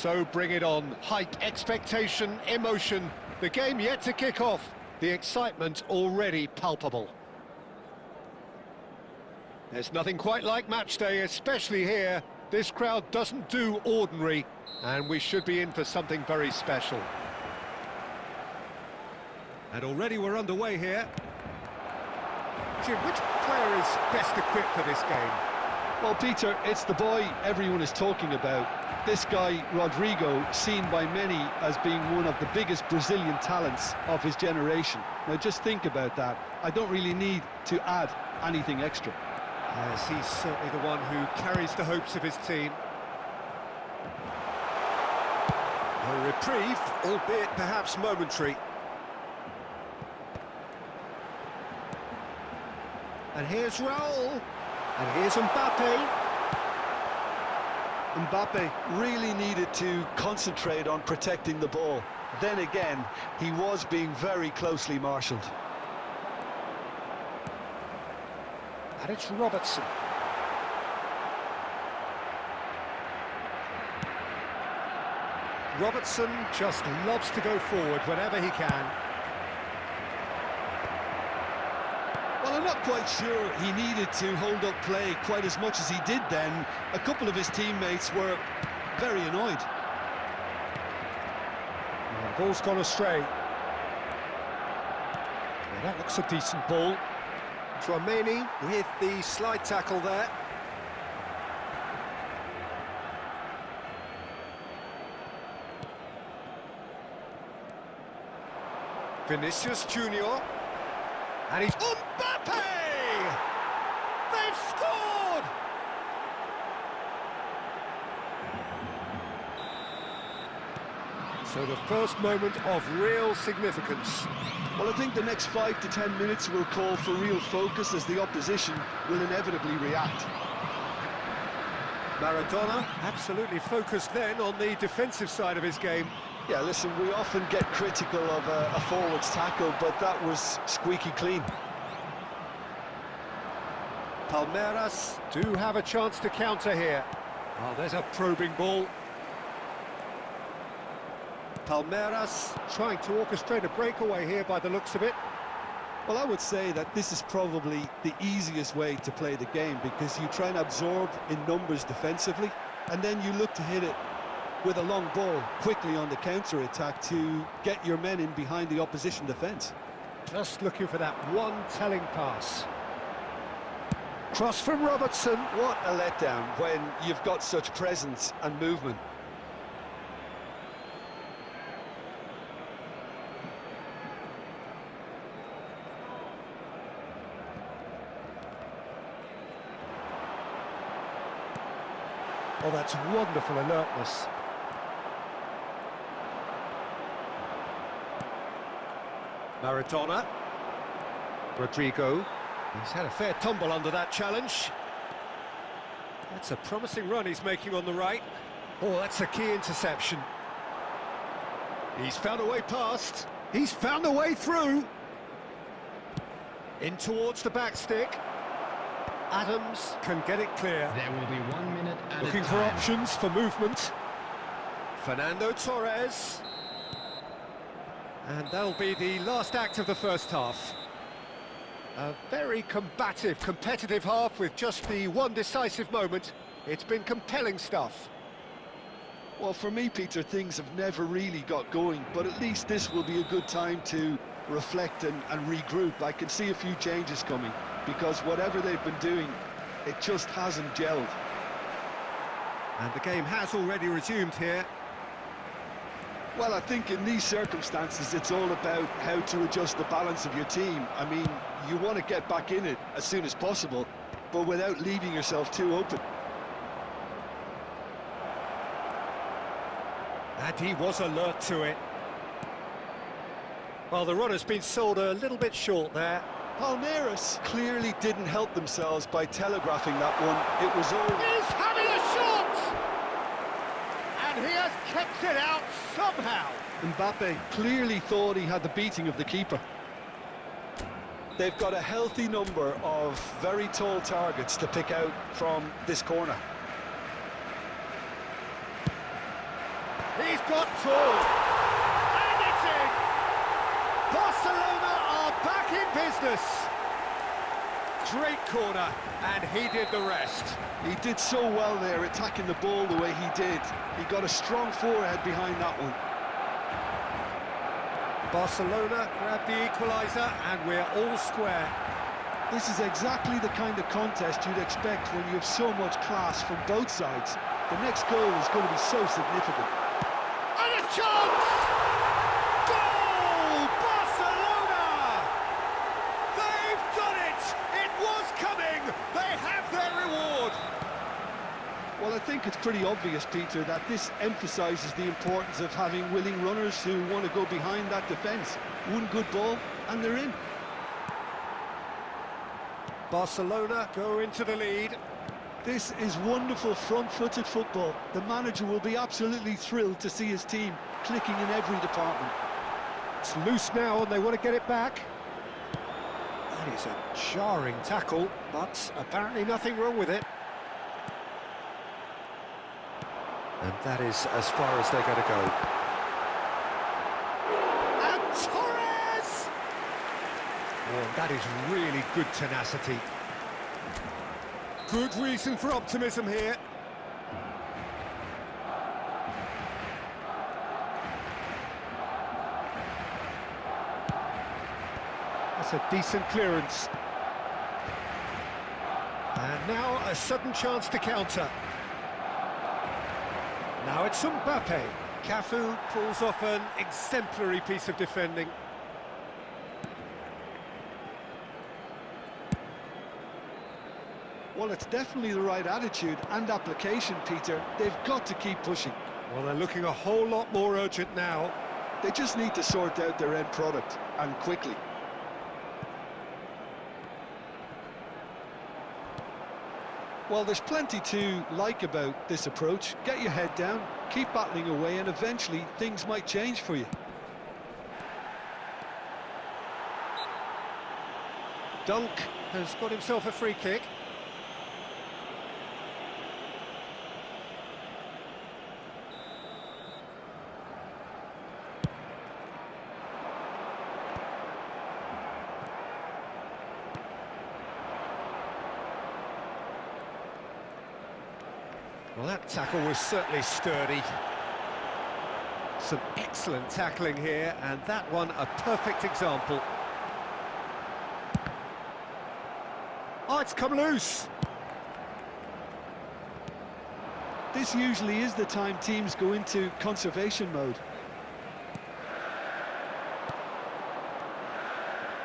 So bring it on. Hype, expectation, emotion. The game yet to kick off. The excitement already palpable. There's nothing quite like match day, especially here. This crowd doesn't do ordinary, and we should be in for something very special. And already we're underway here. Jim, which player is best equipped for this game? Well, Peter, it's the boy everyone is talking about. This guy, Rodrigo, seen by many as being one of the biggest Brazilian talents of his generation. Now, just think about that. I don't really need to add anything extra. Yes, he's certainly the one who carries the hopes of his team. A reprieve, albeit perhaps momentary. And here's Raul. And here's Mbappe. Mbappe really needed to concentrate on protecting the ball. Then again, he was being very closely marshalled. And it's Robertson. Robertson just loves to go forward whenever he can. Well, I'm not quite sure he needed to hold up play quite as much as he did then. A couple of his teammates were very annoyed. The ball's gone astray. Yeah, that looks a decent ball. Tchouaméni with the slide tackle there. Vinicius Junior. And he's... Mbappe! They've scored! So the first moment of real significance. Well, I think the next 5 to 10 minutes will call for real focus as the opposition will inevitably react. Maradona absolutely focused then on the defensive side of his game. Yeah, listen, we often get critical of a forward's tackle, but that was squeaky clean. Palmeiras do have a chance to counter here. Oh, there's a probing ball. Palmeiras trying to orchestrate a breakaway here by the looks of it. Well, I would say that this is probably the easiest way to play the game because you try and absorb in numbers defensively, and then you look to hit it with a long ball quickly on the counter-attack to get your men in behind the opposition defence. Just looking for that one telling pass. Cross from Robertson. What a letdown when you've got such presence and movement. Oh, that's wonderful alertness. Maradona. Rodrigo. He's had a fair tumble under that challenge. That's a promising run he's making on the right. Oh, that's a key interception. He's found a way past. He's found a way through. In towards the back stick. Adams can get it clear. There will be 1 minute at Looking for options for movement. Fernando Torres. And that'll be the last act of the first half. A very combative, competitive half with just the one decisive moment. It's been compelling stuff. Well, for me, Peter, things have never really got going, but at least this will be a good time to reflect and regroup. I can see a few changes coming, because whatever they've been doing, it just hasn't gelled. And the game has already resumed here. Well, I think in these circumstances, it's all about how to adjust the balance of your team. I mean, you want to get back in it as soon as possible, but without leaving yourself too open. And he was alert to it. Well, the run has been sold a little bit short there. Palmeiras clearly didn't help themselves by telegraphing that one. It was all... He's having a shot! And he has kept it out somehow. Mbappe clearly thought he had the beating of the keeper. They've got a healthy number of very tall targets to pick out from this corner. got tall. And it's in! Barcelona are back in business. Great corner, and he did the rest. He did so well there, attacking the ball the way he did. He got a strong forehead behind that one. Barcelona grabbed the equaliser, and we're all square. This is exactly the kind of contest you'd expect when you have so much class from both sides. The next goal is going to be so significant. And a chance! Goal! Barcelona! They've done it! It was coming! They have their reward! Well, I think it's pretty obvious, Peter, that this emphasises the importance of having willing runners who want to go behind that defence. One good ball, and they're in. Barcelona go into the lead. This is wonderful front-footed football. The manager will be absolutely thrilled to see his team clicking in every department. It's loose now and they want to get it back. That is a jarring tackle, but apparently nothing wrong with it. And that is as far as they're going to go. And Torres! Oh, that is really good tenacity. Good reason for optimism here. That's a decent clearance. And now a sudden chance to counter. Now it's Mbappe. Cafu pulls off an exemplary piece of defending. Well, it's definitely the right attitude and application, Peter. They've got to keep pushing. Well, they're looking a whole lot more urgent now. They just need to sort out their end product, and quickly. Well, there's plenty to like about this approach. Get your head down, keep battling away, and eventually things might change for you. Dunk has got himself a free kick. Well, that tackle was certainly sturdy. Some excellent tackling here, and that one a perfect example. Oh, it's come loose. This usually is the time teams go into conservation mode.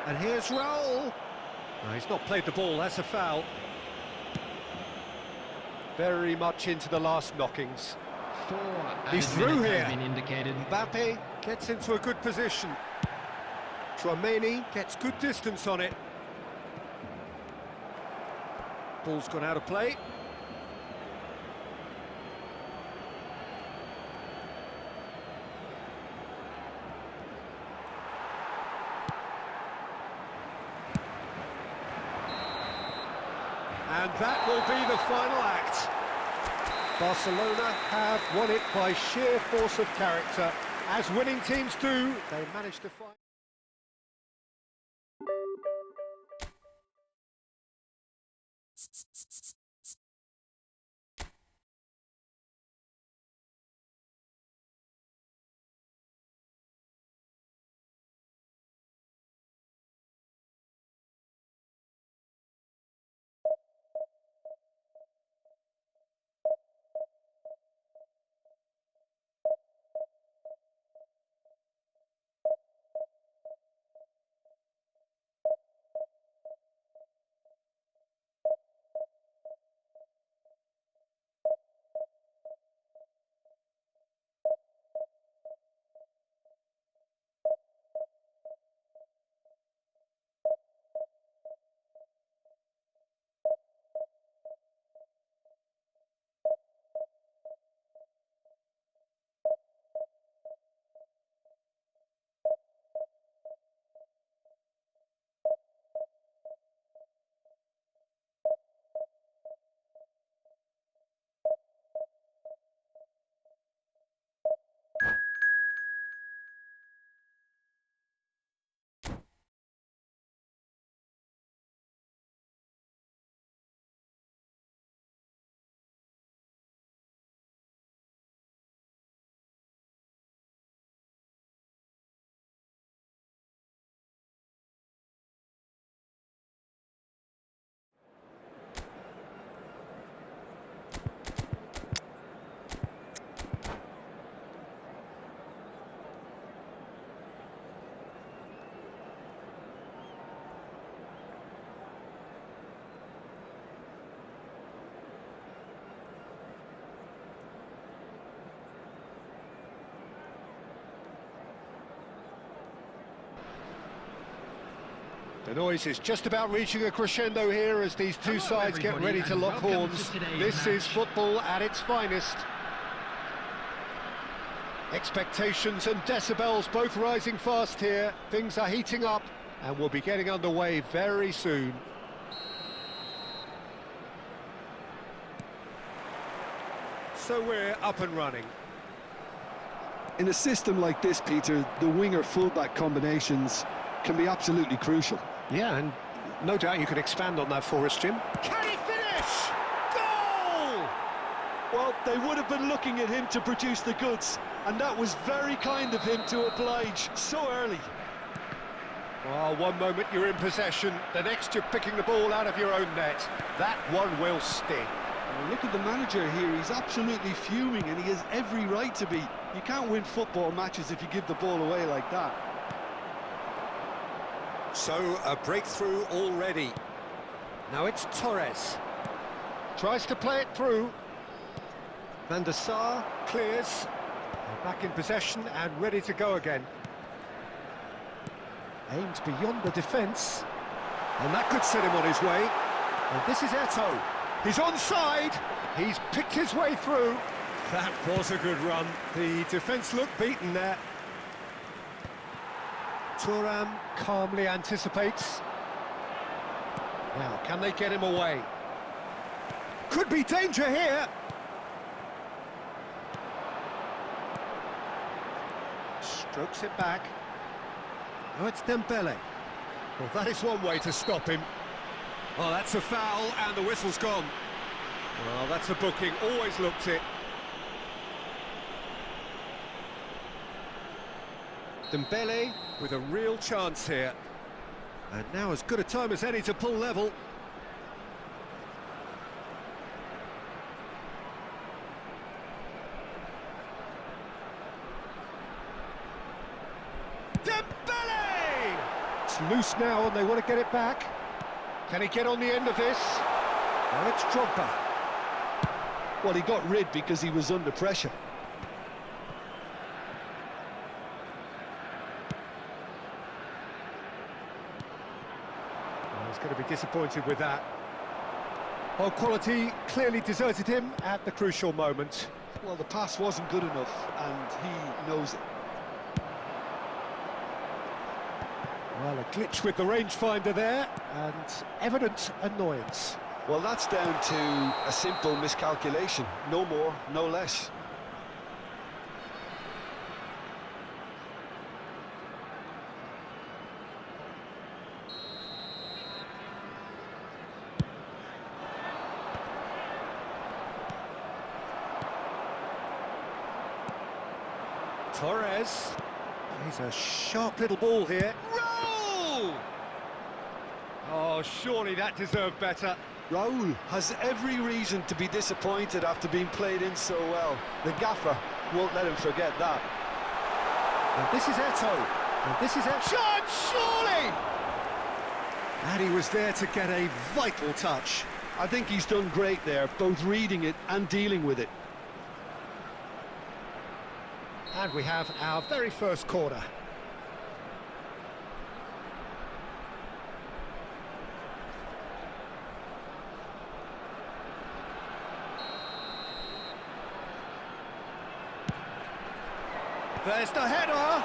And here's Raul. No, he's not played the ball, that's a foul. Very much into the last knockings. He's through here. Mbappe gets into a good position. Tchouaméni gets good distance on it. Ball's gone out of play. And that will be the final act. Barcelona have won it by sheer force of character. As winning teams do, they managed to find... The noise is just about reaching a crescendo here as these two sides get ready to lock horns. This is football at its finest. Expectations and decibels both rising fast here. Things are heating up and we'll be getting underway very soon. So we're up and running. In a system like this, Peter, the winger-fullback combinations can be absolutely crucial. Yeah, and no doubt you could expand on that for us, Jim. Can he finish? Goal! Well, they would have been looking at him to produce the goods, and that was very kind of him to oblige so early. Well, one moment you're in possession, the next you're picking the ball out of your own net. That one will sting. Well, look at the manager here, he's absolutely fuming, and he has every right to be. You can't win football matches if you give the ball away like that. So, a breakthrough already. Now it's Torres. Tries to play it through. Van der Sar clears. They're back in possession and ready to go again. Aims beyond the defence. And that could set him on his way. And this is Eto'o. He's onside. He's picked his way through. That was a good run. The defence looked beaten there. Thuram calmly anticipates. Now, can they get him away? Could be danger here. Strokes it back. Now it's Dembele. Well, that is one way to stop him. Oh, that's a foul, and the whistle's gone. Well, that's a booking. Always looked it. Dembele with a real chance here. And now as good a time as any to pull level. Dembele! It's loose now and they want to get it back. Can he get on the end of this? Now it's Drogba. Well, he got rid because he was under pressure. He's going to be disappointed with that. Oh, quality clearly deserted him at the crucial moment. Well, the pass wasn't good enough, and he knows it. Well, a glitch with the rangefinder there, and evident annoyance. Well, that's down to a simple miscalculation. No more, no less. Torres. He's a sharp little ball here. Roll! Oh, surely that deserved better. Raul has every reason to be disappointed after being played in so well. The gaffer won't let him forget that. And this is Eto'o. And this is Shot, surely! And he was there to get a vital touch. I think he's done great there, both reading it and dealing with it. And we have our very first corner. There's the header,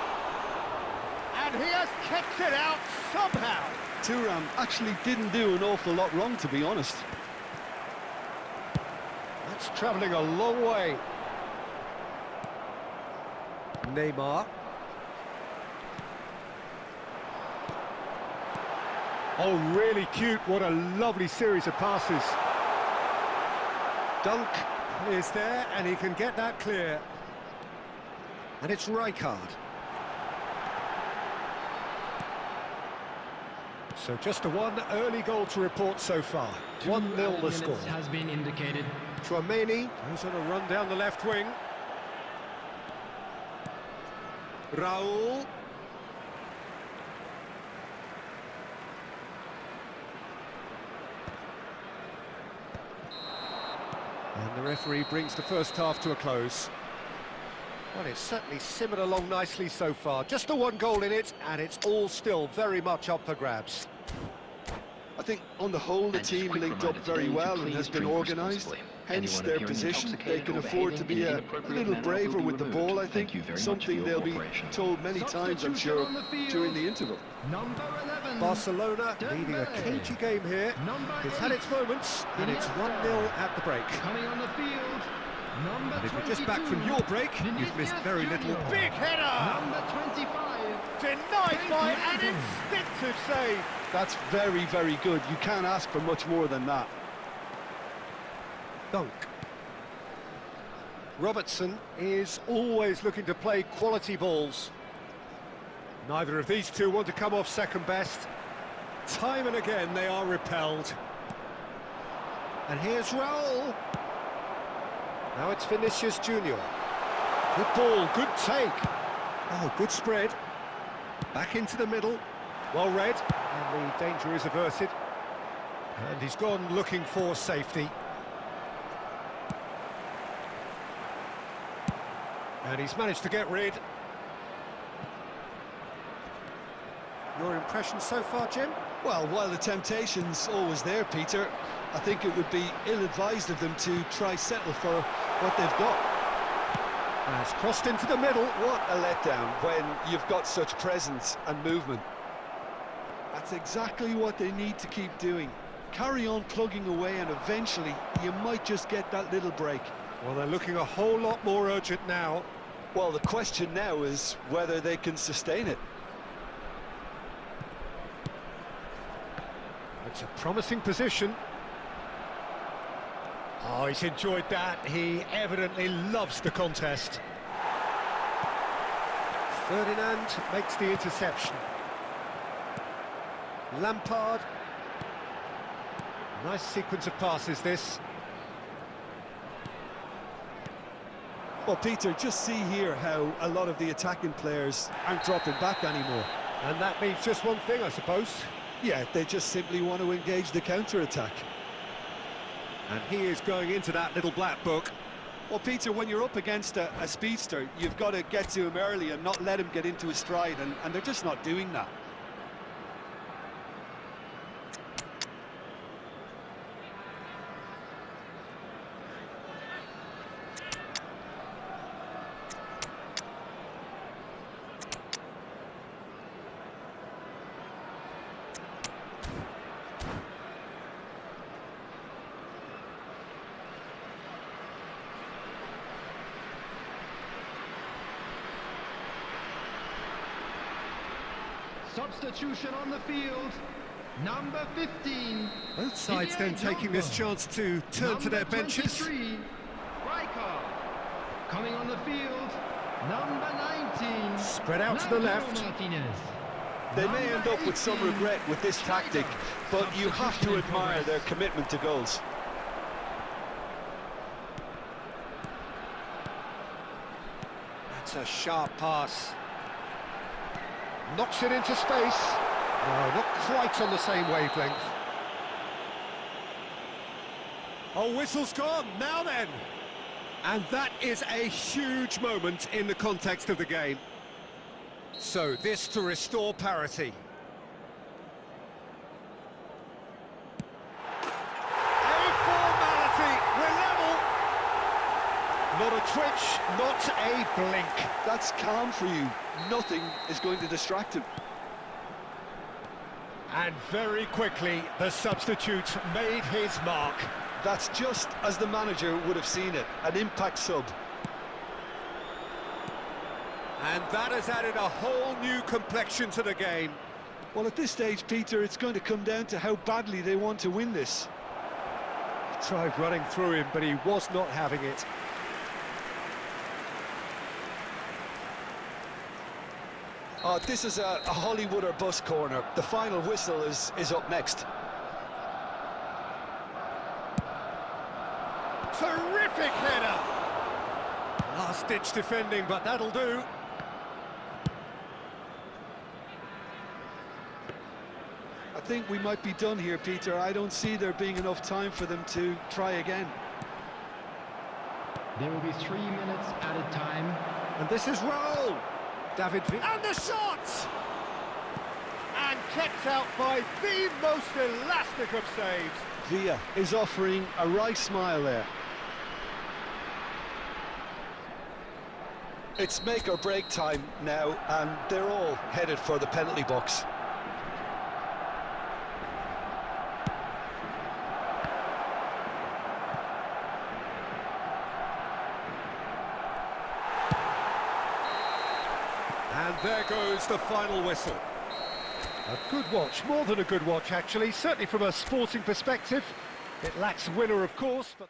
and he has kicked it out somehow. Thuram actually didn't do an awful lot wrong, to be honest. That's travelling a long way. Neymar. Oh, really cute. What a lovely series of passes. Dunk is there, and he can get that clear. And it's Rijkaard. So just a one early goal to report so far. 1-0 the score. Has been indicated. Tchouameni goes on a run down the left wing. Raul. And the referee brings the first half to a close. Well, it's certainly simmered along nicely so far. Just the one goal in it, and it's all still very much up for grabs. I think on the whole the team linked up very well and has been organised, hence their position. They can afford to be a little braver with the ball, I think, something they'll be told many times, I'm sure, during the interval. Barcelona leading a cagey game here. It's had its moments, and it's 1-0 at the break. And if you're just back from your break, you've missed very little. Big header! Number 25. Denied by an instinctive save. That's very, very good. You can't ask for much more than that. Dunk. Robertson is always looking to play quality balls. Neither of these two want to come off second best. Time and again they are repelled. And here's Raul. Now it's Vinicius Junior. Good ball, good take. Oh, good spread. Back into the middle. Well read. And the danger is averted. And he's gone looking for safety. And he's managed to get rid. Your impression so far, Jim? Well, while the temptation's always there, Peter, I think it would be ill-advised of them to try settle for what they've got. Has crossed into the middle. What a letdown when you've got such presence and movement. That's exactly what they need to keep doing. Carry on plugging away and eventually you might just get that little break. Well, they're looking a whole lot more urgent now. Well, the question now is whether they can sustain it. It's a promising position. Oh, he's enjoyed that. He evidently loves the contest. Ferdinand makes the interception. Lampard. Nice sequence of passes, this. Well, Peter, just see here how a lot of the attacking players aren't dropping back anymore. And that means just one thing, I suppose. Yeah, they just simply want to engage the counter-attack. And he is going into that little black book. Well, Peter, when you're up against a speedster, you've got to get to him early and not let him get into his stride, and they're just not doing that. Substitution on the field. Number 15. Both sides then taking this chance to turn to their benches. Riker. Coming on the field. Number 19. Spread out to the left. Martinez. They may end up with some regret with this tactic, but you have to admire their commitment to goals. That's a sharp pass. Knocks it into space. No, not quite on the same wavelength. Oh, whistle's gone. Now then. And that is a huge moment in the context of the game. So this to restore parity. A formality. We're level. Not a twitch, not a blink. That's calm for you. Nothing is going to distract him. And very quickly, the substitute made his mark. That's just as the manager would have seen it, an impact sub. And that has added a whole new complexion to the game. Well, at this stage, Peter, it's going to come down to how badly they want to win this. Tried running through him, but he was not having it. This is a Hollywood or bust corner. The final whistle is up next. Terrific header! Last-ditch defending, but that'll do. I think we might be done here, Peter. I don't see there being enough time for them to try again. There will be 3 minutes added time. And this is Raul. David V. And the shot! And kept out by the most elastic of saves. Villa is offering a right smile there. It's make or break time now, and they're all headed for the penalty box. And there goes the final whistle. A good watch, more than a good watch actually, certainly from a sporting perspective. It lacks winner, of course, but...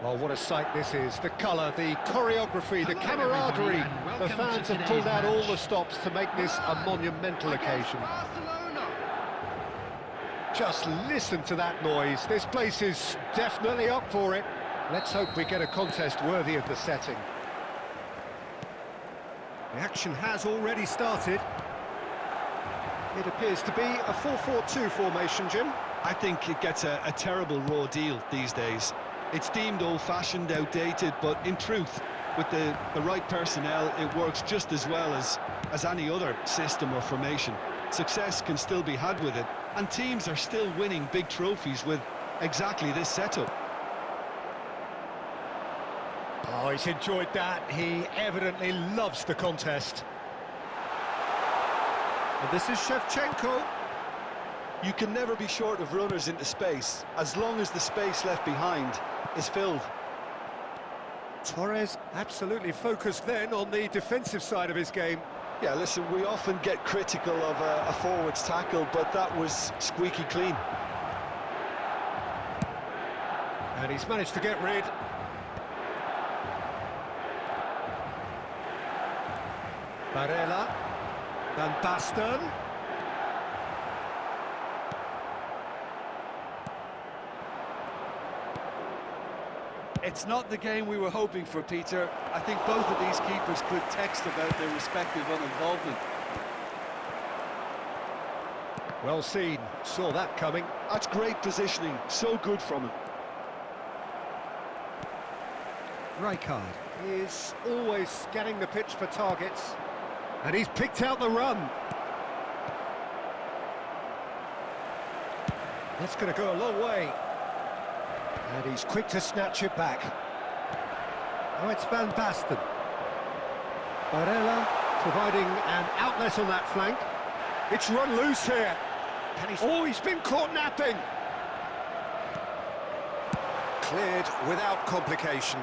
Well, what a sight this is. The colour, the choreography, the camaraderie. The fans have pulled out all the stops to make this a monumental occasion. Just listen to that noise. This place is definitely up for it. Let's hope we get a contest worthy of the setting. The action has already started. It appears to be a 4-4-2 formation, Jim. I think it gets a terrible raw deal these days. It's deemed old-fashioned, outdated, but in truth, with the right personnel, it works just as well as any other system or formation. Success can still be had with it, and teams are still winning big trophies with exactly this setup. Oh, he's enjoyed that. He evidently loves the contest. And this is Shevchenko. You can never be short of runners into space, as long as the space left behind is filled. Torres absolutely focused then on the defensive side of his game. Yeah, listen, we often get critical of a forward's tackle, but that was squeaky clean. And he's managed to get rid. Barella. Van Basten. It's not the game we were hoping for, Peter. I think both of these keepers could text about their respective uninvolvement. Well seen, saw that coming. That's great positioning, so good from him. Rijkaard is always scanning the pitch for targets. And he's picked out the run. That's going to go a long way. And he's quick to snatch it back. Oh, it's Van Basten. Barella providing an outlet on that flank. It's run loose here. Oh, he's been caught napping! Cleared without complication.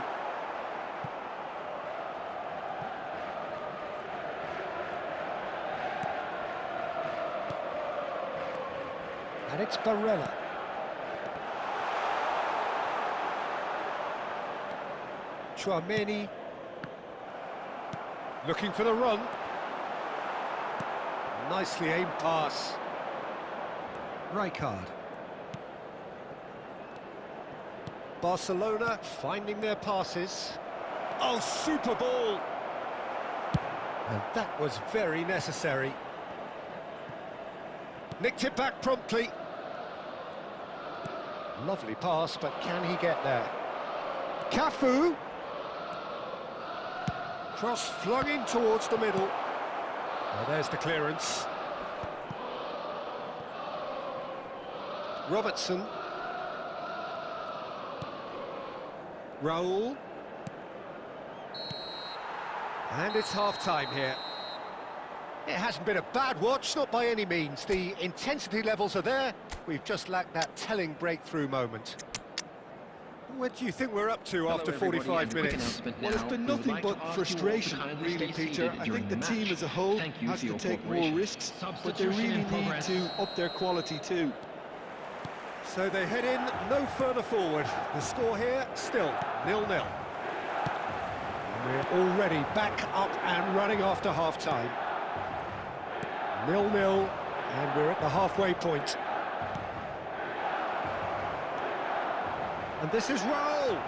And it's Barella. Chouameni. Looking for the run. Nicely aimed pass. Rijkaard. Barcelona finding their passes. Oh, super ball! And that was very necessary. Nicked it back promptly. Lovely pass, but can he get there? Cafu! Cross flung in towards the middle. Well, there's the clearance. Robertson. Raul. And it's half-time here. It hasn't been a bad watch, not by any means. The intensity levels are there. We've just lacked that telling breakthrough moment. What do you think we're up to after 45 minutes? Well, it's been nothing but frustration, really, Peter. I think the team as a whole has to take more risks, but they really need to up their quality too. So they head in no further forward. The score here, still 0-0. We're already back up and running after half-time. 0-0, and we're at the halfway point. And this is Raul.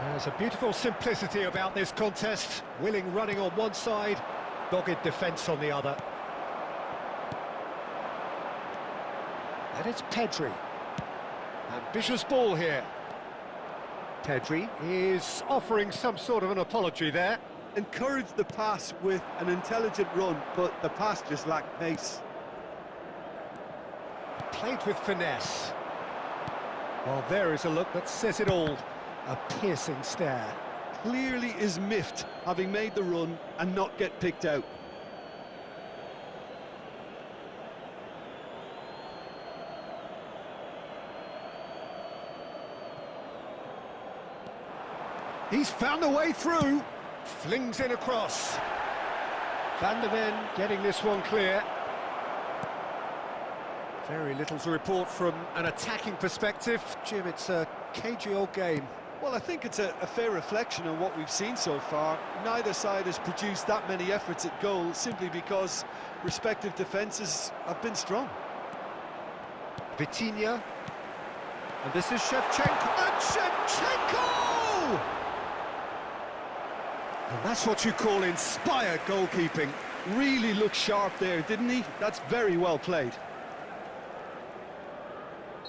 There's a beautiful simplicity about this contest. Willing running on one side, dogged defence on the other. And it's Pedri. Ambitious ball here. Pedri is offering some sort of an apology there. Encouraged the pass with an intelligent run, but the pass just lacked pace. Played with finesse. Well, there is a look that says it all. A piercing stare. Clearly is miffed, having made the run and not get picked out. He's found a way through. Flings in across. Van der Ven getting this one clear. Very little to report from an attacking perspective. Jim, it's a cagey old game. Well, I think it's a fair reflection on what we've seen so far. Neither side has produced that many efforts at goal simply because respective defences have been strong. Vitinha. And this is Shevchenko. And Shevchenko! And that's what you call inspired goalkeeping. Really looked sharp there, didn't he? That's very well played.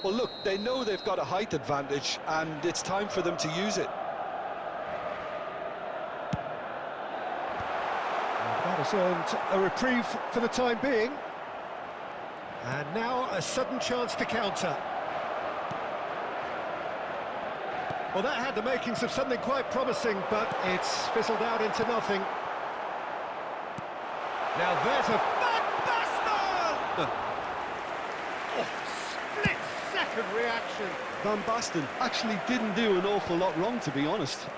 Well, look, they know they've got a height advantage, and it's time for them to use it. That has earned a reprieve for the time being. And now a sudden chance to counter. Well, that had the makings of something quite promising, but it's fizzled out into nothing. Now there's a Van Basten! Oh, split-second reaction. Van Basten actually didn't do an awful lot wrong, to be honest.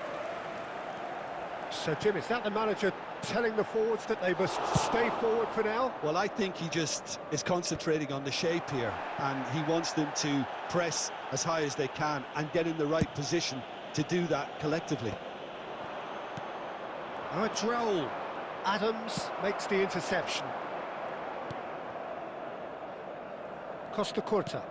So, Jim, is that the manager telling the forwards that they must stay forward for now? Well, I think he just is concentrating on the shape here, and he wants them to press as high as they can and get in the right position to do that collectively. Oh, it's Raul. Adams makes the interception. Costa Curta.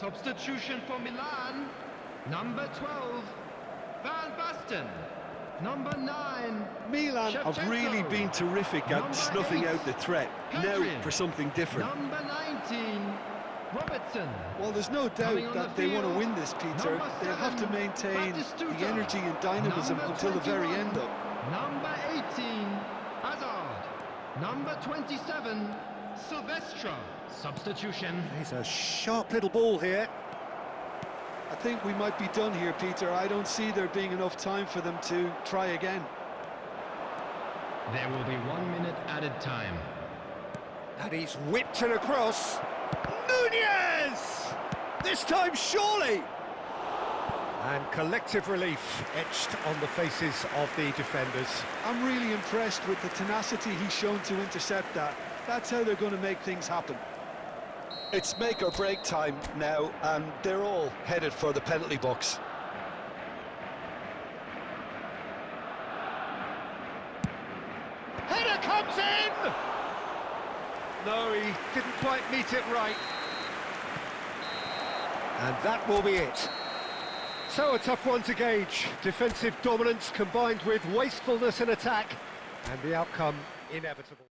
Substitution for Milan. Number 12, Van Basten. Number 9, Milan have Shevchenko. really been terrific at Number snuffing 8, out the threat. Hadrian. Now for something different. Number 19, Robertson. Well, there's no Coming doubt on that the they want to field, win this, Peter. number They'll have to 7, maintain Batistuta. the energy and dynamism Number until the very 21, end, though. Number 18, Hazard. Number 27, Silvestre. Substitution. He's a sharp little ball here. I think we might be done here, Peter. I don't see there being enough time for them to try again. There will be 1 minute added time. And he's whipped it across. Nunez! This time surely! And collective relief etched on the faces of the defenders. I'm really impressed with the tenacity he's shown to intercept that. That's how they're going to make things happen. It's make or break time now, and they're all headed for the penalty box. Header comes in! No, he didn't quite meet it right. And that will be it. So a tough one to gauge. Defensive dominance combined with wastefulness in attack, and the outcome inevitable.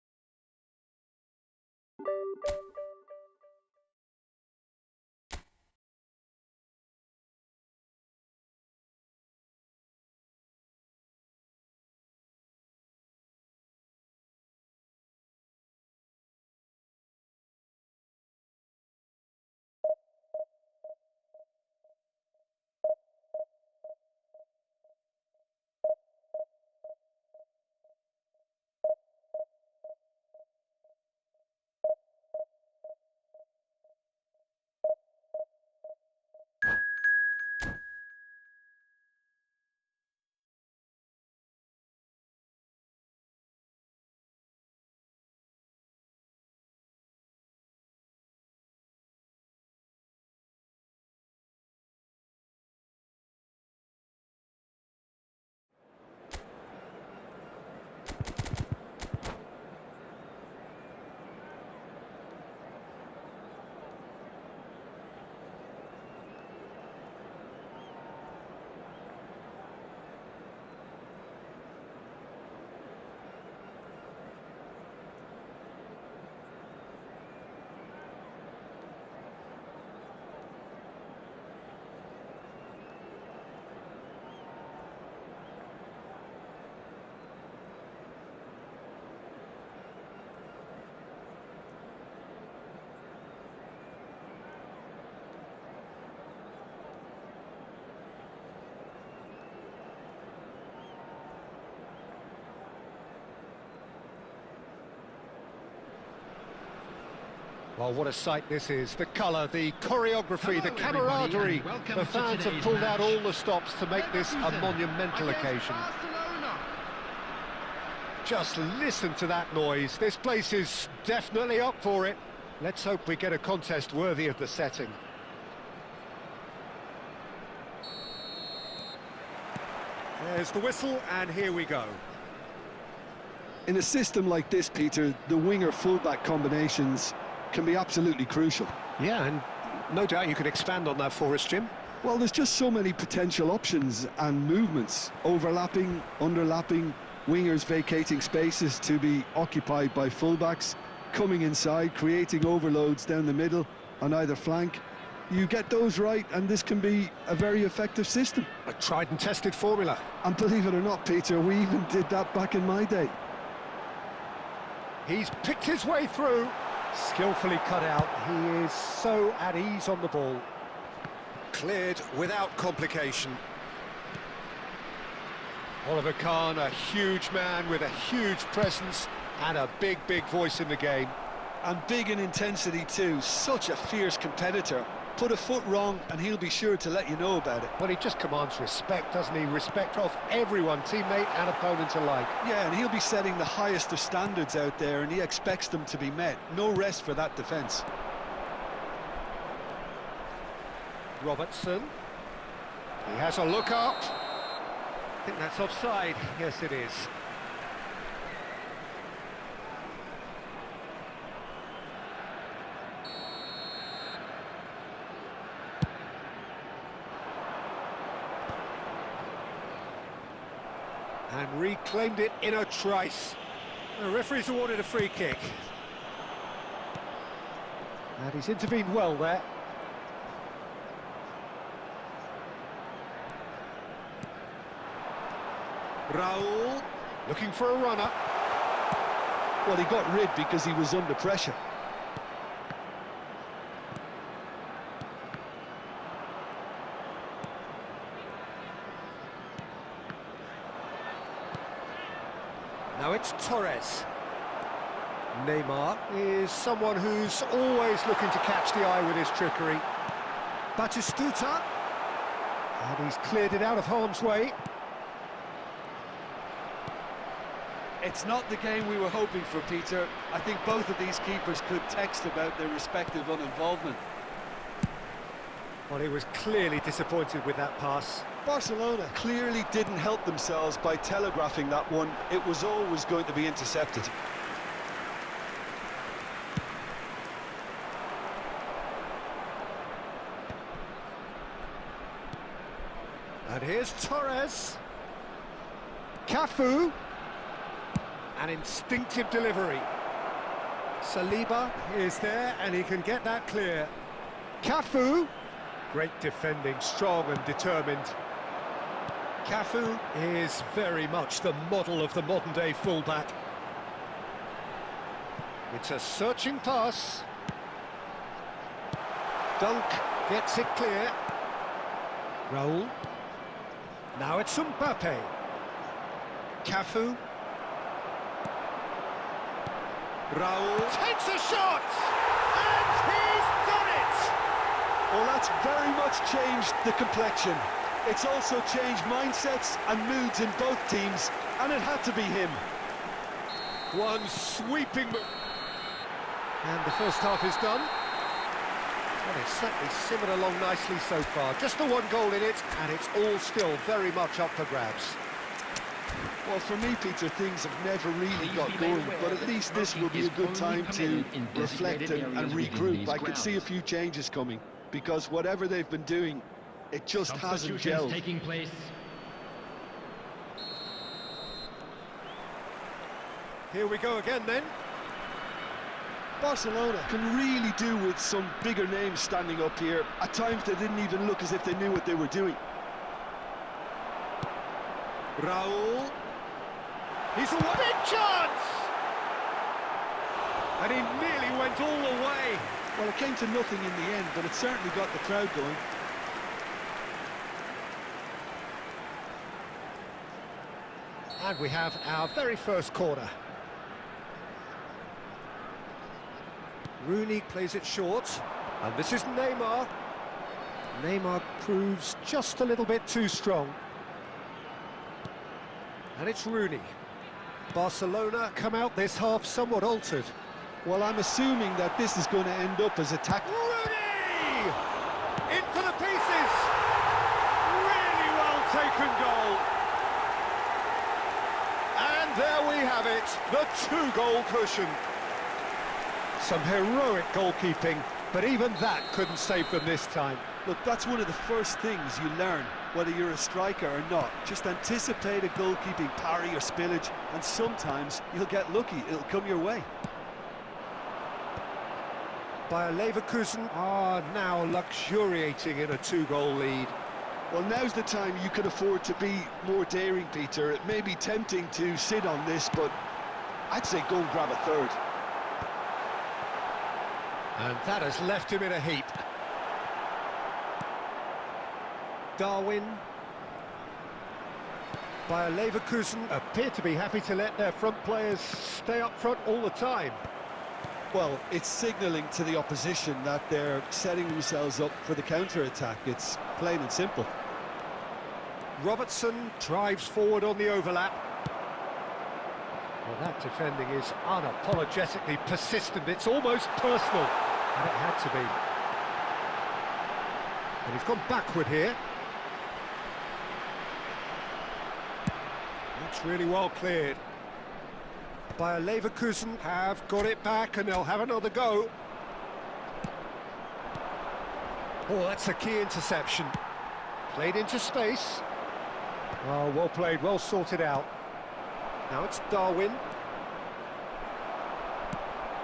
Well, what a sight this is. The colour, the choreography, the camaraderie. The fans have pulled out all the stops to make this a monumental occasion. Barcelona. Just listen to that noise. This place is definitely up for it. Let's hope we get a contest worthy of the setting. There's the whistle, and here we go. In a system like this, Peter, the winger-fullback combinations can be absolutely crucial. Yeah, and no doubt you can expand on that for us, Jim. Well, there's just so many potential options and movements, overlapping, underlapping, wingers vacating spaces to be occupied by fullbacks, coming inside, creating overloads down the middle on either flank. You get those right, and this can be a very effective system. A tried and tested formula. And believe it or not, Peter, we even did that back in my day. He's picked his way through. Skillfully cut out. He is so at ease on the ball. Cleared without complication. Oliver Kahn, a huge man with a huge presence and a big, big voice in the game. And big in intensity too, such a fierce competitor. Put a foot wrong and he'll be sure to let you know about it. Well, he just commands respect, doesn't he? Respect of everyone, teammate and opponent alike. Yeah, and he'll be setting the highest of standards out there, and he expects them to be met. No rest for that defence. Robertson. He has a look up. I think that's offside. Yes, it is. And reclaimed it in a trice. The referee's awarded a free kick. And he's intervened well there. Raul, looking for a runner. Well, he got rid because he was under pressure. Now it's Torres. Neymar is someone who's always looking to catch the eye with his trickery. Batistuta. And he's cleared it out of harm's way. It's not the game we were hoping for, Peter. I think both of these keepers could text about their respective uninvolvement. Well, he was clearly disappointed with that pass. Barcelona clearly didn't help themselves by telegraphing that one. It was always going to be intercepted. And here's Torres. Cafu. An instinctive delivery. Saliba is there and he can get that clear. Cafu. Great defending, strong and determined. Cafu is very much the model of the modern-day fullback. It's a searching pass. Dunk gets it clear. Raul. Now it's Mbappe. Cafu. Raul takes a shot! And he's done it! Well, that's very much changed the complexion. It's also changed mindsets and moods in both teams, and it had to be him. One sweeping move. And the first half is done. Well, it's certainly simmered along nicely so far. Just the one goal in it, and it's all still very much up for grabs. Well, for me, Peter, things have never really got going, but at least this will be a good time to reflect and regroup. I can see a few changes coming, because whatever they've been doing, it just hasn't gelled. Taking place. Here we go again then. Barcelona can really do with some bigger names standing up here. At times they didn't even look as if they knew what they were doing. Raul. He's a big chance! And he nearly went all the way. Well, it came to nothing in the end, but it certainly got the crowd going. And we have our very first corner. Rooney plays it short, and this is Neymar. Neymar proves just a little bit too strong. And it's Rooney. Barcelona come out this half somewhat altered. Well, I'm assuming that this is going to end up as attack. Rooney! In for the pieces! Really well taken goal. And there we have it, the two-goal cushion. Some heroic goalkeeping, but even that couldn't save them this time. Look, that's one of the first things you learn, whether you're a striker or not. Just anticipate a goalkeeping parry or spillage, and sometimes you'll get lucky, it'll come your way. Bayer Leverkusen are now luxuriating in a two-goal lead. Well, now's the time you can afford to be more daring, Peter. It may be tempting to sit on this, but I'd say go and grab a third. And that has left him in a heap. Darwin. Bayer Leverkusen appear to be happy to let their front players stay up front all the time. Well, it's signalling to the opposition that they're setting themselves up for the counter-attack. It's plain and simple. Robertson drives forward on the overlap. Well, that defending is unapologetically persistent. It's almost personal, and it had to be. And he's gone backward here. That's really well cleared. Bayer Leverkusen have got it back, and they'll have another go. Oh, that's a key interception. Played into space. Oh, well played, well sorted out. Now it's Darwin.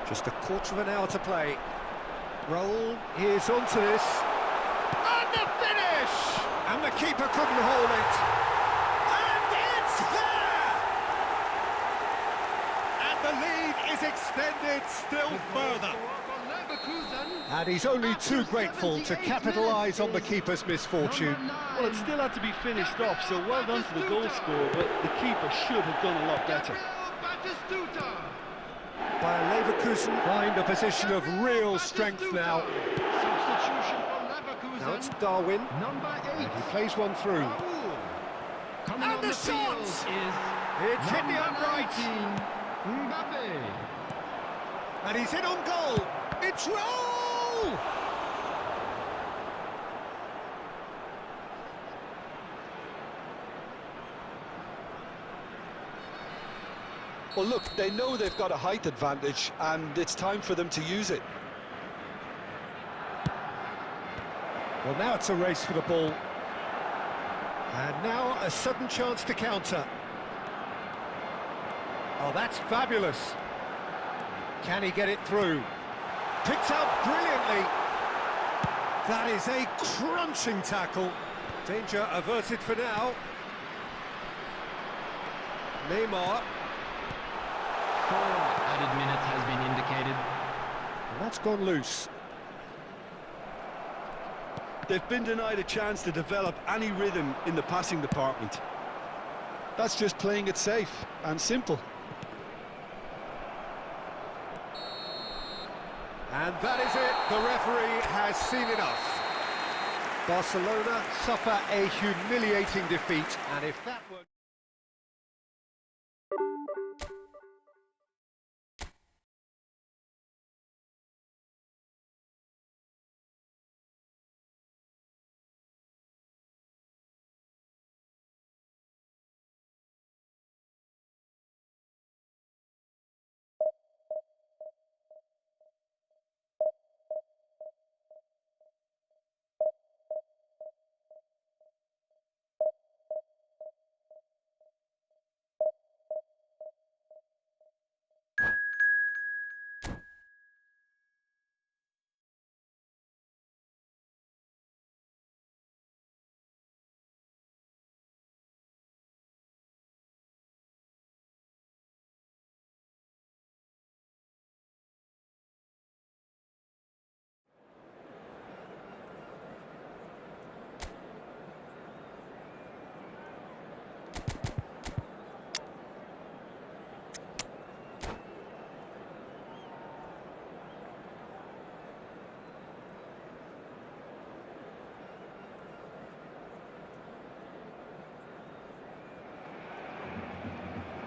Just a quarter of an hour to play. Roll, here's onto this. And the finish! And the keeper couldn't hold it. And it's there! And the lead is extended still further. And he's only too grateful to capitalise on the keeper's misfortune. Well, it still had to be finished off, so well done to the goal scorer, but the keeper should have done a lot better. Bayer Leverkusen find a position of real strength now. Now it's Darwin. And he plays one through. And the shot! It's hit the upright. And he's hit on goal. It's roll! Well, look, they know they've got a height advantage, and it's time for them to use it. Well, now it's a race for the ball. And now a sudden chance to counter. Oh, that's fabulous. Can he get it through? Picked out brilliantly. That is a crunching tackle. Danger averted for now. Neymar. 4 added minutes has been indicated. And that's gone loose. They've been denied a chance to develop any rhythm in the passing department. That's just playing it safe and simple. And that is it. The referee has seen enough. Barcelona suffer a humiliating defeat, and if that were...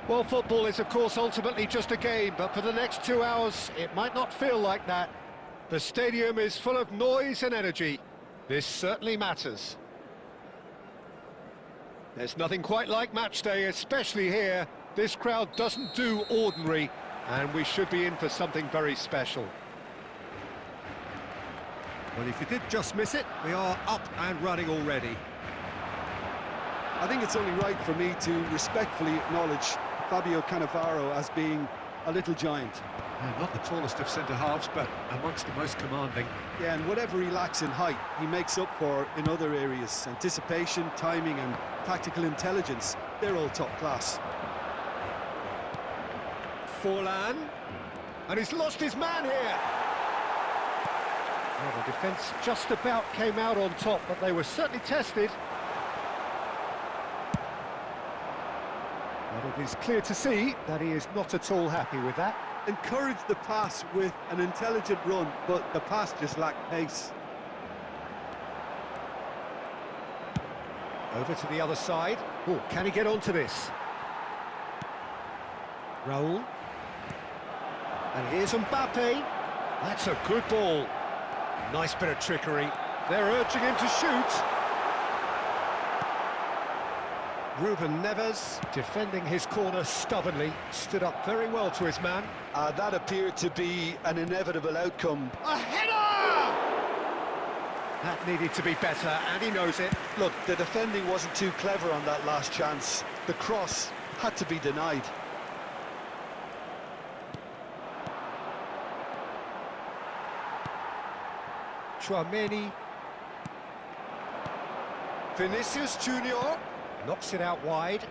Well, football is, of course, ultimately just a game, but for the next 2 hours, it might not feel like that. The stadium is full of noise and energy. This certainly matters. There's nothing quite like match day, especially here. This crowd doesn't do ordinary, and we should be in for something very special. Well, if you did just miss it, we are up and running already. I think it's only right for me to respectfully acknowledge Fabio Cannavaro as being a little giant. Not the tallest of centre-halves, but amongst the most commanding. Yeah, and whatever he lacks in height, he makes up for in other areas. Anticipation, timing and tactical intelligence, they're all top class. Forlan, and he's lost his man here. Well, the defence just about came out on top, but they were certainly tested. But it is clear to see that he is not at all happy with that. Encouraged the pass with an intelligent run, but the pass just lacked pace. Over to the other side. Oh, can he get onto this? Raul. And here's Mbappe. That's a good ball. Nice bit of trickery. They're urging him to shoot. Ruben Neves, defending his corner stubbornly, stood up very well to his man. That appeared to be an inevitable outcome. A header! That needed to be better, and he knows it. Look, the defending wasn't too clever on that last chance. The cross had to be denied. Chouameni. Vinicius Junior knocks it out wide.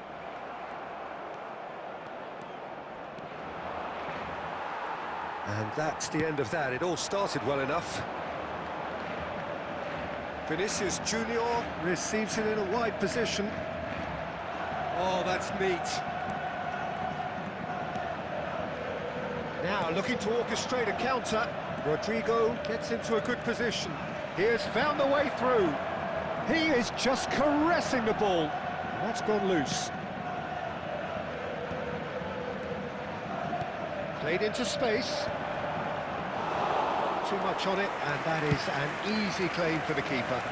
And that's the end of that. It all started well enough. Vinicius Junior receives it in a wide position. Oh, that's neat. Now looking to orchestrate a counter. Rodrigo gets into a good position. He has found the way through. He is just caressing the ball. And that's gone loose. Played into space. Too much on it, and that is an easy claim for the keeper.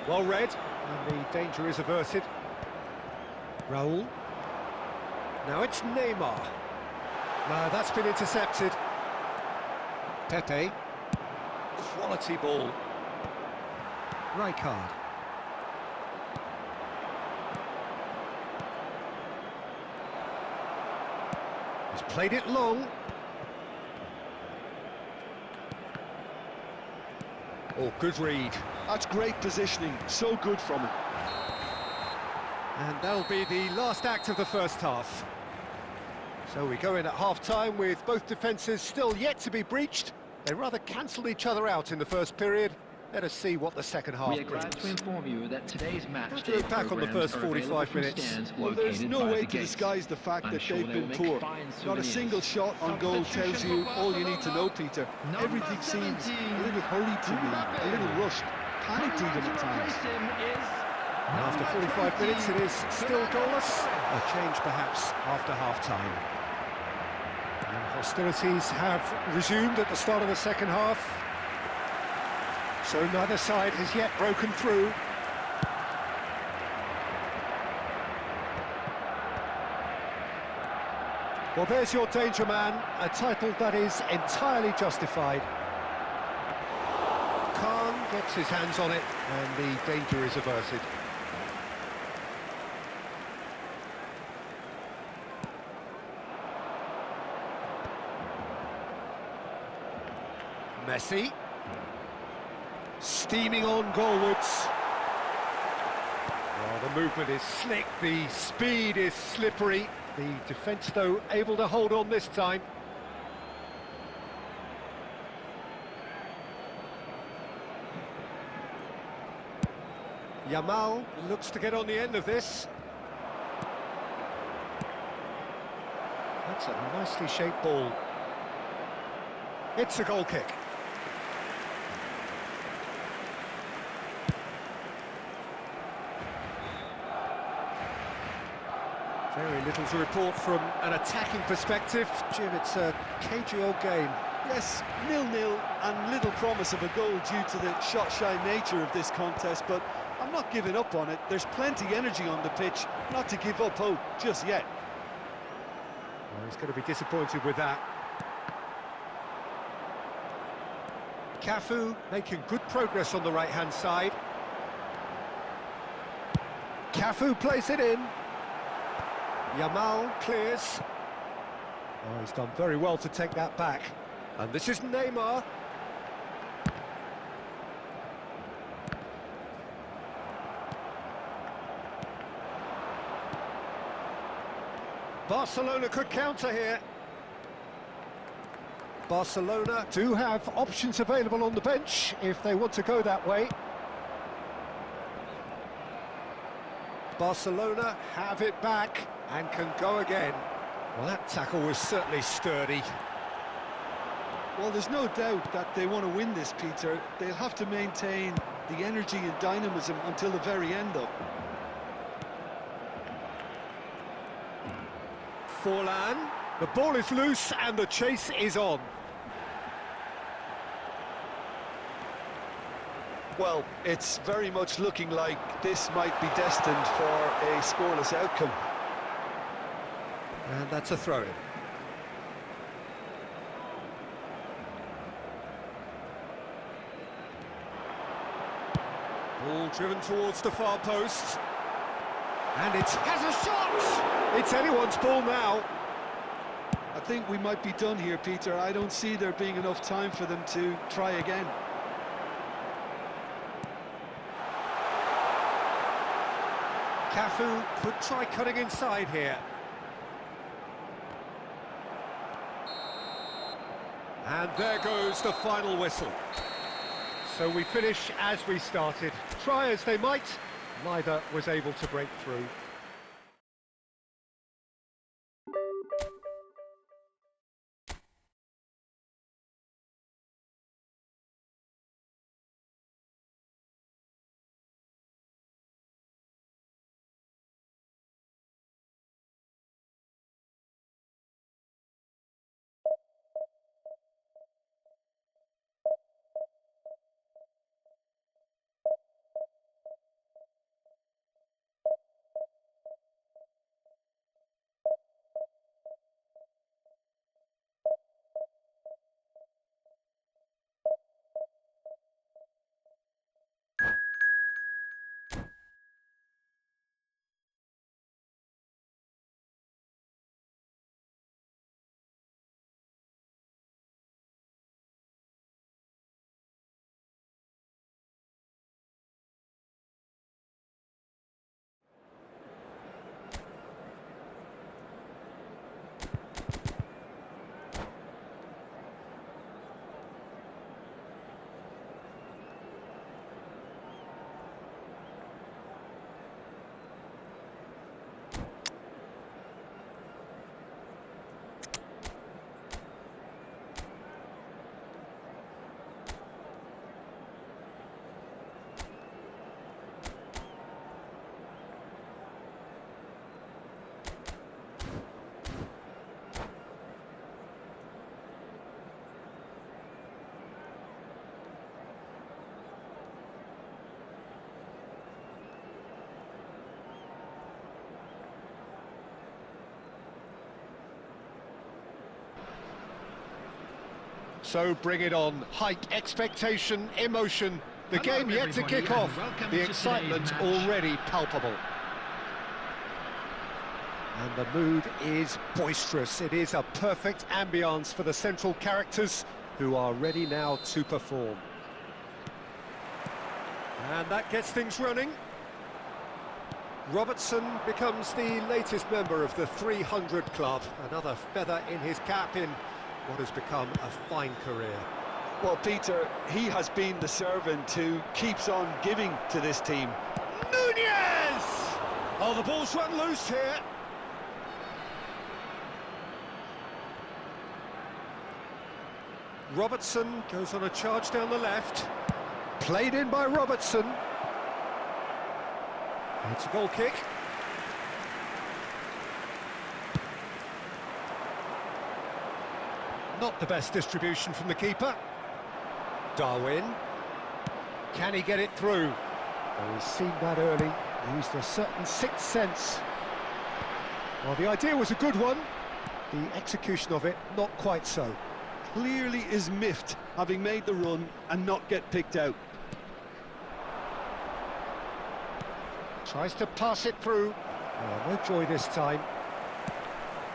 Well read, and the danger is averted. Raul. Now it's Neymar. No, that's been intercepted. Pepe. Quality ball. Rijkaard. He's played it long. Oh, good read. That's great positioning, so good from him. And that'll be the last act of the first half. So we go in at half-time with both defences still yet to be breached. They rather cancelled each other out in the first period. Let us see what the second half We are glad to inform you that today's match How to look back on the first 45 minutes? Well, there's no way to disguise the fact that they've been poor. Not a single shot on goal tells you all you need to know, Peter. Everything seems a little hurried to me, a little rushed, panicked even at times. And after 45 minutes, it is still goalless. A change, perhaps, after half-time. And hostilities have resumed at the start of the second half. So neither side has yet broken through. Well, there's your danger man, a title that is entirely justified. Khan gets his hands on it, and the danger is averted. Messi. Steaming on goalwards. Well, the movement is slick, the speed is slippery. The defence, though, able to hold on this time. Yamal looks to get on the end of this. That's a nicely shaped ball. It's a goal kick. Very little to report from an attacking perspective. Jim, it's a cagey old game. Yes, 0-0 and little promise of a goal due to the shot-shy nature of this contest, but I'm not giving up on it. There's plenty energy on the pitch, not to give up hope just yet. Well, he's going to be disappointed with that. Cafu making good progress on the right-hand side. Cafu plays it in. Yamal clears. Oh, he's done very well to take that back. And this is Neymar. Barcelona could counter here. Barcelona do have options available on the bench if they want to go that way. Barcelona have it back and can go again. Well, that tackle was certainly sturdy. Well, there's no doubt that they want to win this, Peter. They'll have to maintain the energy and dynamism until the very end, though. Forlan, the ball is loose and the chase is on. Well, it's very much looking like this might be destined for a scoreless outcome. And that's a throw-in. Ball driven towards the far post. And it has a shot! It's anyone's ball now. I think we might be done here, Peter. I don't see there being enough time for them to try again. Cafu could try cutting inside here. And there goes the final whistle. So we finish as we started. Try as they might, neither was able to break through. So bring it on. Height, expectation, emotion. The game yet to kick off. The excitement already palpable. And the mood is boisterous. It is a perfect ambience for the central characters who are ready now to perform. And that gets things running. Robertson becomes the latest member of the 300 club. Another feather in his cap in what has become a fine career. Well, Peter, he has been the servant who keeps on giving to this team. Nunez! Oh, the ball's run loose here. Robertson goes on a charge down the left. Played in by Robertson. It's a goal kick. Not the best distribution from the keeper. Darwin. Can he get it through? Oh, he's seen that early. Used a certain sixth sense. Well, the idea was a good one. The execution of it, not quite so. Clearly is miffed, having made the run and not get picked out. Tries to pass it through. Oh, no joy this time.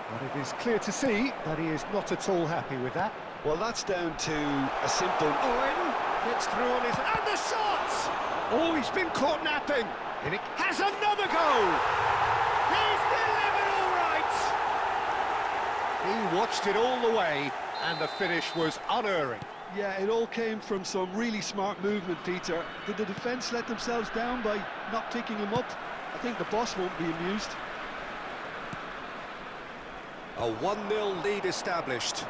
But it is clear to see that he is not at all happy with that. Well, that's down to a simple... Owen gets through on his... And the shot! Oh, he's been caught napping. And it has another go! He's delivered all right! He watched it all the way, and the finish was unerring. Yeah, it all came from some really smart movement, Peter. Did the defence let themselves down by not picking him up? I think the boss won't be amused. A 1-0 lead established.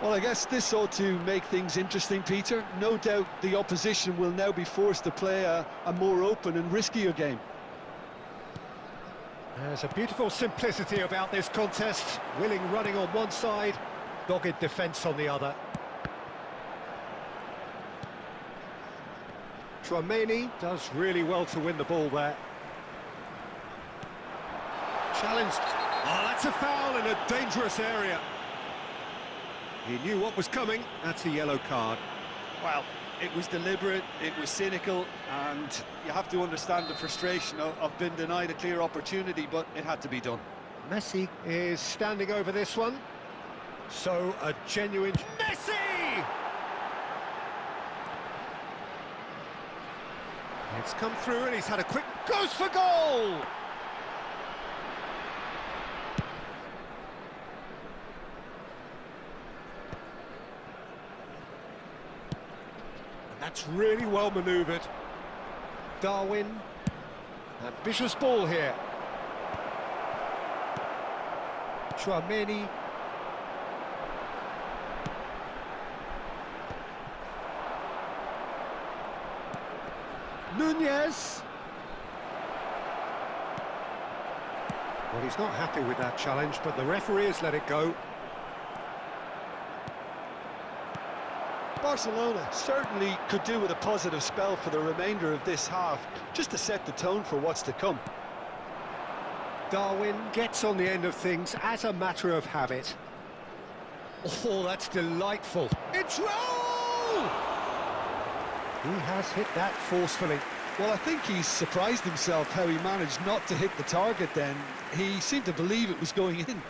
Well, I guess this ought to make things interesting, Peter. No doubt the opposition will now be forced to play a more open and riskier game. There's a beautiful simplicity about this contest. Willing running on one side, dogged defence on the other. Tchouaméni does really well to win the ball there. Challenged. Oh, that's a foul in a dangerous area. He knew what was coming. That's a yellow card. Well, It was deliberate, it was cynical, and you have to understand the frustration of being denied a clear opportunity, but it had to be done. Messi is standing over this one. So, a genuine... Messi! It's come through and he's had a quick... Goes for goal! And that's really well manoeuvred. Darwin. Ambitious ball here. Chouameni. Nunez. Well, he's not happy with that challenge, but the referee has let it go. Barcelona certainly could do with a positive spell for the remainder of this half, just to set the tone for what's to come. Darwin gets on the end of things as a matter of habit. Oh, that's delightful. It's roll! He has hit that forcefully. Well, I think he's surprised himself how he managed not to hit the target then. He seemed to believe it was going in.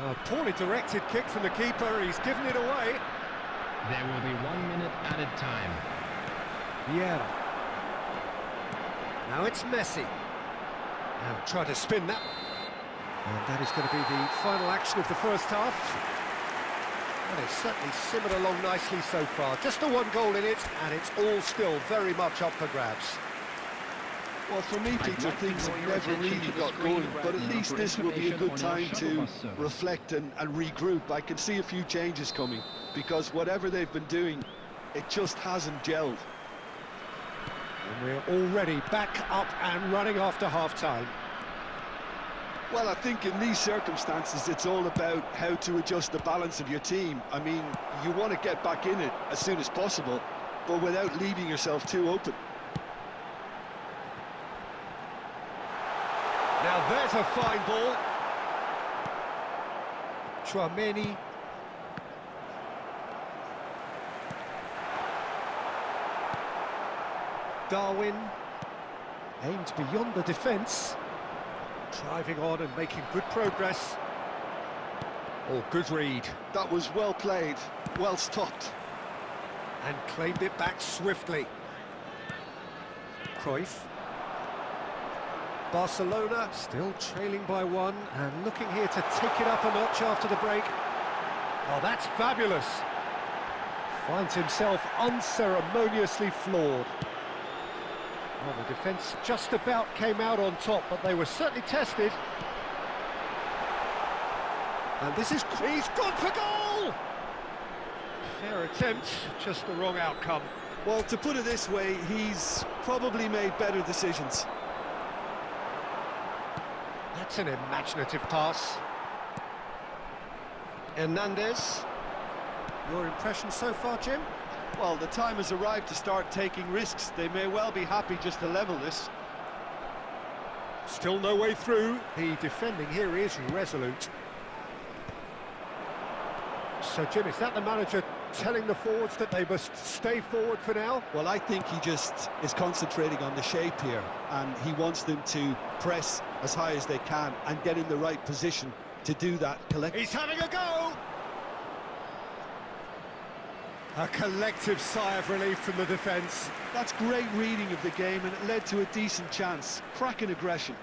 A poorly directed kick from the keeper, he's given it away. There will be 1 minute added time. Yeah. Now it's Messi. Now try to spin that. And that is going to be the final action of the first half. And it's certainly simmered along nicely so far. Just the one goal in it, and it's all still very much up for grabs. Well, for me, Peter, things have never really got going, but at least this will be a good time to reflect and regroup. I can see a few changes coming, because whatever they've been doing, it just hasn't gelled. And we're already back up and running after half-time. Well, I think in these circumstances, it's all about how to adjust the balance of your team. I mean, you want to get back in it as soon as possible, but without leaving yourself too open. Now there's a fine ball. Chouameni. Darwin. Aimed beyond the defence. Driving on and making good progress. Oh, good read. That was well played, well stopped. And claimed it back swiftly. Cruyff. Barcelona still trailing by one and looking here to take it up a notch after the break. Oh, that's fabulous. Finds himself unceremoniously floored. Well, the defence just about came out on top, but they were certainly tested. And this is... He's gone for goal! Fair attempt, just the wrong outcome. Well, to put it this way, he's probably made better decisions. That's an imaginative pass. Hernandez. Your impression so far, Jim? Well, the time has arrived to start taking risks. They may well be happy just to level this. Still no way through. The defending here is resolute. So, Jim, is that the manager telling the forwards that they must stay forward for now? Well, I think he just is concentrating on the shape here, and he wants them to press as high as they can and get in the right position to do that collectively. He's having a go! A collective sigh of relief from the defence. That's great reading of the game, and it led to a decent chance. Cracking aggression.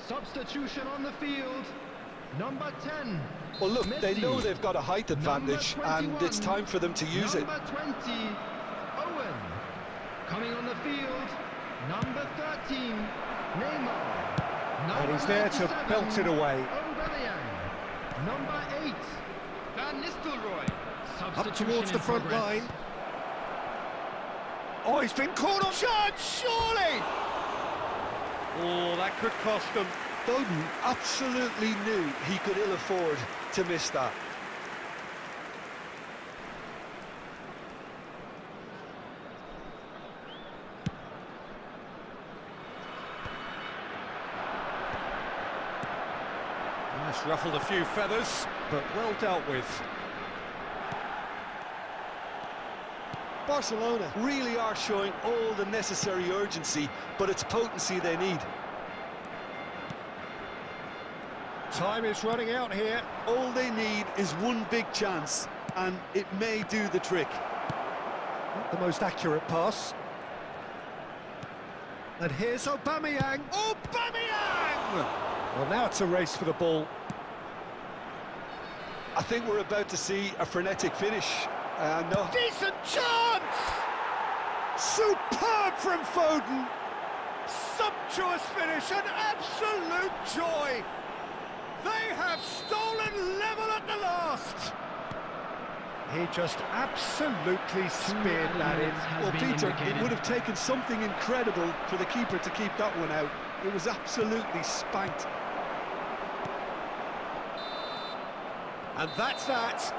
Substitution on the field, number 10. Well, look, they know Messi. they've got a height advantage, and it's time for them to use it. Number 20, Owen. Coming on the field, number 13, Neymar. And he's there to 97, belt it away. Aubameyang. Number 8, Van Nistelrooy. Up Substitution towards the in front progress. line. Oh, he's been caught off chance, surely! Oh, that could cost them. Foden absolutely knew he could ill afford to miss that. That's ruffled a few feathers, but well dealt with. Barcelona really are showing all the necessary urgency, but it's potency they need. Time is running out here. All they need is one big chance, and it may do the trick. Not the most accurate pass. And here's Aubameyang. Aubameyang! Well, now it's a race for the ball. I think we're about to see a frenetic finish. No. Decent chance! Superb from Foden! Sumptuous finish, an absolute joy! They have stolen level at the last! He just absolutely speared that in. Well, Peter, it would have taken something incredible for the keeper to keep that one out. It was absolutely spanked. And that's that.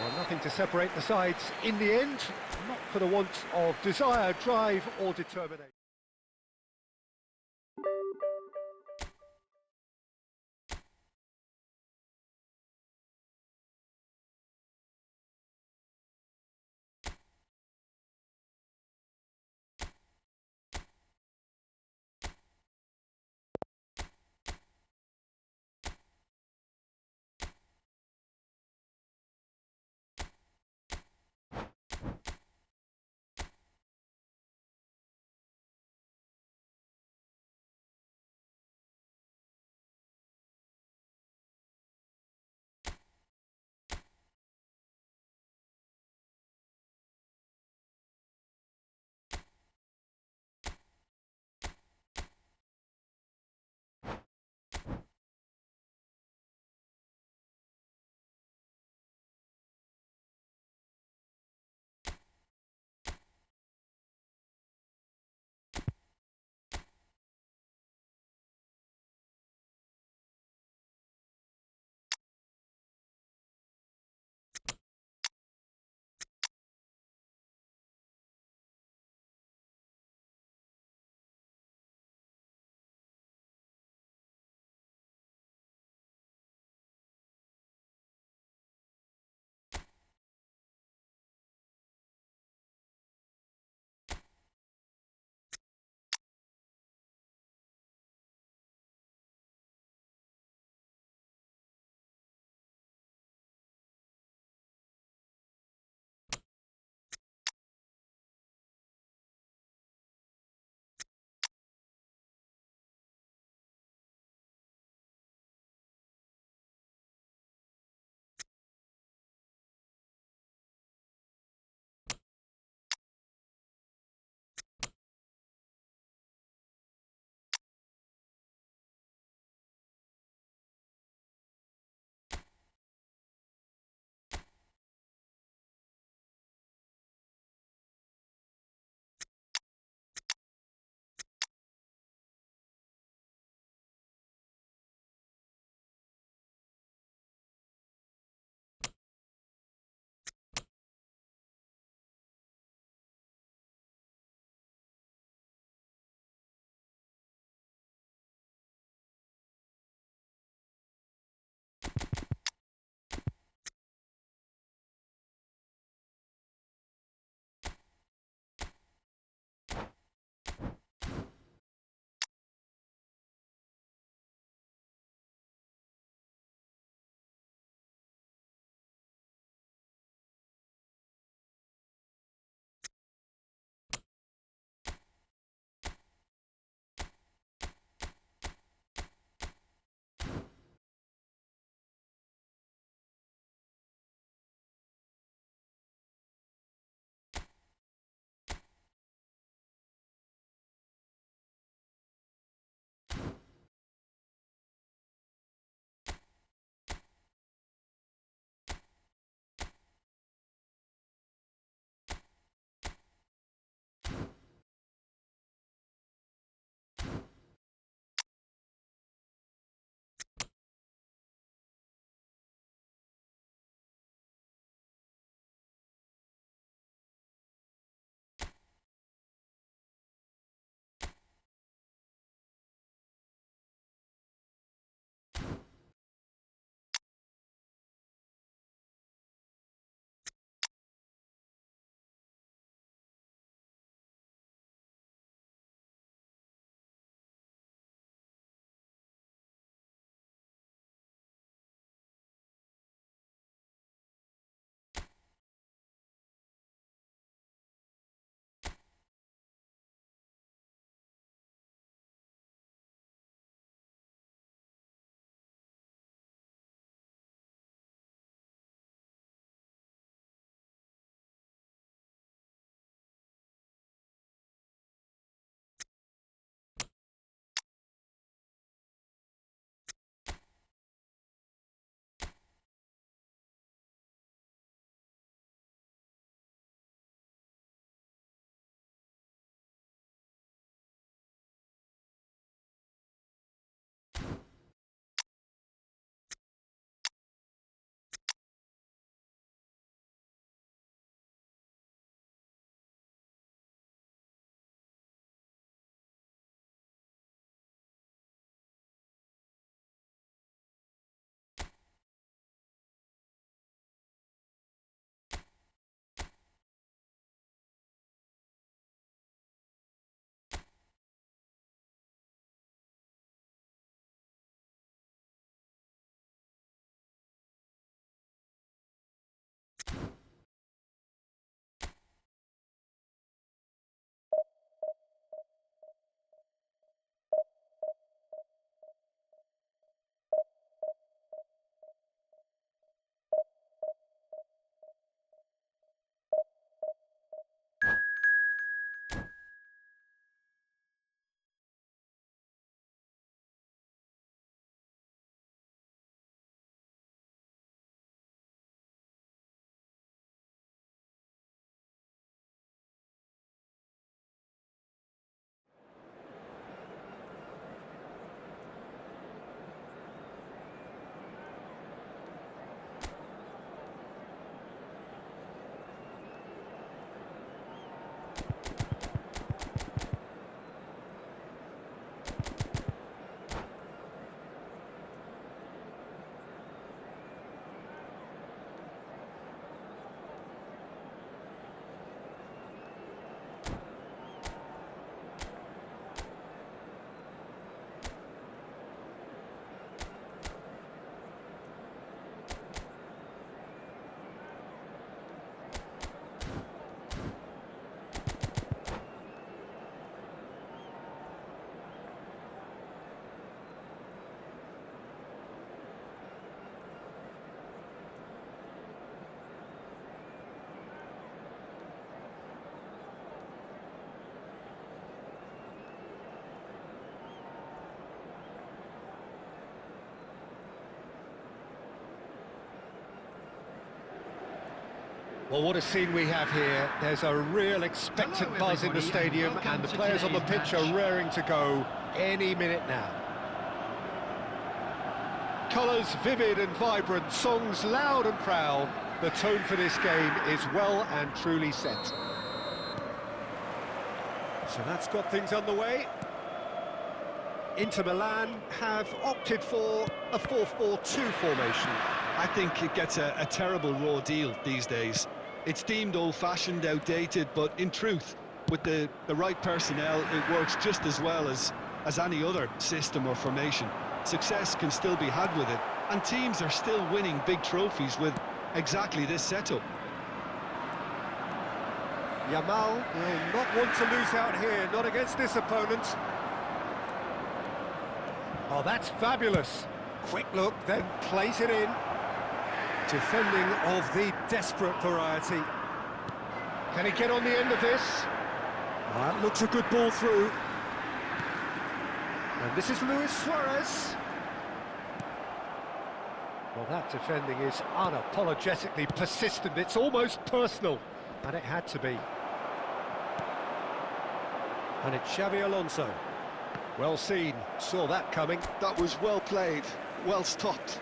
Well, nothing to separate the sides in the end, not for the want of desire, drive or determination. Well, what a scene we have here. There's a real expectant buzz in the stadium, and the players on the pitch are raring to go any minute now. Colours vivid and vibrant, songs loud and proud. The tone for this game is well and truly set. So that's got things underway. Inter Milan have opted for a 4-4-2 formation. I think it gets a terrible raw deal these days. It's deemed old-fashioned, outdated, but in truth, with the right personnel, it works just as well as any other system or formation. Success can still be had with it, and teams are still winning big trophies with exactly this setup. Yamal will not want to lose out here, not against this opponent. Oh, that's fabulous. Quick look, then plays it in. Defending of the desperate variety. Can he get on the end of this? That looks a good ball through. And this is Luis Suarez. Well, that defending is unapologetically persistent. It's almost personal, and it had to be. And it's Xabi Alonso. Well seen, saw that coming. That was well played, well stopped.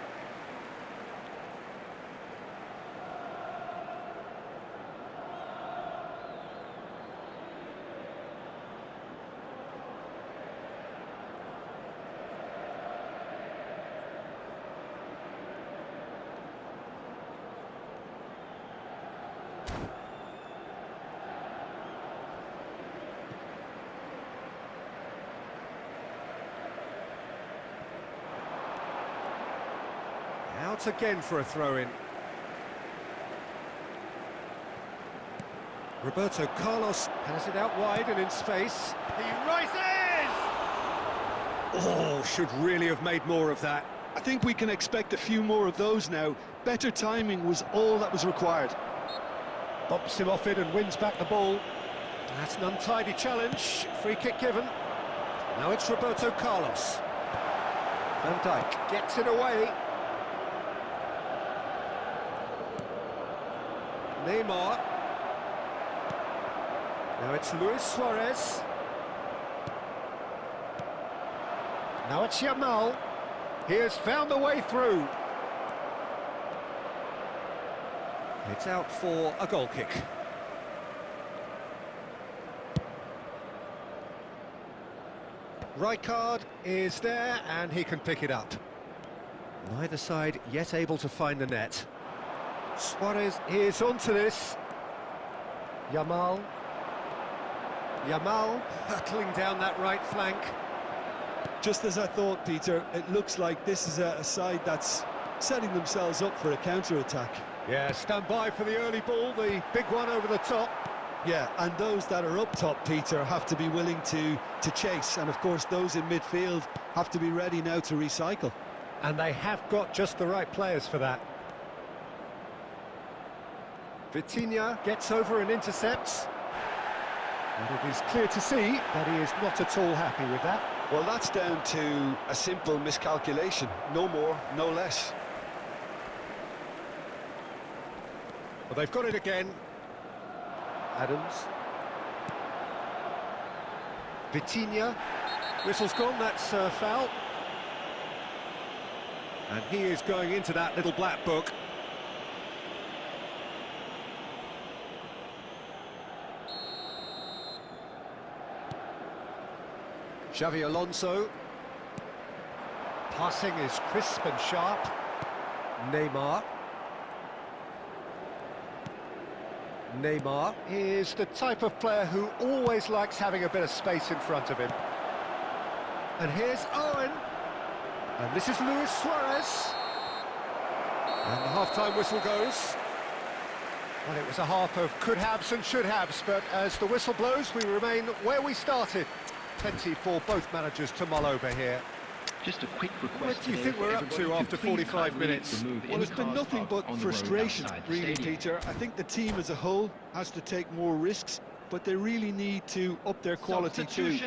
Out again for a throw-in. Roberto Carlos has it out wide and in space. He rises! Oh, should really have made more of that. I think we can expect a few more of those now. Better timing was all that was required. Bumps him off it and wins back the ball. That's an untidy challenge. Free kick given. Now it's Roberto Carlos. Van Dijk gets it away. Neymar. Now it's Luis Suarez. Now it's Yamal. He has found the way through. It's out for a goal kick. Rijkaard is there and he can pick it up. Neither side yet able to find the net. Suarez is onto this. Yamal. Yamal hurtling down that right flank. Just as I thought, Peter, it looks like this is a side that's setting themselves up for a counter-attack. Yeah, stand by for the early ball, the big one over the top. Yeah, and those that are up top, Peter, have to be willing to chase. And, of course, those in midfield have to be ready now to recycle. And they have got just the right players for that. Vitinha gets over and intercepts. And it is clear to see that he is not at all happy with that. Well, that's down to a simple miscalculation. No more, no less. Well, they've got it again. Adams. Vitinha. Whistle's gone, that's a foul. And he is going into that little black book. Xabi Alonso. Passing is crisp and sharp. Neymar. Neymar is the type of player who always likes having a bit of space in front of him. And here's Owen. And this is Luis Suarez. And the half-time whistle goes. Well, it was a half of could-haves and should-haves, but as the whistle blows, we remain where we started. Plenty for both managers to mull over here. Just a quick request. What do you think we're up to after 45 minutes? Well, it's been nothing but frustration, really, Peter. I think the team as a whole has to take more risks, but they really need to up their quality too.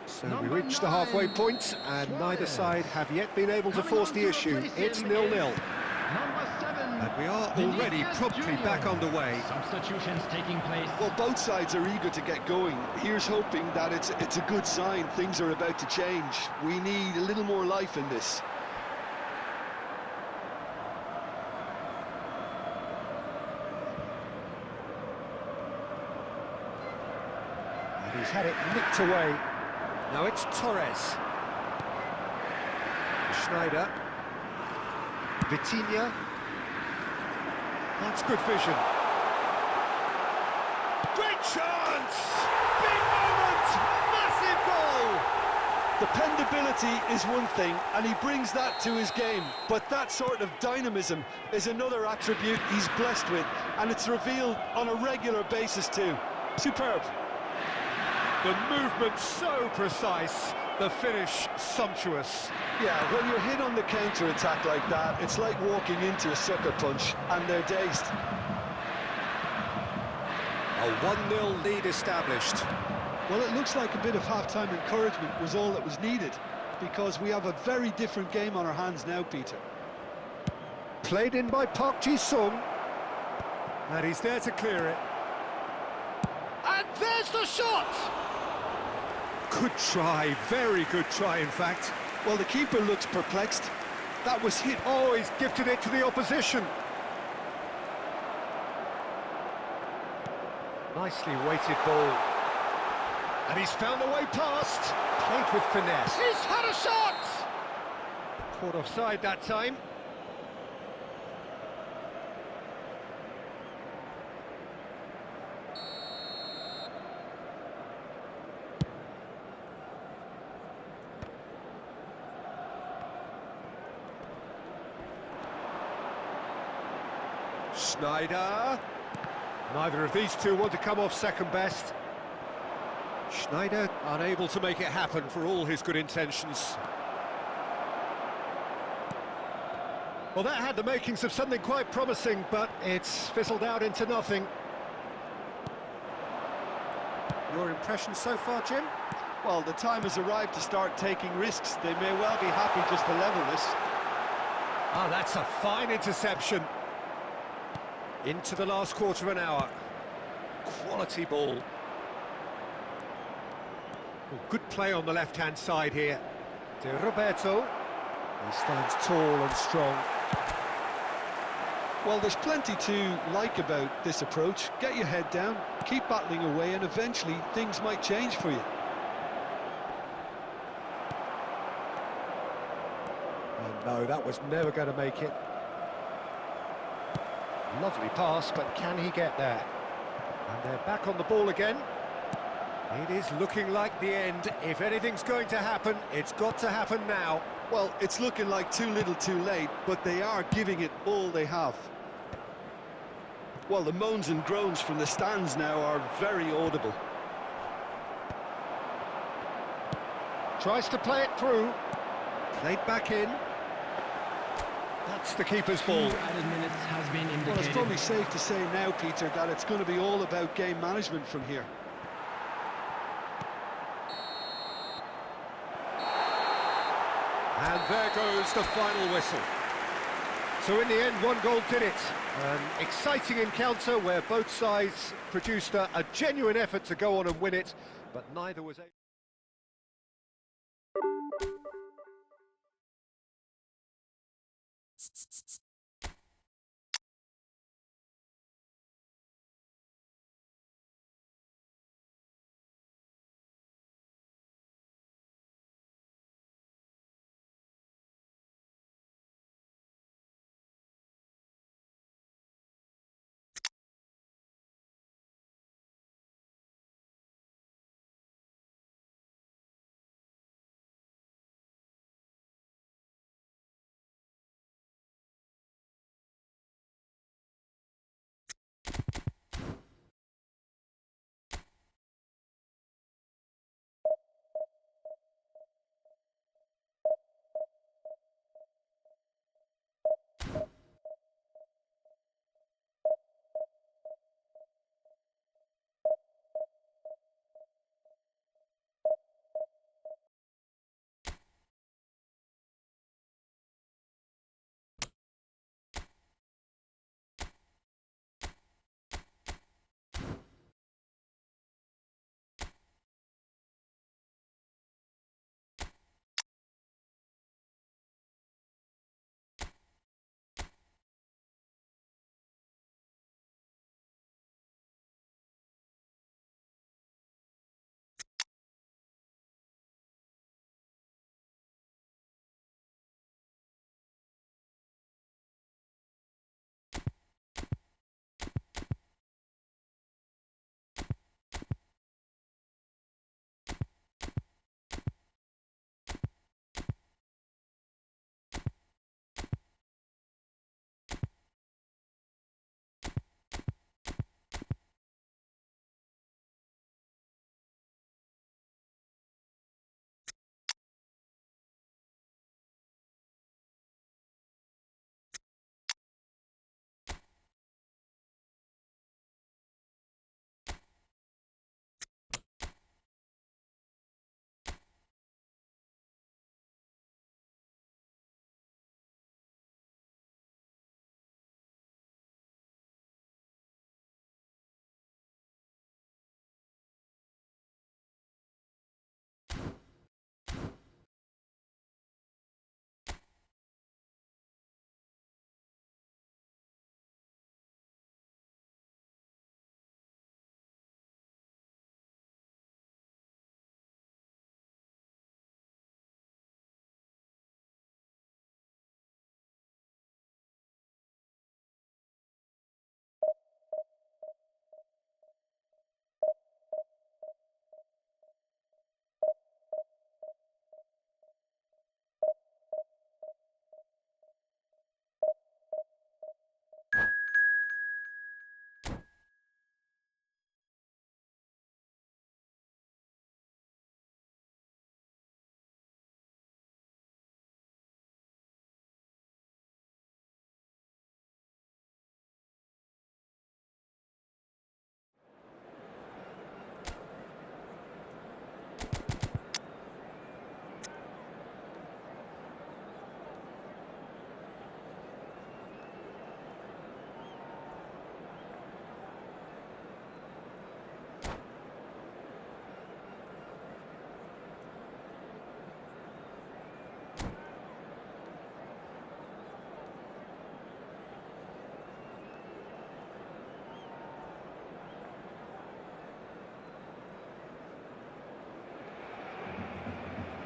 So we reach the halfway point, and neither side have yet been able to force the issue. It's 0-0. Number 7. And we are already promptly back underway. Substitutions taking place. Well, both sides are eager to get going. Here's hoping that it's a good sign. Things are about to change. We need a little more life in this. And he's had it nicked away. Now it's Torres. Schneider. Vitinha. That's good vision. Great chance! Big moment! Massive goal! Dependability is one thing, and he brings that to his game. But that sort of dynamism is another attribute he's blessed with, and it's revealed on a regular basis too. Superb. The movement so precise, the finish sumptuous. Yeah, when you're hit on the counter-attack like that, it's like walking into a sucker punch, and they're dazed. A 1-0 lead established. Well, it looks like a bit of half-time encouragement was all that was needed, because we have a very different game on our hands now, Peter. Played in by Park Ji-sung. And he's there to clear it. And there's the shot! Good try, very good try, in fact. Well, the keeper looks perplexed. That was hit. Oh, he's gifted it to the opposition. Nicely weighted ball. And he's found the way past. Played with finesse. He's had a shot! Caught offside that time. Schneider. Neither of these two want to come off second best. Schneider unable to make it happen for all his good intentions. Well, that had the makings of something quite promising, but it's fizzled out into nothing. Your impression so far, Jim? Well, the time has arrived to start taking risks. They may well be happy just to level this. Ah, that's a fine interception. Into the last quarter of an hour. Quality ball. Oh, good play on the left-hand side here. To Roberto. He stands tall and strong. Well, there's plenty to like about this approach. Get your head down, keep battling away, and eventually things might change for you. And no, that was never going to make it. Lovely pass, but can he get there? And they're back on the ball again. It is looking like the end. If anything's going to happen, it's got to happen now. Well, it's looking like too little too late, but they are giving it all they have. Well, the moans and groans from the stands now are very audible. Tries to play it through. Played back in. That's the keeper's ball. 2 added minutes has been indicated. Well, it's probably safe to say now, Peter, that it's going to be all about game management from here. And there goes the final whistle. So in the end, 1 goal did it. An exciting encounter where both sides produced a genuine effort to go on and win it, but neither was able.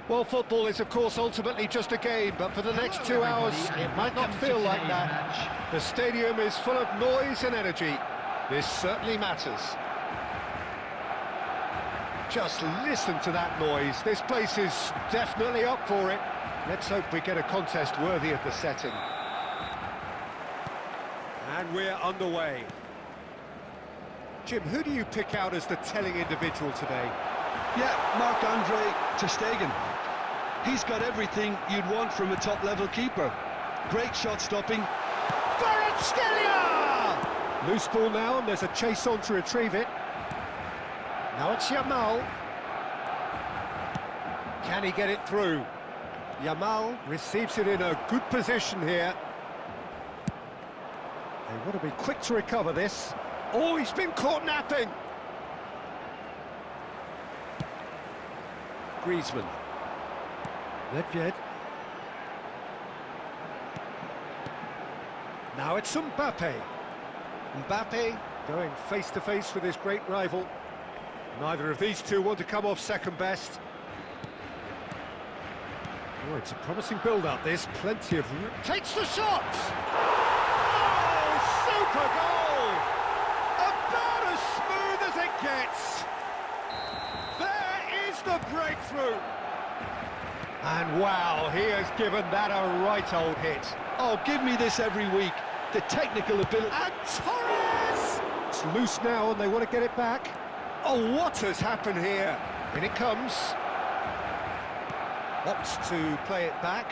Well, football is, of course, ultimately just a game, but for the next 2 hours, it might not feel like that. The stadium is full of noise and energy. This certainly matters. Just listen to that noise. This place is definitely up for it. Let's hope we get a contest worthy of the setting. And we're underway. Jim, who do you pick out as the telling individual today? Yeah, Marc-Andre ter Stegen. He's got everything you'd want from a top-level keeper. Great shot stopping. Kvaratskhelia! Loose ball now, and there's a chase on to retrieve it. Now it's Yamal. Can he get it through? Yamal receives it in a good position here. They want to be quick to recover this. Oh, he's been caught napping. Griezmann. Nedved. Now it's Mbappe. Mbappe going face-to-face with his great rival. Neither of these two want to come off second best. Oh, it's a promising build-up, this. Plenty of room. Takes the shot! Oh, super goal! About as smooth as it gets. There is the breakthrough. And wow, he has given that a right old hit. Oh, give me this every week. The technical ability. And Torres! It's loose now and they want to get it back. Oh, what has happened here? In it comes. Opts to play it back.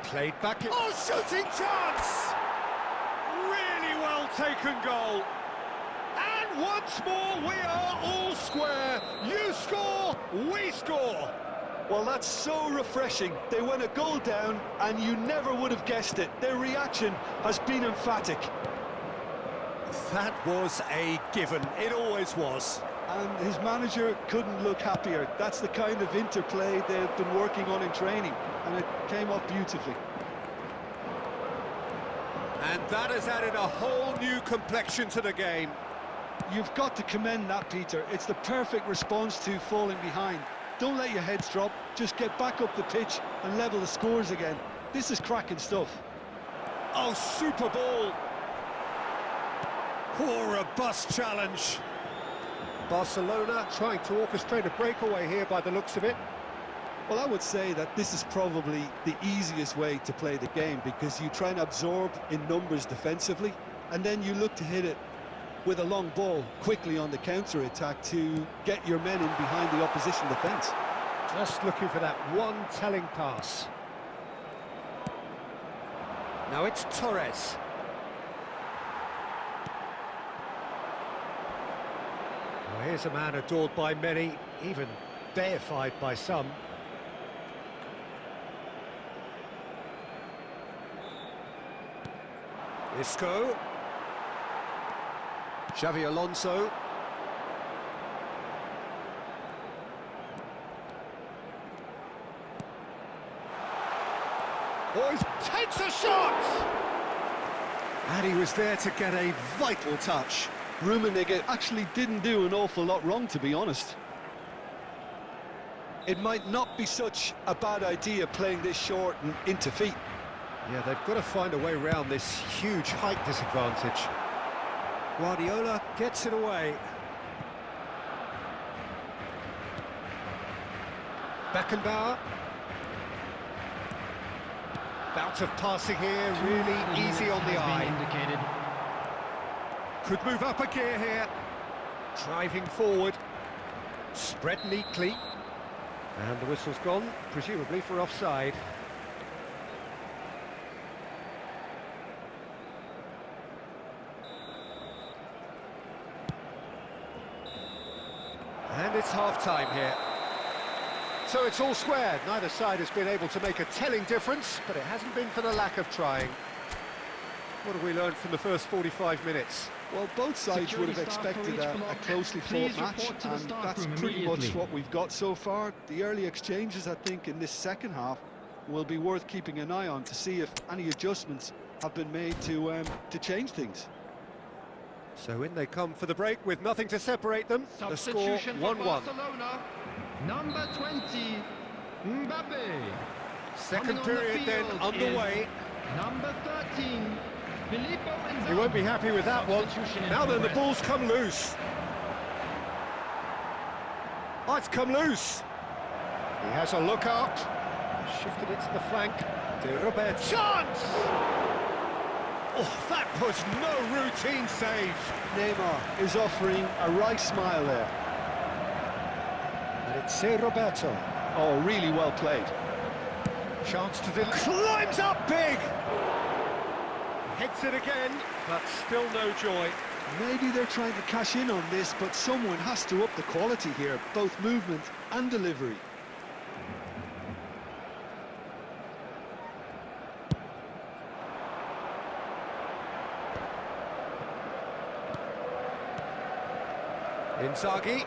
Played back. Oh, shooting chance! Really well taken goal. And once more, we are all square. You score, we score. Well, that's so refreshing. They went a goal down, and you never would have guessed it. Their reaction has been emphatic. That was a given. It always was. And his manager couldn't look happier. That's the kind of interplay they've been working on in training, and it came off beautifully. And that has added a whole new complexion to the game. You've got to commend that, Peter. It's the perfect response to falling behind. Don't let your heads drop, just get back up the pitch and level the scores again. This is cracking stuff. Oh, super ball! Oh, robust challenge. Barcelona trying to orchestrate a breakaway here by the looks of it. Well, I would say that this is probably the easiest way to play the game, because you try and absorb in numbers defensively, and then you look to hit it with a long ball quickly on the counter-attack to get your men in behind the opposition defence. Just looking for that one telling pass. Now it's Torres. Well, here's a man adored by many, even deified by some. Isco. Xavi Alonso. Oh, he takes a shot! And he was there to get a vital touch. Rummenigge actually didn't do an awful lot wrong, to be honest. It might not be such a bad idea playing this short and into feet. Yeah, they've got to find a way around this huge height disadvantage. Guardiola gets it away. Beckenbauer. Bout of passing here, really easy on the eye. Indicated. Could move up a gear here. Driving forward. Spread neatly. And the whistle's gone, presumably for offside. And it's half-time here. So it's all square. Neither side has been able to make a telling difference, but it hasn't been for the lack of trying. What have we learned from the first 45 minutes? Well, both sides would have expected a closely fought match, and that's pretty much what we've got so far. The early exchanges, I think, in this second half will be worth keeping an eye on to see if any adjustments have been made to change things. So in they come for the break with nothing to separate them. The score Substitution 1-1. for Barcelona. Number 20, Mbappe. Second Coming on the period then field underway. is number 13, Filippo Inzaghi. He won't be happy with that one. Substitution in Now then, the progress. ball's come loose. Oh, it's come loose. He has a look up. Shifted it to the flank. De Robert. Chance! Oh, that was no routine save. Neymar is offering a right smile there. And it's Roberto. Oh, really well played. Chance to climbs up big. Hits it again, but still no joy. Maybe they're trying to cash in on this, but someone has to up the quality here, both movement and delivery. Inzaghi.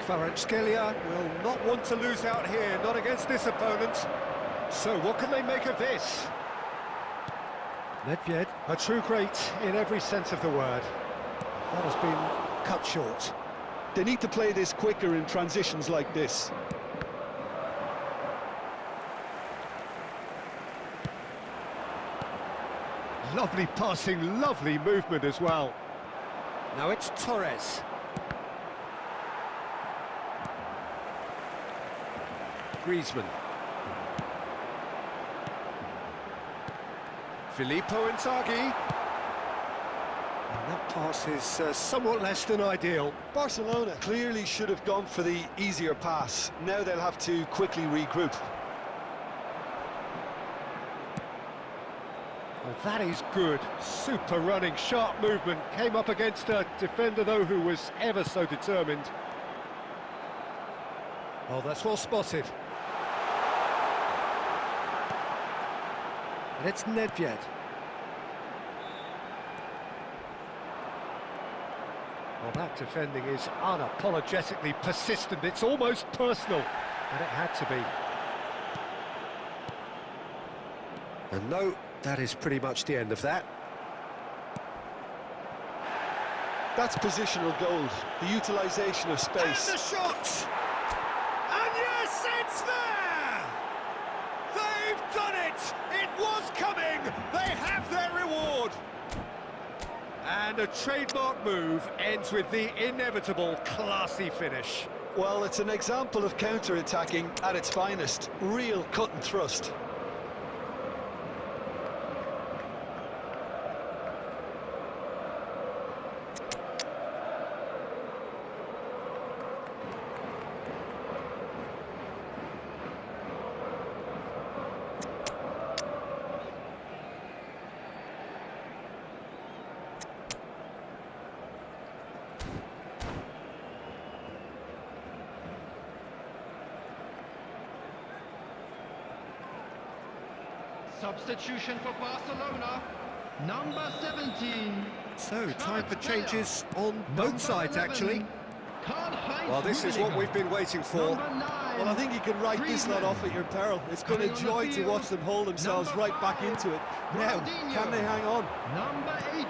Kvaratskhelia will not want to lose out here, not against this opponent. So what can they make of this? Nedved, a true great in every sense of the word. That has been cut short. They need to play this quicker in transitions like this. Lovely passing, lovely movement as well. Now it's Torres. Griezmann. Filippo Inzaghi. And that pass is somewhat less than ideal. Barcelona clearly should have gone for the easier pass. Now they'll have to quickly regroup. Well, that is good. Super running, sharp movement. Came up against a defender, though, who was ever so determined. Oh, that's well spotted. And it's Nedved. Well, that defending is unapologetically persistent. It's almost personal, and it had to be. And no, that is pretty much the end of that. That's positional gold, the utilisation of space. And the shot! And yes, it's there! They've done it! It was coming! They have their reward! And a trademark move ends with the inevitable classy finish. Well, it's an example of counter-attacking at its finest. Real cut and thrust. Substitution for Barcelona, number 17. So, time for changes on both sides, actually. Karl-Heinz Well, this is what Rummenigge. we've been waiting for. Number 9. Well, I think you can write this lot off at your peril. It's been a Coming on joy the to field, watch them hold themselves number right back 5, into it. Now, Ronaldinho. can they hang on? Number 18.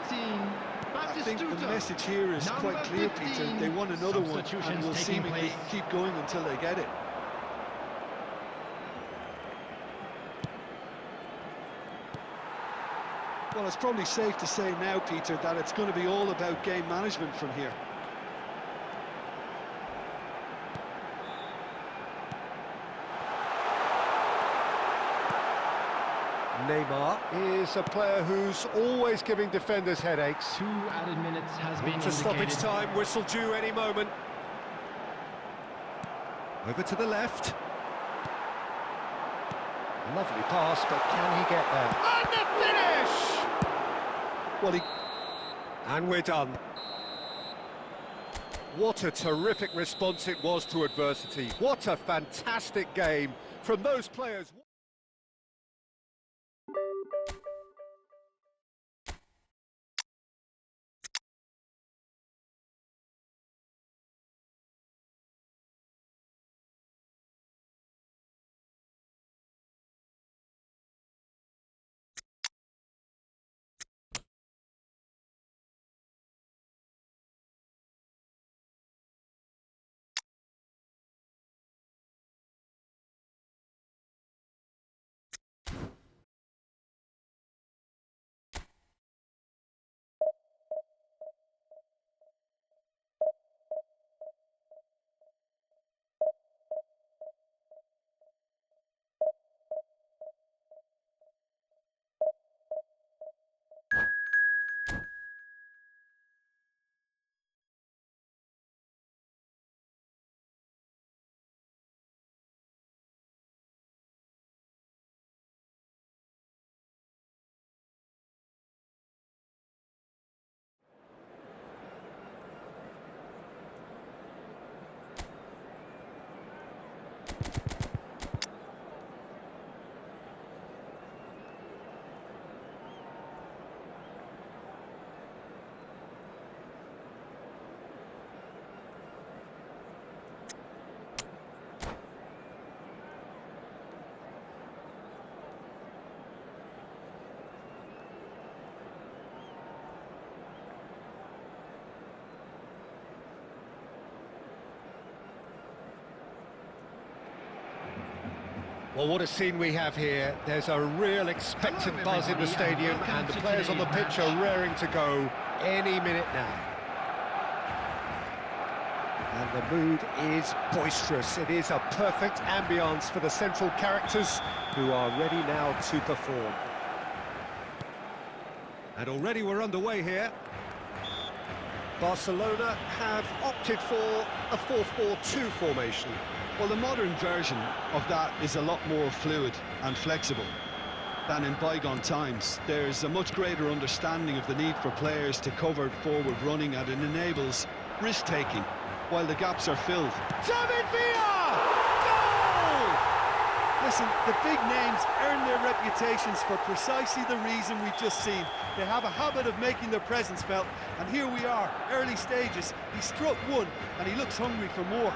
I think the Batistuta. message here is Number quite clear, 15. Peter. They want another one and Substitutions will taking seemingly place. keep going until they get it. Well, it's probably safe to say now, Peter, that it's going to be all about game management from here. Neymar is a player who's always giving defenders headaches. 2 added minutes has been To stoppage indicated. time, whistle due any moment. Over to the left. Lovely pass, but can he get there? And the finish! Well, And we're done. What a terrific response it was to adversity. What a fantastic game from those players. Well, what a scene we have here. There's a real expectant buzz in the stadium, and the players on the pitch are raring to go any minute now. And the mood is boisterous. It is a perfect ambience for the central characters who are ready now to perform. And already we're underway here. Barcelona have opted for a 4-4-2 formation. Well, the modern version of that is a lot more fluid and flexible than in bygone times. There's a much greater understanding of the need for players to cover forward running, and it enables risk-taking while the gaps are filled. David Villa! Goal! Listen, the big names earn their reputations for precisely the reason we've just seen. They have a habit of making their presence felt, and here we are, early stages. He struck one, and he looks hungry for more.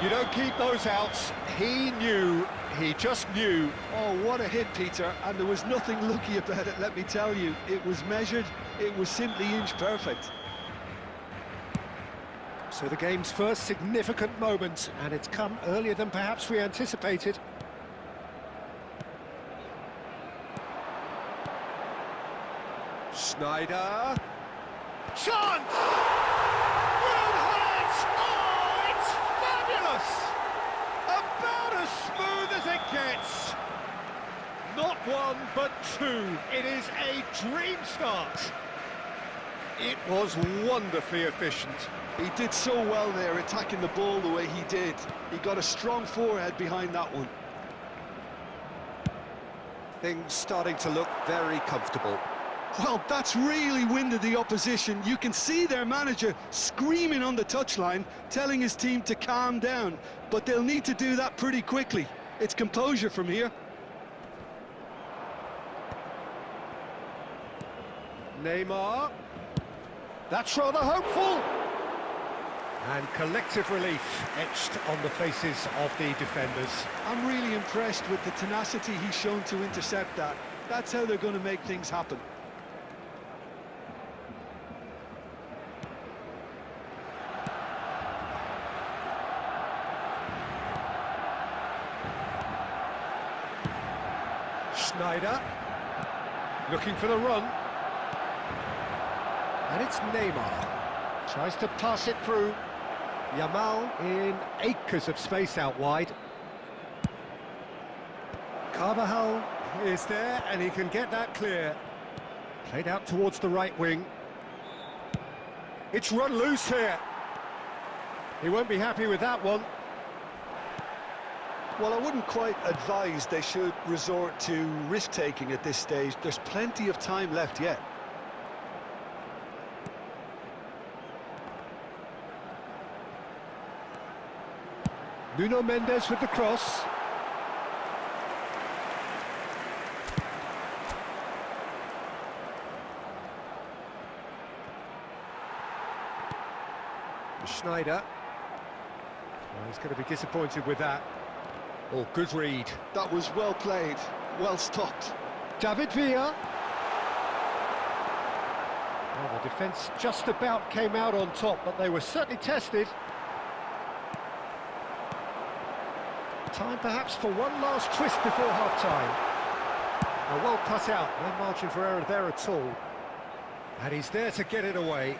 You don't keep those outs. He knew, he just knew. Oh, what a hit, Peter, and there was nothing lucky about it, let me tell you. It was measured, it was simply inch perfect. So the game's first significant moment, and it's come earlier than perhaps we anticipated. Schneider. Chance! Good head! Oh, it's fabulous! About as smooth as it gets. Not one, but two. It is a dream start. It was wonderfully efficient. He did so well there, attacking the ball the way he did. He got a strong forehead behind that one. Things starting to look very comfortable. Well, that's really winded the opposition. You can see their manager screaming on the touchline, telling his team to calm down. But they'll need to do that pretty quickly. It's composure from here. Neymar. That's rather hopeful. And collective relief etched on the faces of the defenders. I'm really impressed with the tenacity he's shown to intercept that. That's how they're going to make things happen. Schneider. Looking for the run. And it's Neymar. Tries to pass it through. Yamal in acres of space out wide. Carvajal is there, and he can get that clear. Played out towards the right wing. It's run loose here. He won't be happy with that one. Well, I wouldn't quite advise they should resort to risk-taking at this stage. There's plenty of time left yet. Nuno Mendes with the cross. Schneider. Well, he's going to be disappointed with that. Oh, good read. That was well played, well stopped. David Villa. Well, the defence just about came out on top, but they were certainly tested. Time perhaps for one last twist before half-time. Well cut out, no margin for error there at all. And he's there to get it away.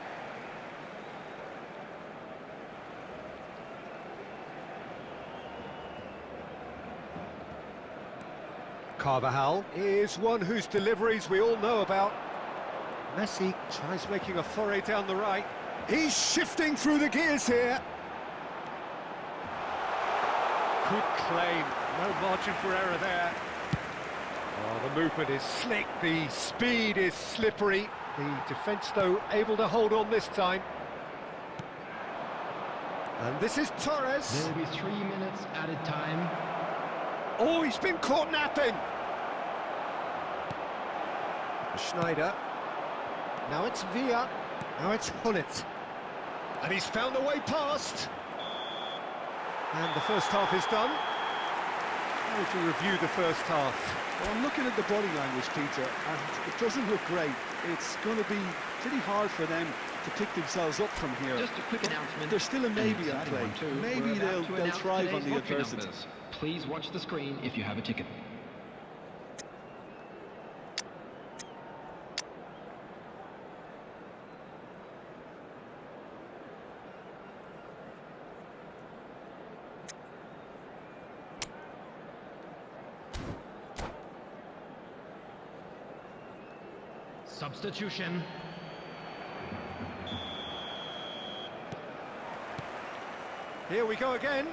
Carvajal is one whose deliveries we all know about. Messi tries making a foray down the right. He's shifting through the gears here. Good claim, no margin for error there. Oh, the movement is slick, the speed is slippery. The defence, though, able to hold on this time. And this is Torres. There will be 3 minutes added time. Oh, he's been caught napping. Schneider. Now it's Villa. Now it's Hullet. And he's found a way past. And the first half is done. How would you review the first half? Well, I'm looking at the body language, Peter, and it doesn't look great. It's going to be pretty hard for them to pick themselves up from here. Just a quick But announcement. there's still a maybe An at exciting play. one too. Maybe We're about to they'll announce thrive on today's the lottery adversity. numbers. Please watch the screen if you have a ticket. Substitution. Here we go again.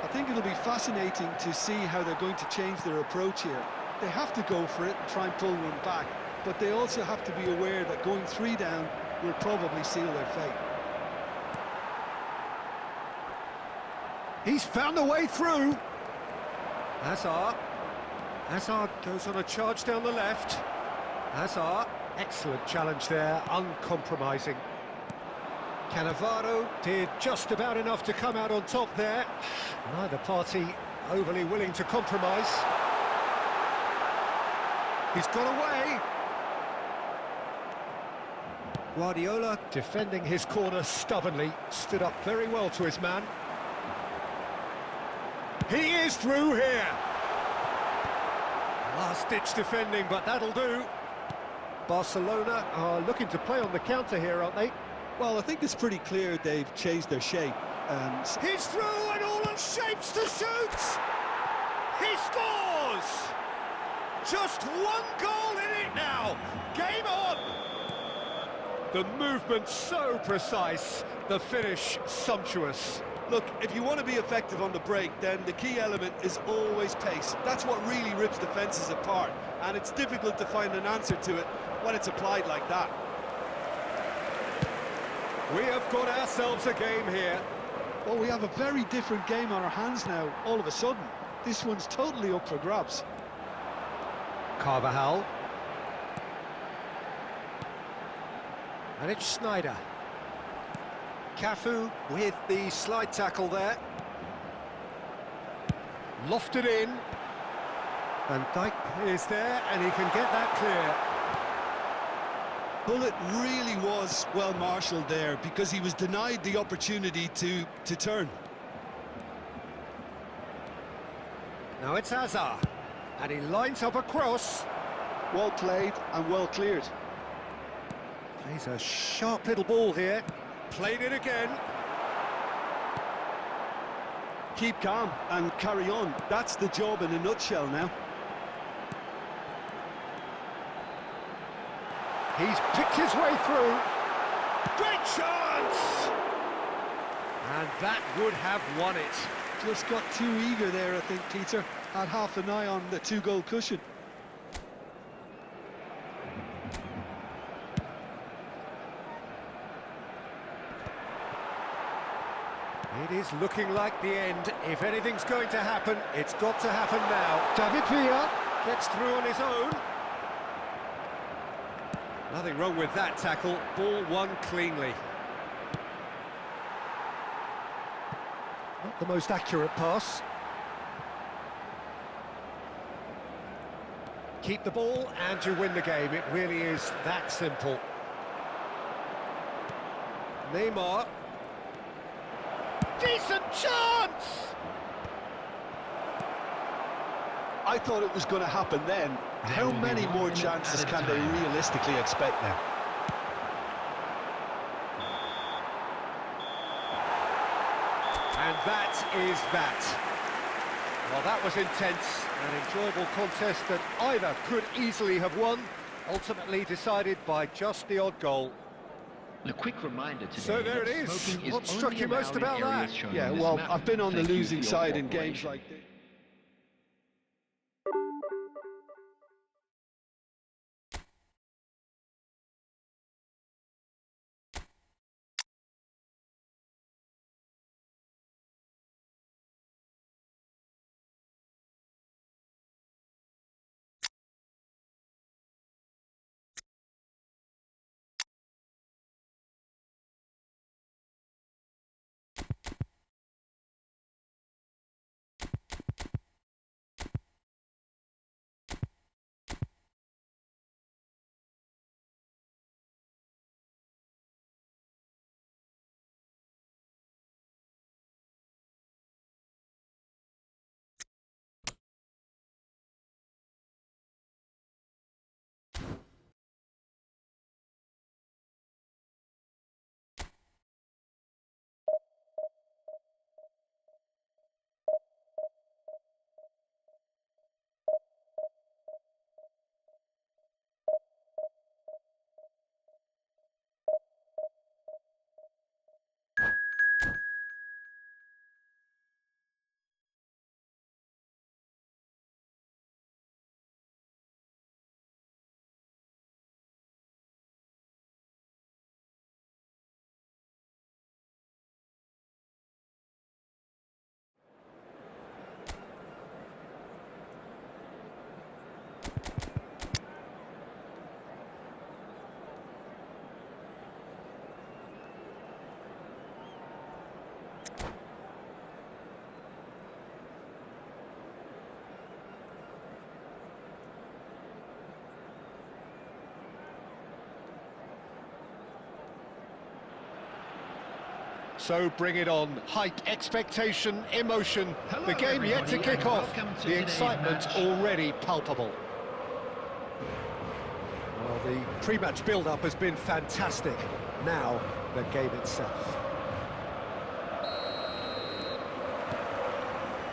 I think it'll be fascinating to see how they're going to change their approach here. They have to go for it and try and pull one back, but they also have to be aware that going 3 down will probably seal their fate. He's found a way through. Hazard. Hazard goes on a charge down the left. Hazard, excellent challenge there, uncompromising. Cannavaro did just about enough to come out on top there. Neither party overly willing to compromise. He's got away. Guardiola defending his corner stubbornly, stood up very well to his man. He is through here. Last-ditch defending, but that'll do. Barcelona are looking to play on the counter here, aren't they? Well, I think it's pretty clear they've changed their shape. He's through and all on shapes to shoot! He scores! Just one goal in it now! Game on! The movement so precise, the finish sumptuous. Look, if you want to be effective on the break, then the key element is always pace. That's what really rips defences apart, and it's difficult to find an answer to it when it's applied like that. We have got ourselves a game here. Well, we have a very different game on our hands now, all of a sudden. This one's totally up for grabs. Carvajal. And it's Snyder. Cafu with the slide tackle there. Lofted in. Van Dijk is there and he can get that clear. Bullet really was well marshalled there because he was denied the opportunity to turn. Now it's Hazard, and he lines up a cross. Well played and well cleared. Plays a sharp little ball here. Played it again. Keep calm and carry on. That's the job in a nutshell now. He's picked his way through. Great chance! And that would have won it. Just got too eager there, I think, Peter. Had half an eye on the 2-goal cushion. It is looking like the end. If anything's going to happen, it's got to happen now. David Villa gets through on his own. Nothing wrong with that tackle. Ball won cleanly. Not the most accurate pass. Keep the ball and you win the game. It really is that simple. Neymar. Decent chance! I thought it was going to happen then. How many more chances can they realistically expect now? And that is that. Well, that was intense, an enjoyable contest that either could easily have won, ultimately decided by just the odd goal. A quick reminder today. So there it is. What struck you most about that? Yeah, well, I've been on the losing side in games like this. So bring it on. Hype, expectation, emotion. Hello, The game yet to everybody, kick and off. welcome to The today's excitement match. already palpable. Well, the pre-match build-up has been fantastic. Now, the game itself.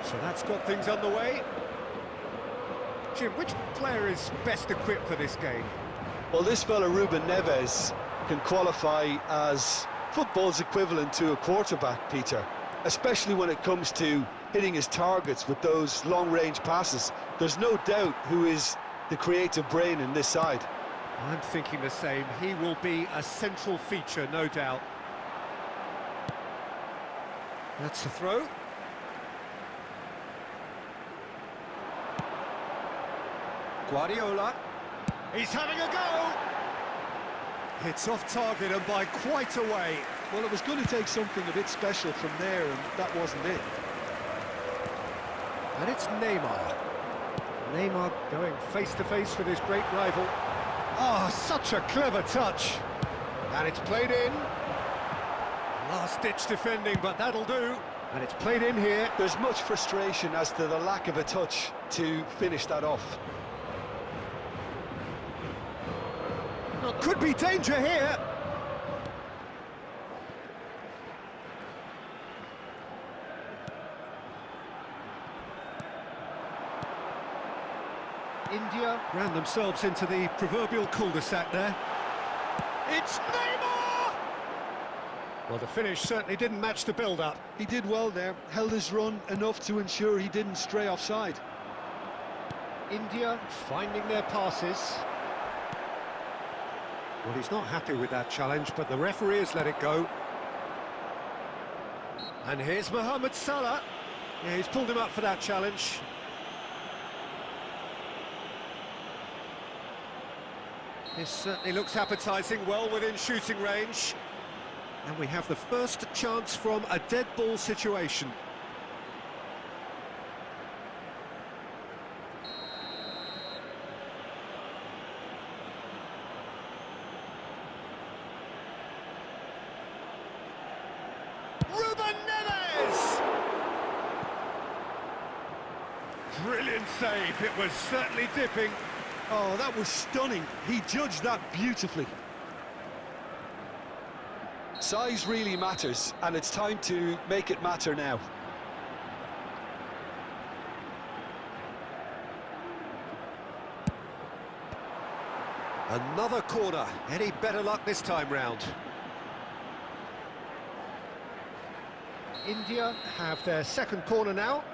So that's got things underway. Jim, which player is best equipped for this game? Well, this fella, Ruben Neves, can qualify as football's equivalent to a quarterback, Peter, especially when it comes to hitting his targets with those long-range passes. There's no doubt who is the creative brain in this side. I'm thinking the same. He will be a central feature, no doubt. That's a throw. Guardiola. He's having a go! It's off target and by quite a way. Well, it was going to take something a bit special from there, and that wasn't it. And it's Neymar. Neymar going face-to-face with his great rival. Oh, such a clever touch. And it's played in. Last-ditch defending, but that'll do. And it's played in here. There's much frustration as to the lack of a touch to finish that off. Could be danger here. India ran themselves into the proverbial cul-de-sac there. It's Neymar! Well, the finish certainly didn't match the build-up. He did well there, held his run enough to ensure he didn't stray offside. India finding their passes. Well, he's not happy with that challenge, but the referee has let it go. And here's Mohamed Salah. Yeah, he's pulled him up for that challenge. This certainly looks appetising, well within shooting range. And we have the first chance from a dead ball situation. Ruben Neves! Brilliant save, it was certainly dipping. Oh, that was stunning. He judged that beautifully. Size really matters, and it's time to make it matter now. Another corner. Any better luck this time round? India have their second corner now.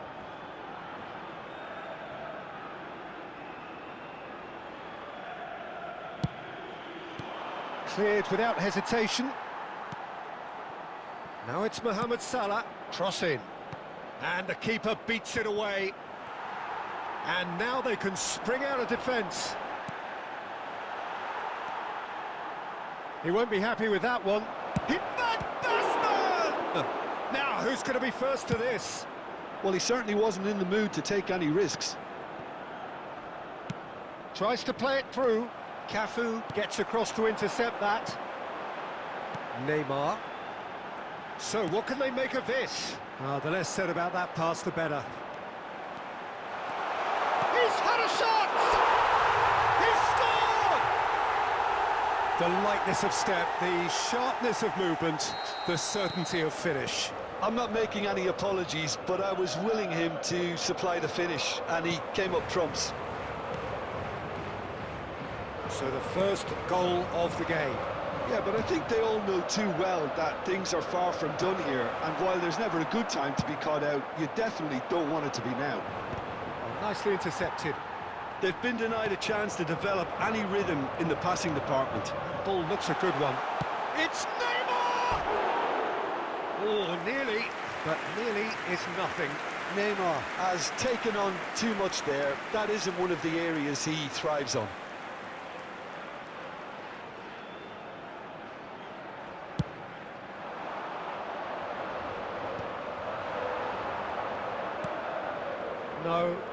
Cleared without hesitation. Now it's Mohamed Salah, cross in. And the keeper beats it away. And now they can spring out of defence. He won't be happy with that one. Hit that batsman! Now, who's going to be first to this? Well, he certainly wasn't in the mood to take any risks. Tries to play it through. Cafu gets across to intercept that. Neymar. So, what can they make of this? The less said about that pass, the better. He's had a shot! He's scored! The lightness of step, the sharpness of movement, the certainty of finish. I'm not making any apologies, but I was willing him to supply the finish, and he came up trumps. So the first goal of the game. Yeah, but I think they all know too well that things are far from done here, and while there's never a good time to be caught out, you definitely don't want it to be now. Oh, nicely intercepted. They've been denied a chance to develop any rhythm in the passing department. Ball looks a good one. It's Neymar! Oh, nearly, but nearly is nothing. Neymar has taken on too much there. That isn't one of the areas he thrives on.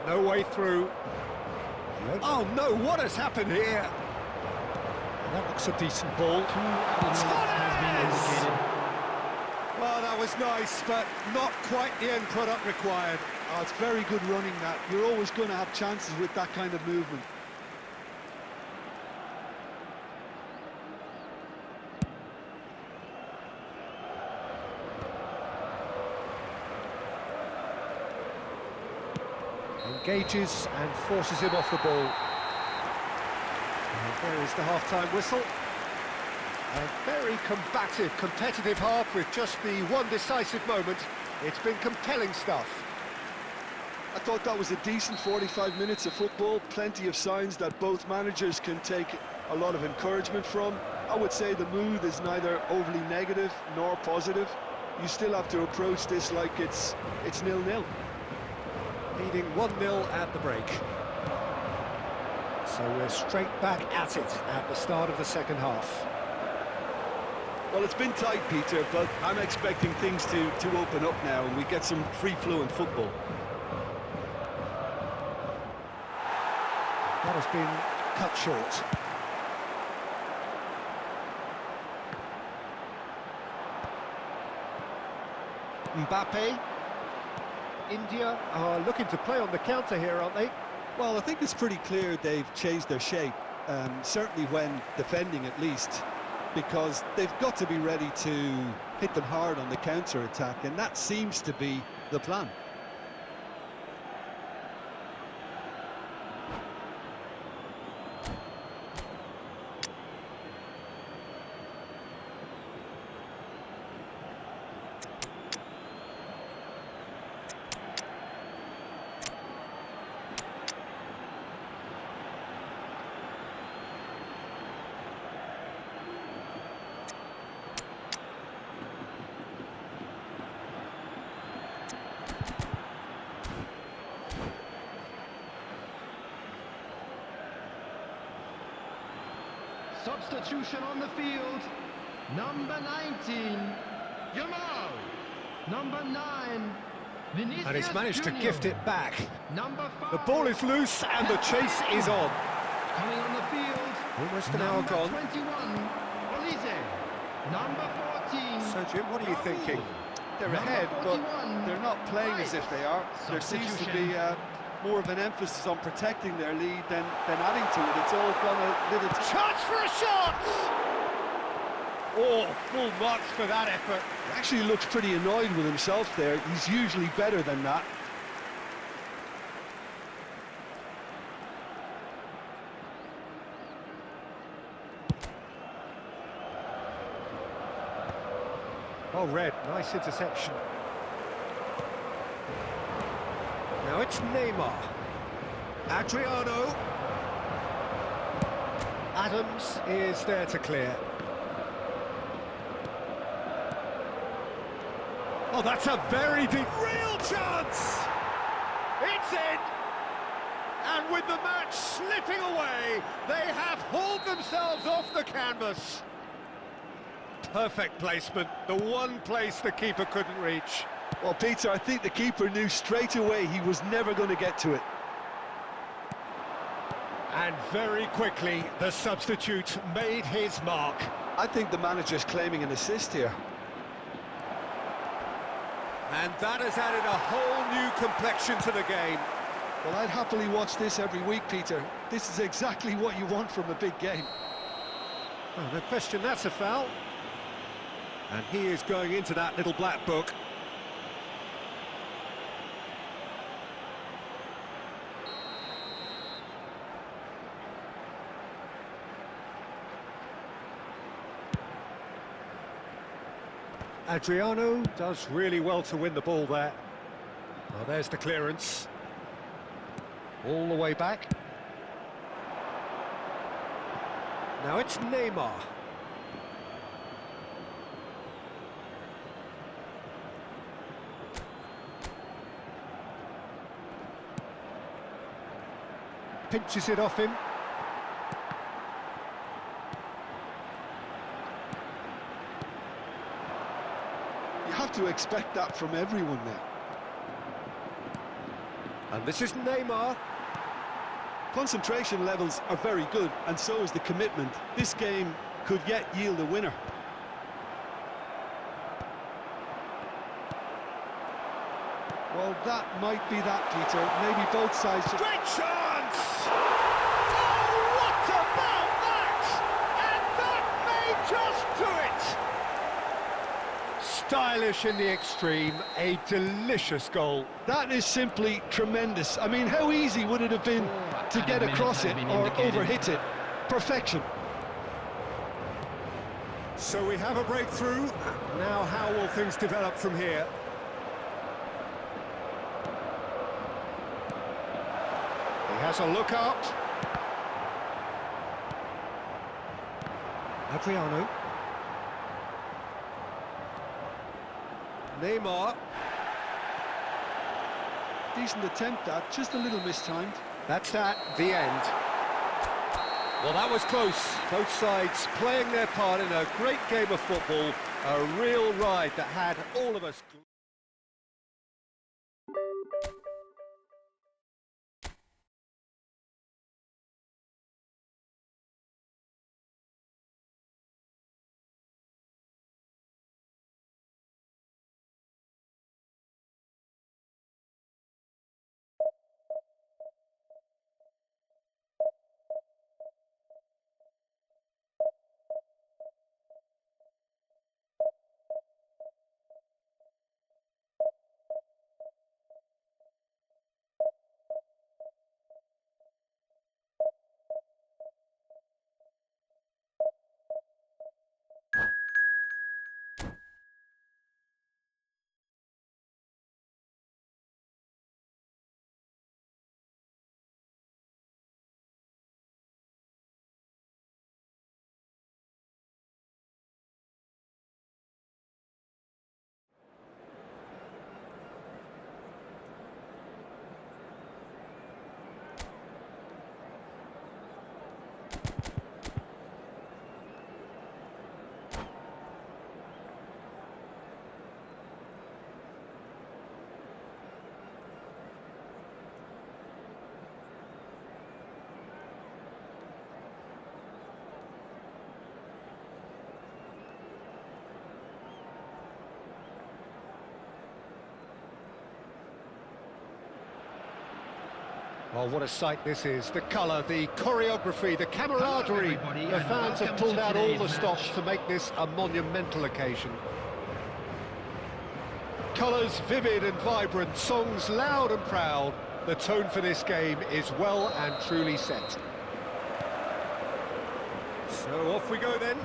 No way through. Oh no, what has happened here? That looks a decent ball. Has been indicated. Well, that that was nice, but not quite the end product required. Oh, it's very good running that. You're always going to have chances with that kind of movement. Engages and forces him off the ball. And there is the half-time whistle. A very combative, competitive half with just the one decisive moment. It's been compelling stuff. I thought that was a decent 45 minutes of football. Plenty of signs that both managers can take a lot of encouragement from. I would say the mood is neither overly negative nor positive. You still have to approach this like it's 0-0. Leading 1-0 at the break. So we're straight back at it at the start of the second half. Well, it's been tight, Peter, but I'm expecting things to open up now and we get some free-flowing football. That has been cut short. Mbappe. India are looking to play on the counter here, aren't they? Well, I think it's pretty clear they've changed their shape, certainly when defending at least, because they've got to be ready to hit them hard on the counter-attack, and that seems to be the plan. Substitution on the field. Number 19, Yamal. Number 9, Vinicius And he's managed to Junior. gift it back. Number 5, The ball is loose and the chase is on. coming on the field. Almost an hour gone. 21, Olise. Number 14. So, Jim, what are you thinking? They're Number ahead, but 41, they're not playing as if they are. There seems to be Substitution. more of an emphasis on protecting their lead than adding to it. It's all gone a little too... Chance for a shot! Oh, full marks for that effort. He actually looks pretty annoyed with himself there. He's usually better than that. Oh, Red, nice interception. Now it's Neymar. Adriano. Adams is there to clear. Oh, that's a very deep, real chance! It's in! And with the match slipping away, they have hauled themselves off the canvas. Perfect placement, the one place the keeper couldn't reach. Well, Peter, I think the keeper knew straight away he was never going to get to it. And very quickly, the substitute made his mark. I think the manager's claiming an assist here. And that has added a whole new complexion to the game. Well, I'd happily watch this every week, Peter. This is exactly what you want from a big game. Oh, no question, that's a foul. And he is going into that little black book. Adriano does really well to win the ball there. Well, there's the clearance. All the way back. Now it's Neymar. Pinches it off him. You have to expect that from everyone now. And this is Neymar. Concentration levels are very good, and so is the commitment. This game could yet yield a winner. Well, that might be that, Peter. Maybe both sides just... Great chance! Oh, what about that? And that may just do it! Stylish in the extreme, a delicious goal. That is simply tremendous. I mean, how easy would it have been to get across it or overhit it? Perfection. So we have a breakthrough. Now how will things develop from here? He has a look up. Adriano. Neymar. Decent attempt at, just a little mistimed. That's that, the end. Well, that was close. Both sides playing their part in a great game of football. A real ride that had all of us... Well, what a sight this is. The colour, the choreography, the camaraderie. The fans have pulled out all the stops to make this a monumental occasion. Colours vivid and vibrant, songs loud and proud. The tone for this game is well and truly set. So off we go then.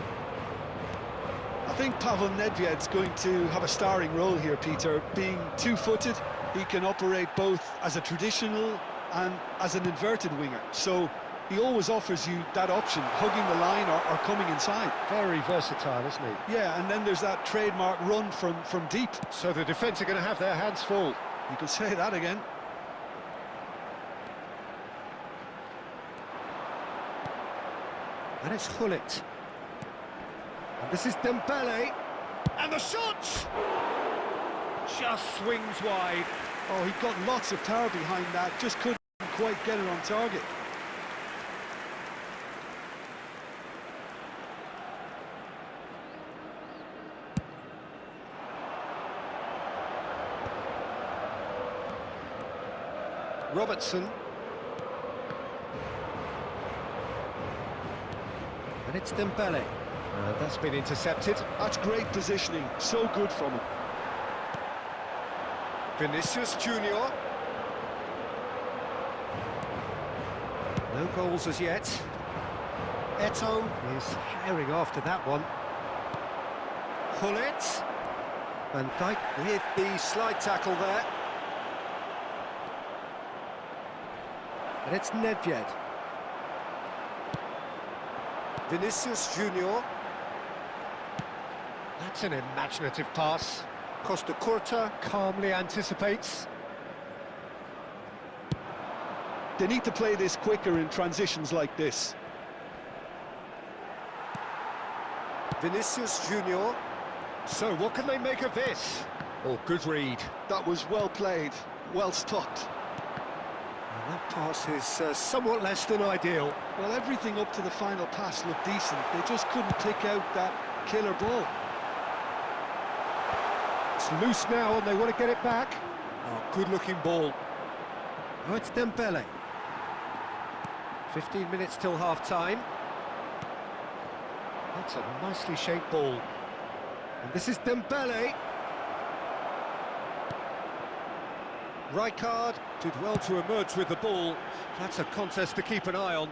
I think Pavel Nedved's going to have a starring role here, Peter. Being two-footed, he can operate both as a traditional and as an inverted winger, so he always offers you that option, hugging the line or coming inside. Very versatile, isn't he? Yeah, and then there's that trademark run from deep. So the defence are going to have their hands full. You can say that again. And it's Gullit. And this is Dembele. And the shot! Just swings wide. Oh, he got lots of power behind that, just couldn't quite get it on target. Robertson. And it's Dembele. That's been intercepted. That's great positioning, so good from him. Vinicius Junior. No goals as yet. Eto'o is herring after that one. Gullit. Van Dijk with the slide tackle there. And it's Nedved. Vinicius Junior. That's an imaginative pass. Costa Curta calmly anticipates. They need to play this quicker in transitions like this. Vinicius Junior. So what can they make of this? Oh, good read. That was well played, well stopped. And that pass is somewhat less than ideal. Well, everything up to the final pass looked decent. They just couldn't pick out that killer ball. It's loose now and they want to get it back. Oh, good-looking ball. Oh, it's Dembele. 15 minutes till half-time. That's a nicely shaped ball. And this is Dembele. Rijkaard did well to emerge with the ball. That's a contest to keep an eye on.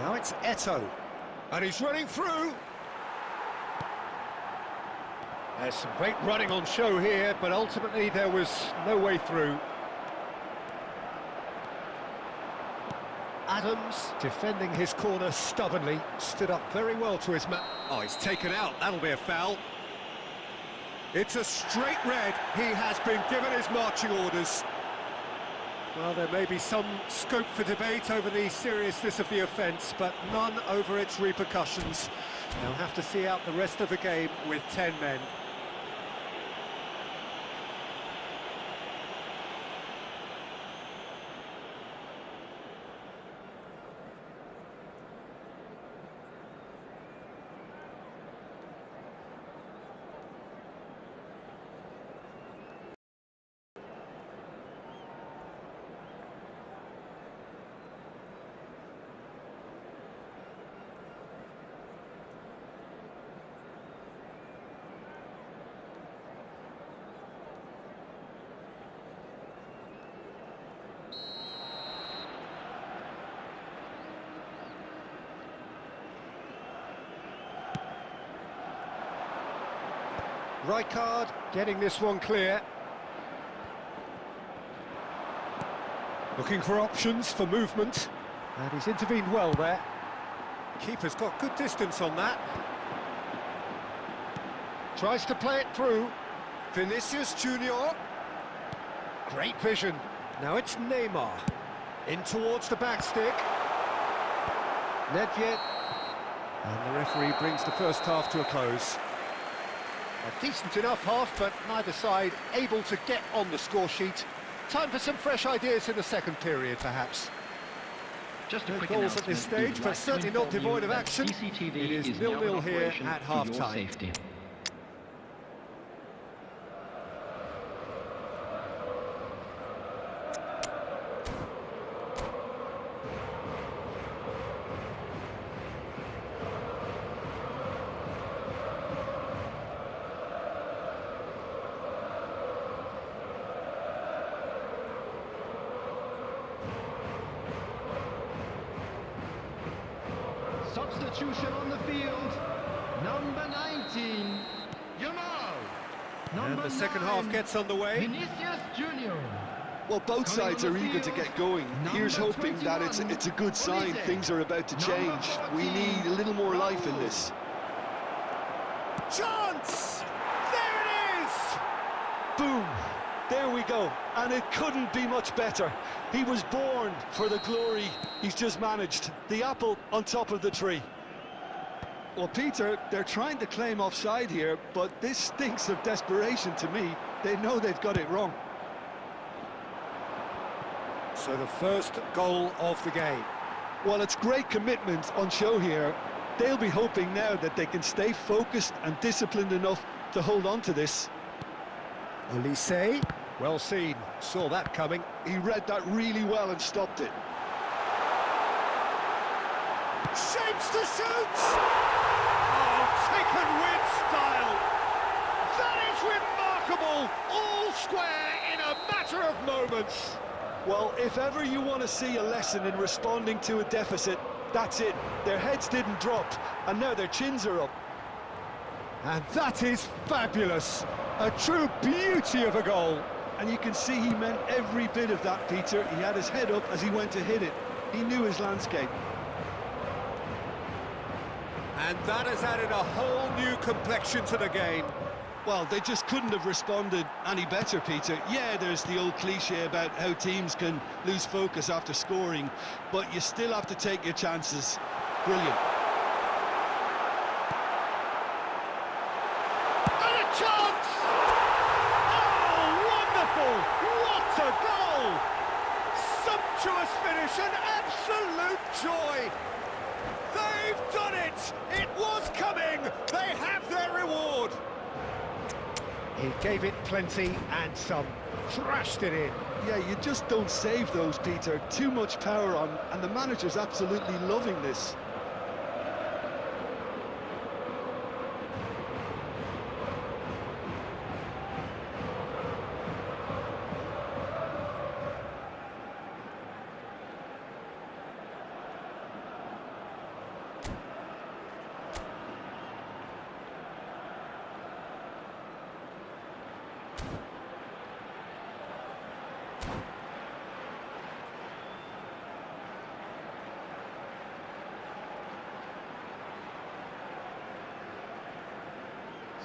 Now it's Eto'o. And he's running through. There's some great running on show here, but ultimately there was no way through. Adams, defending his corner stubbornly, stood up very well to his man. Oh, he's taken out. That'll be a foul. It's a straight red. He has been given his marching orders. Well, there may be some scope for debate over the seriousness of the offence, but none over its repercussions. They'll have to see out the rest of the game with 10 men. Rijkaard getting this one clear. Looking for options for movement. And he's intervened well there. Keeper's got good distance on that. Tries to play it through. Vinicius Junior. Great vision. Now it's Neymar. In towards the back stick. Nedved. And the referee brings the first half to a close. A decent enough half, but neither side able to get on the score sheet. Time for some fresh ideas in the second period, perhaps. Just a No quick goals at this announcement. stage, but certainly not devoid of action. CCTV It is now 0-0 in here operation at for your half-time. safety. Substitution on the field. Number 19, Yamal. And the second half gets underway. Vinicius Junior. Well, both sides are eager to get going. Here's hoping that it's a good sign. Things are about to change. We need a little more life in this. Chance! There it is! Boom! There we go. And it couldn't be much better. He was born for the glory he's just managed. The apple on top of the tree. Well, Peter, they're trying to claim offside here, but this stinks of desperation to me. They know they've got it wrong. So the first goal of the game. Well, it's great commitment on show here. They'll be hoping now that they can stay focused and disciplined enough to hold on to this. Olise, well seen, saw that coming. He read that really well and stopped it. Shapes to shoot! Oh, taken with style! That is remarkable! All square in a matter of moments! Well, if ever you want to see a lesson in responding to a deficit, that's it. Their heads didn't drop, and now their chins are up. And that is fabulous! A true beauty of a goal! And you can see he meant every bit of that, Peter. He had his head up as he went to hit it. He knew his landscape. And that has added a whole new complexion to the game. Well, they just couldn't have responded any better, Peter. Yeah, there's the old cliche about how teams can lose focus after scoring, but you still have to take your chances. Brilliant. And a chance! Oh, wonderful! What a goal! Sumptuous finish and absolute joy! They've done it! It was coming! They have their reward! He gave it plenty and some, crashed it in. Yeah, you just don't save those, Peter. Too much power on, and the manager's absolutely loving this.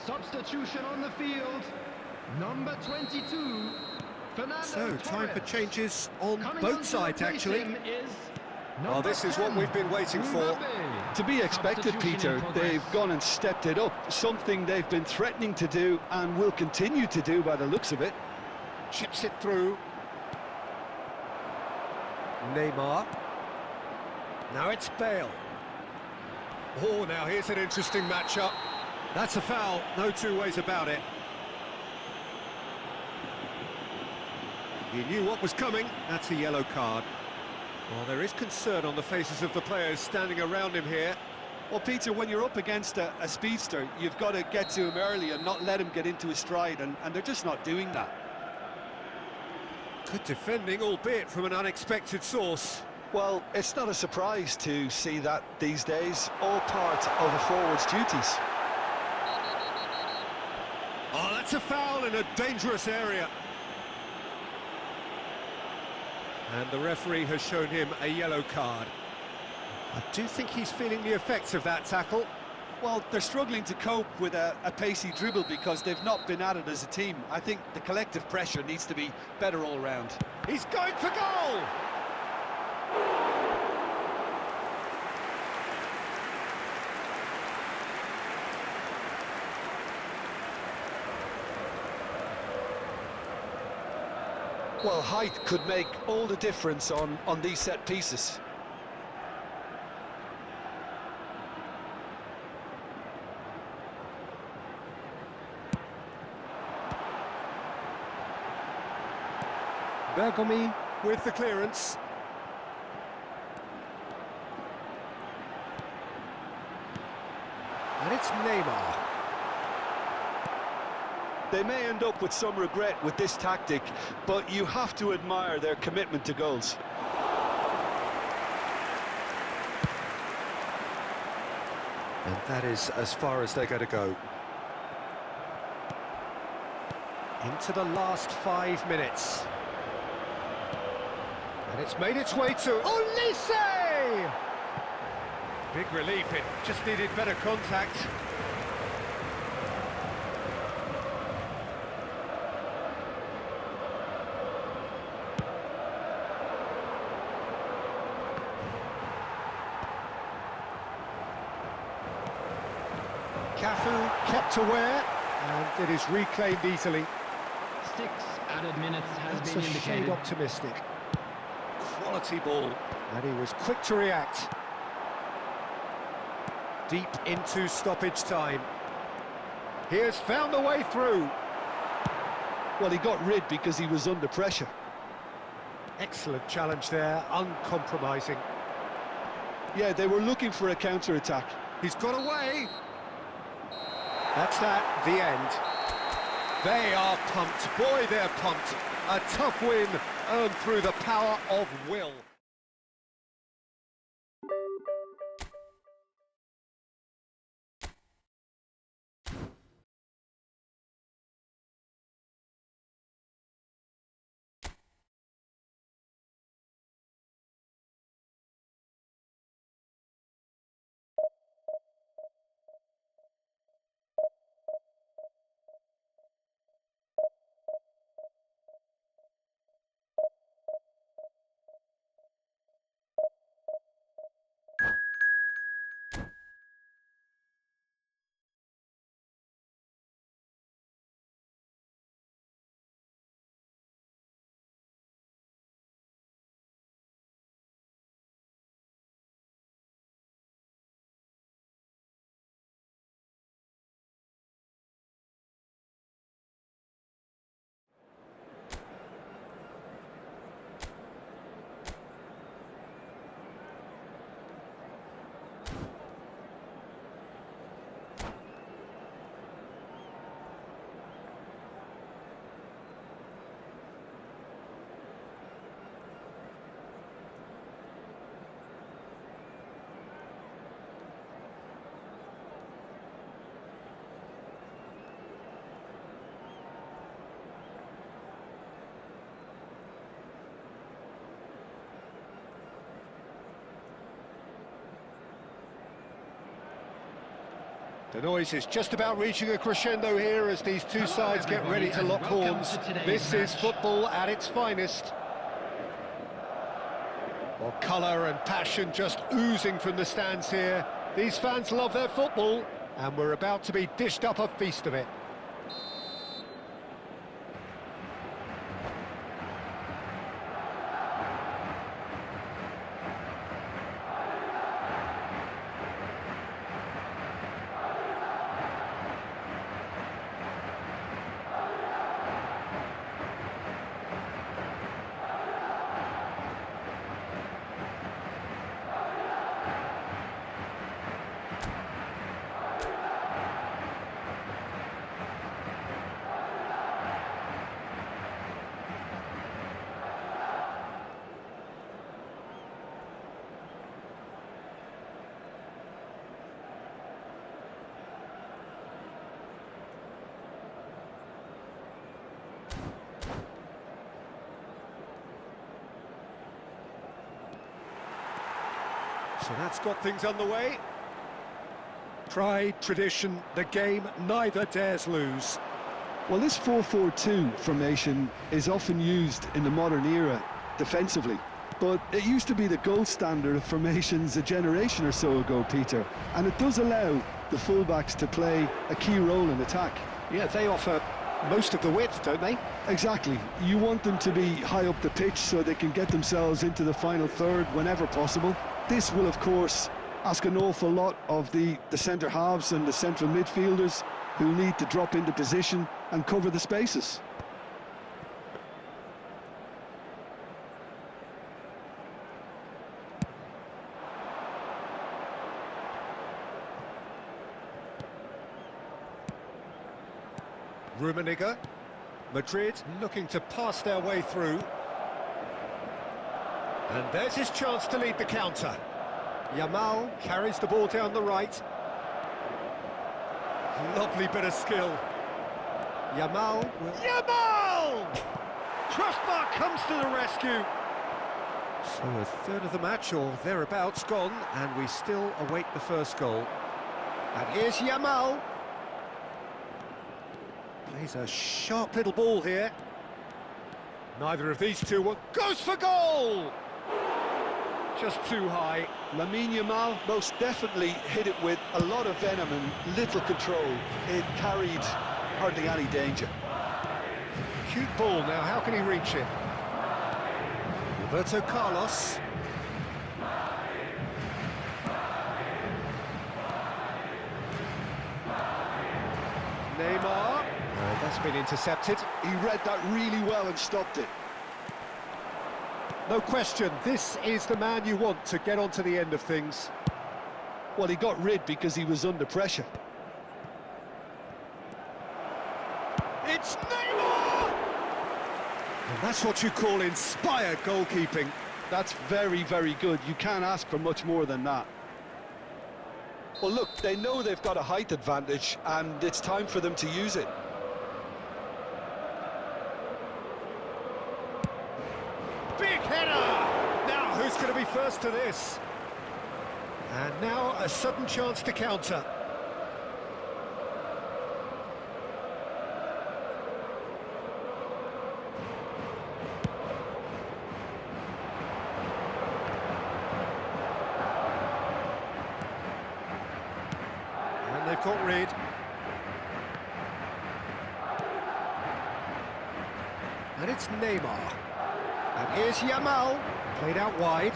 Substitution on the field. Number 22, Fernando So, time for Torres. changes on Coming both on to sides, replace actually. him is Well, number this is what 10, we've been waiting for. Mbappe. To be expected, Substitution Peter. in progress. They've gone and stepped it up. Something they've been threatening to do and will continue to do by the looks of it. Chips it through. Neymar. Now it's Bale. Oh, now here's an interesting matchup. That's a foul, no two ways about it. He knew what was coming, that's a yellow card. Well, there is concern on the faces of the players standing around him here. Well, Peter, when you're up against a speedster, you've got to get to him early and not let him get into his stride, and they're just not doing that. Good defending, albeit from an unexpected source. Well, it's not a surprise to see that these days, all part of a forward's duties. Oh, that's a foul in a dangerous area. And the referee has shown him a yellow card. I do think he's feeling the effects of that tackle. Well, they're struggling to cope with a pacey dribble because they've not been at it as a team. I think the collective pressure needs to be better all round. He's going for goal! Well, height could make all the difference on these set pieces. Bergomi with the clearance. And it's Neymar. They may end up with some regret with this tactic, but you have to admire their commitment to goals. And that is as far as they're going to go. Into the last 5 minutes. And it's made its way to Olise! Big relief, it just needed better contact. Cafu kept aware, and it is reclaimed easily. 6 added minutes has That's been a shade indicated. optimistic. Quality ball, and he was quick to react. Deep into stoppage time. He has found a way through. Well, he got rid because he was under pressure. Excellent challenge there, uncompromising. Yeah, they were looking for a counter-attack. He's got away. That's that, the end. They are pumped. Boy, they're pumped. A tough win earned through the power of will. The noise is just about reaching a crescendo here as these two sides get ready to lock horns. This is football at its finest. Well, colour and passion just oozing from the stands here. These fans love their football, and we're about to be dished up a feast of it. So that's got things underway. Pride, tradition, the game neither dares lose. Well, this 4-4-2 formation is often used in the modern era defensively, but it used to be the gold standard of formations a generation or so ago, Peter, and it does allow the fullbacks to play a key role in attack. Yeah, they offer most of the width, don't they? Exactly. You want them to be high up the pitch so they can get themselves into the final third whenever possible. This will, of course, ask an awful lot of the centre halves and the central midfielders who need to drop into position and cover the spaces. Rummenigge. Madrid looking to pass their way through. And there's his chance to lead the counter. Yamal carries the ball down the right. Lovely bit of skill. Yamal. Crossbar comes to the rescue. So a third of the match or thereabouts gone, and we still await the first goal. And here's Yamal. Plays a sharp little ball here. Neither of these two goes for goal! Just too high. Lamine Yamal most definitely hit it with a lot of venom and little control. It carried hardly any danger. Cute ball now, how can he reach it? Roberto Carlos. Neymar. That's been intercepted. He read that really well and stopped it. No question, this is the man you want to get onto the end of things. Well, he got rid because he was under pressure. It's Neymar! And that's what you call inspired goalkeeping. That's very, very good. You can't ask for much more than that. Well, look, they know they've got a height advantage, and it's time for them to use it. Big header! Now, who's going to be first to this? And now, a sudden chance to counter. And they've got rid. And it's Neymar. And here's Yamal, played out wide.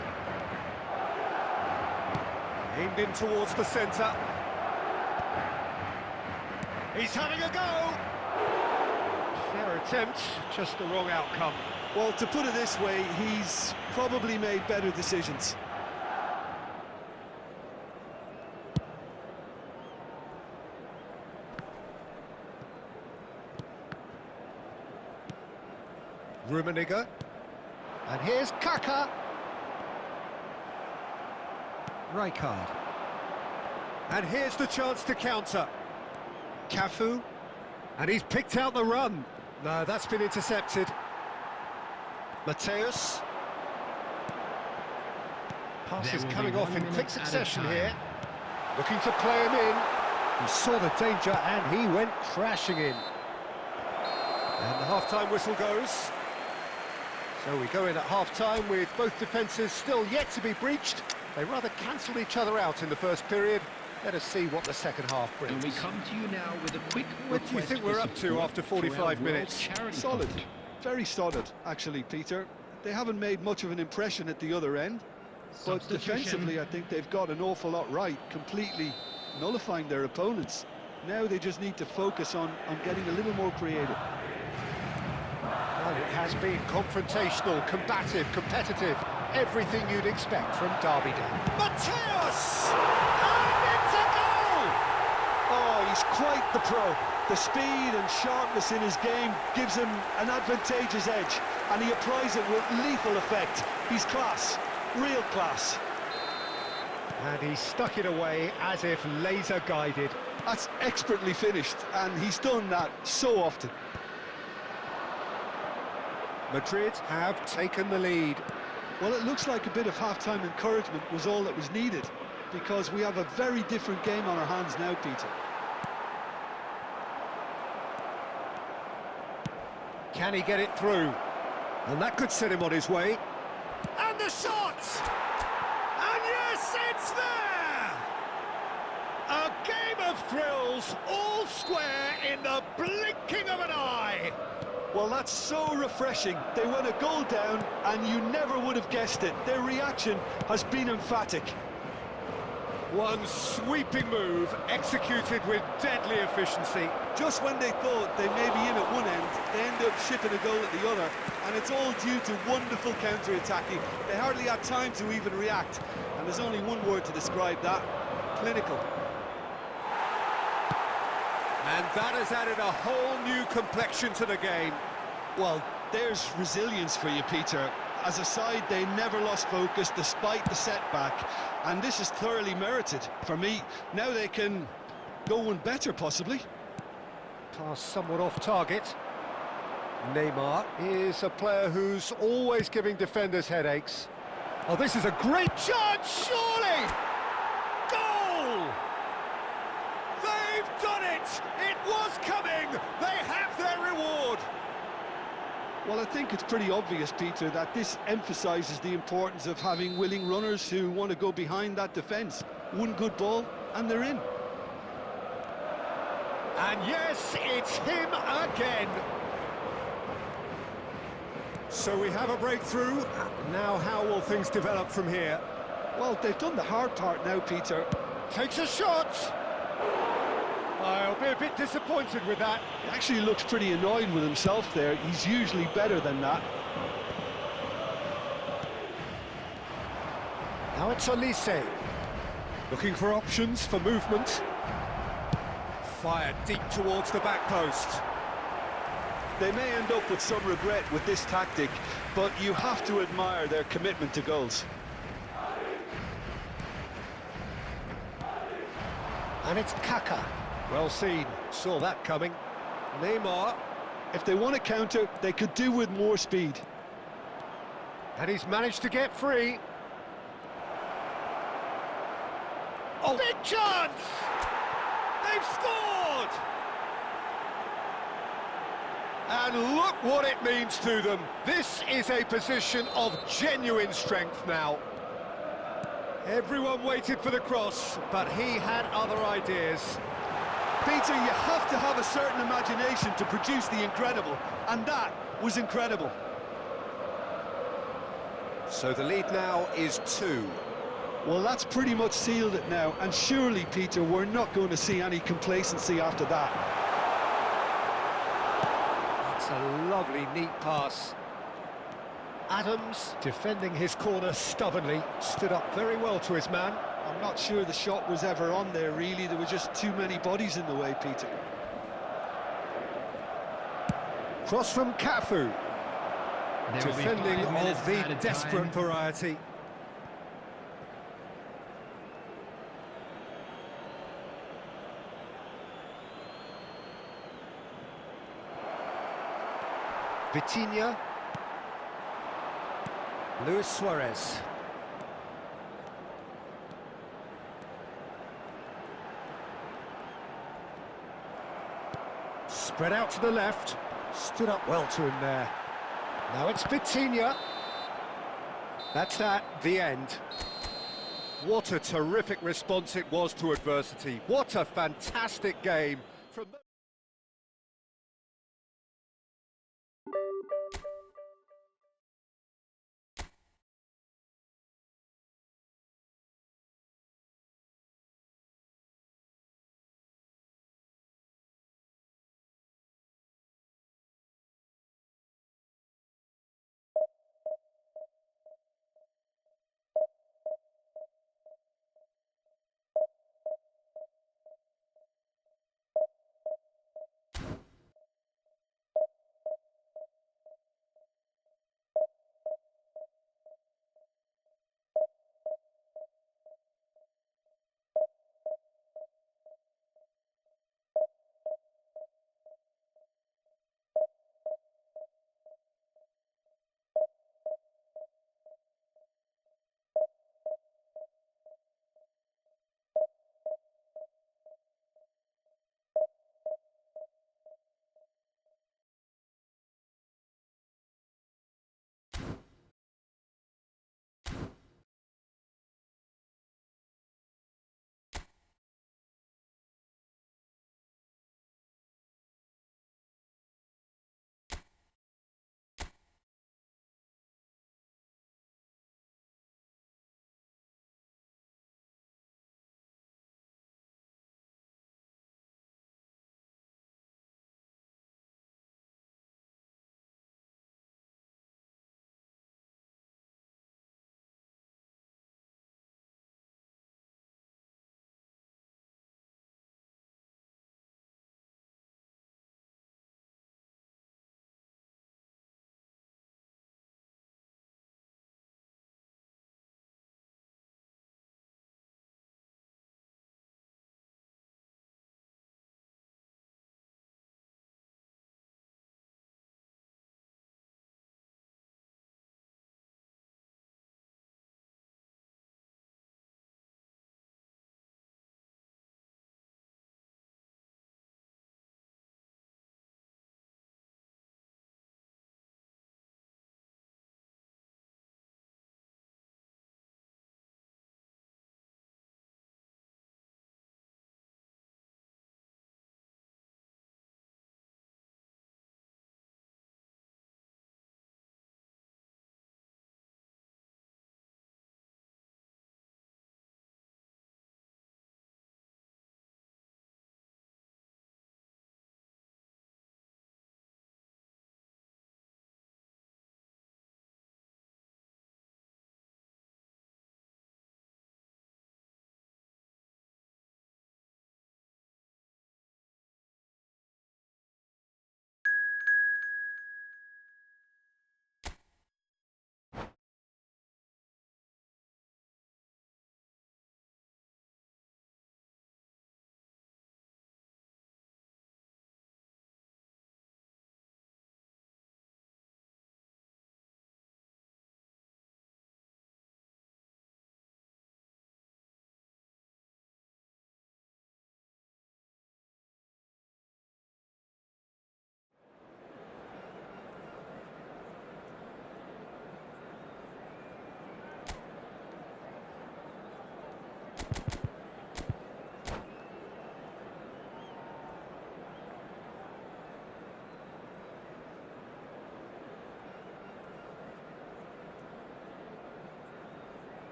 Aimed in towards the centre. He's having a go! Fair attempt, just the wrong outcome. Well, to put it this way, he's probably made better decisions. Rummenigge. And here's Kaka. Rijkaard. And here's the chance to counter. Cafu. And he's picked out the run. No, that's been intercepted. Mateus. Passes coming off in quick succession here. Looking to play him in. He saw the danger and he went crashing in. And the half-time whistle goes. So we go in at half-time with both defences still yet to be breached. They rather cancelled each other out in the first period. Let us see what the second half brings. And we come to you now with a quick What do you think we're up to after 45 minutes? Solid. Very solid, actually, Peter. They haven't made much of an impression at the other end. But defensively, I think they've got an awful lot right, completely nullifying their opponents. Now they just need to focus on getting a little more creative. Well, it has been confrontational, combative, competitive. Everything you'd expect from Derby Day. Mateus! And it's a goal! Oh, he's quite the pro. The speed and sharpness in his game gives him an advantageous edge, and he applies it with lethal effect. He's class, real class. And he stuck it away as if laser-guided. That's expertly finished, and he's done that so often. Madrid have taken the lead. Well, it looks like a bit of half-time encouragement was all that was needed, because we have a very different game on our hands now, Peter. Can he get it through? And that could set him on his way. And the shot! And yes, it's there! A game of thrills, all square in the blinking of an eye. Well, that's so refreshing. They went a goal down, and you never would have guessed it. Their reaction has been emphatic. One sweeping move, executed with deadly efficiency. Just when they thought they may be in at one end, they end up shipping a goal at the other, and it's all due to wonderful counter-attacking. They hardly had time to even react, and there's only one word to describe that: clinical. And that has added a whole new complexion to the game. Well, there's resilience for you, Peter. As a side, they never lost focus despite the setback, and this is thoroughly merited. For me, now they can go one better, possibly. Pass somewhat off target. Neymar is a player who's always giving defenders headaches. Oh, this is a great chance, surely! Goal! They've done it! It was coming! They have their reward! Well, I think it's pretty obvious, Peter, that this emphasises the importance of having willing runners who want to go behind that defence. One good ball, and they're in. And yes, it's him again. So we have a breakthrough. Now how will things develop from here? Well, they've done the hard part now, Peter. Takes a shot. I'll be a bit disappointed with that. He actually looks pretty annoyed with himself there. He's usually better than that. Now it's Olise. Looking for options for movement. Fired deep towards the back post. They may end up with some regret with this tactic, but you have to admire their commitment to goals. And it's Kaka. Well seen, saw that coming. Neymar. If they want to counter, they could do with more speed. And he's managed to get free. Oh, big chance! They've scored! And look what it means to them. This is a position of genuine strength now. Everyone waited for the cross, but he had other ideas. Peter, you have to have a certain imagination to produce the incredible, and that was incredible. So the lead now is 2. Well, that's pretty much sealed it now, and surely, Peter, we're not going to see any complacency after that. It's a lovely, neat pass. Adams, defending his corner stubbornly, stood up very well to his man. I'm not sure the shot was ever on there, really. There were just too many bodies in the way, Peter. Cross from Cafu. There will be Defending 5 minutes of the added desperate time. variety. Vitinha. Luis Suarez. Spread out to the left. Stood up well to him there. Now it's Vitinha. That's that, the end. What a terrific response it was to adversity. What a fantastic game from the...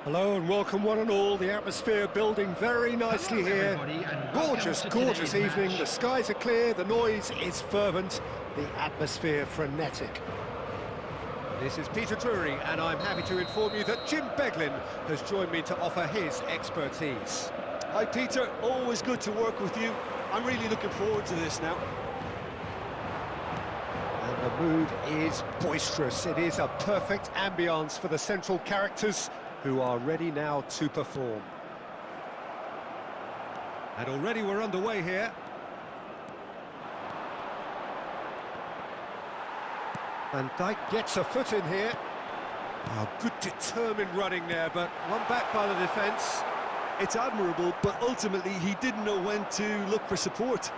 Hello and welcome one and all. The atmosphere building very nicely here. Gorgeous, gorgeous evening. The skies are clear, the noise is fervent, the atmosphere frenetic. This is Peter Drury and I'm happy to inform you that Jim Beglin has joined me to offer his expertise. Hi Peter, always good to work with you. I'm really looking forward to this now. And the mood is boisterous. It is a perfect ambience for the central characters who are ready now to perform. And already we're underway here. Van Dijk gets a foot in here. Oh, good determined running there, but one back by the defence. It's admirable, but ultimately he didn't know when to look for support.